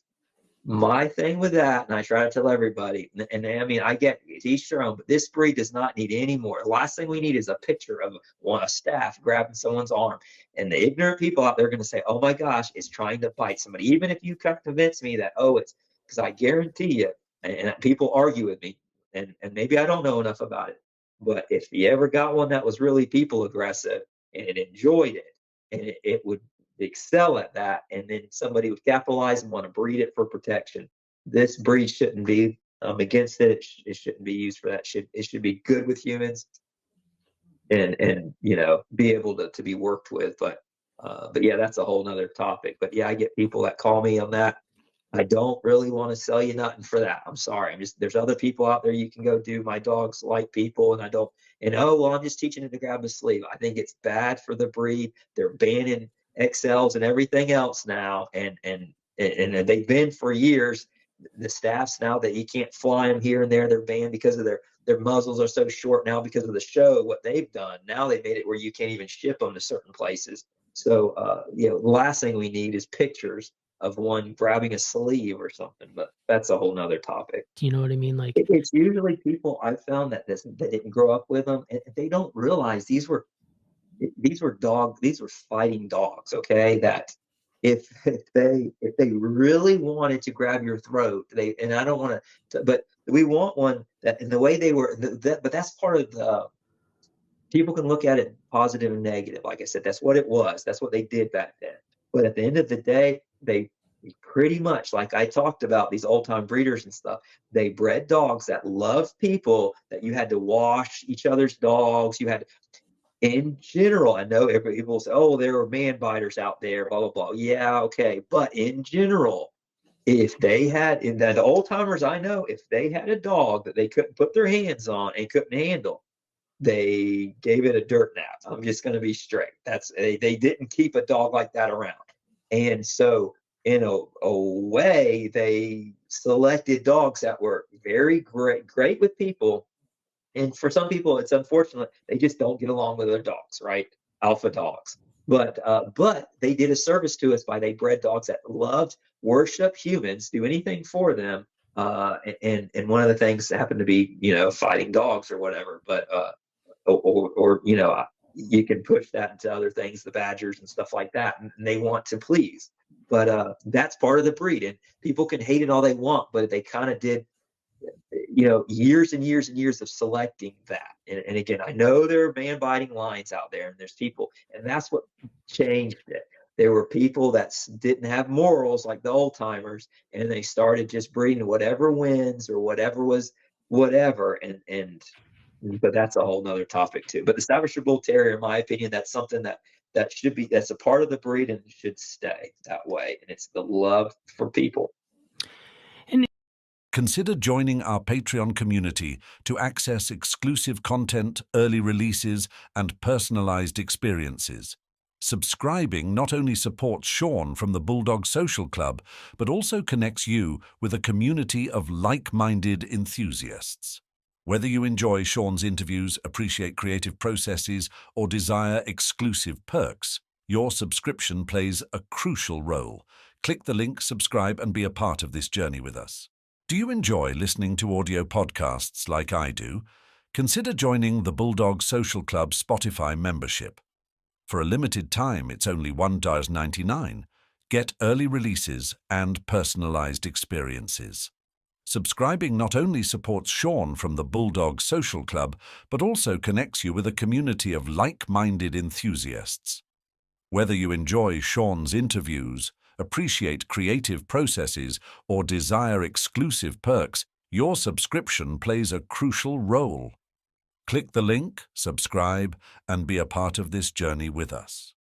My thing with that, and I try to tell everybody, and I mean, I get each their own, but this breed does not need any more. The last thing we need is a picture of a staff grabbing someone's arm. And the ignorant people out there are going to say, oh my gosh, it's trying to bite somebody. Even if you convince me that, oh, it's because I guarantee you, and people argue with me, and maybe I don't know enough about it, but if you ever got one that was really people aggressive and it enjoyed it, and it would excel at that, and then somebody would capitalize and want to breed it for protection, this breed shouldn't be. I'm against it. It shouldn't be used for that. It should be good with humans and be able to be worked with. But yeah, that's a whole nother topic. But yeah, I get people that call me on that. I don't really want to sell you nothing for that. I'm sorry. There's other people out there you can go do. My dogs like people, and I don't. And oh well, I'm just teaching it to grab a sleeve. I think it's bad for the breed. They're banning XLs and everything else now, and they've been for years. The staffs now that you can't fly them here and there, they're banned because of their muzzles are so short now because of the show. What they've done now, they've made it where you can't even ship them to certain places. So the last thing we need is pictures of one grabbing a sleeve or something, but that's a whole nother topic. Do you know what I mean? Like, It's usually people I've found that didn't grow up with them, and they don't realize these were fighting dogs. Okay, that if they really wanted to grab your throat, and I don't want to, but we want one that in the way they were. But that's part of the. People can look at it positive and negative. Like I said, that's what it was. That's what they did back then. But at the end of the day, they pretty much, like I talked about, these old time breeders and stuff, they bred dogs that love people, that you had to wash each other's dogs. You had, in general, I know people will say, oh, there were man biters out there, blah, blah, blah. Yeah, okay. But in general, if they had, in the old timers I know, if they had a dog that they couldn't put their hands on and couldn't handle, they gave it a dirt nap. I'm just going to be straight. They didn't keep a dog like that around. And so in a way, they selected dogs that were very great with people. And for some people, it's unfortunate they just don't get along with their dogs, right? Alpha dogs. But they did a service to us by they bred dogs that loved, worship humans, do anything for them. And one of the things happened to be, fighting dogs or whatever. But or you can push that into other things, the badgers and stuff like that, and they want to please. But that's part of the breed, and people can hate it all they want, but they kind of did, years and years and years of selecting that. And again, I know there are man biting lines out there, and there's people, and that's what changed it. There were people that didn't have morals like the old timers, and they started just breeding whatever wins or whatever was whatever. But that's a whole nother topic too. But the Staffordshire Bull Terrier, in my opinion, that's something that should be, that's a part of the breed and should stay that way. And it's the love for people. Consider joining our Patreon community to access exclusive content, early releases, and personalized experiences. Subscribing not only supports Sean from the Bulldog Social Club, but also connects you with a community of like-minded enthusiasts. Whether you enjoy Sean's interviews, appreciate creative processes, or desire exclusive perks, your subscription plays a crucial role. Click the link, subscribe, and be a part of this journey with us. Do you enjoy listening to audio podcasts like I do? Consider joining the Bulldog Social Club Spotify membership. For a limited time, it's only $1.99. Get early releases and personalized experiences. Subscribing not only supports Sean from the Bulldog Social Club, but also connects you with a community of like-minded enthusiasts. Whether you enjoy Sean's interviews, appreciate creative processes, or desire exclusive perks, your subscription plays a crucial role. Click the link, subscribe, and be a part of this journey with us.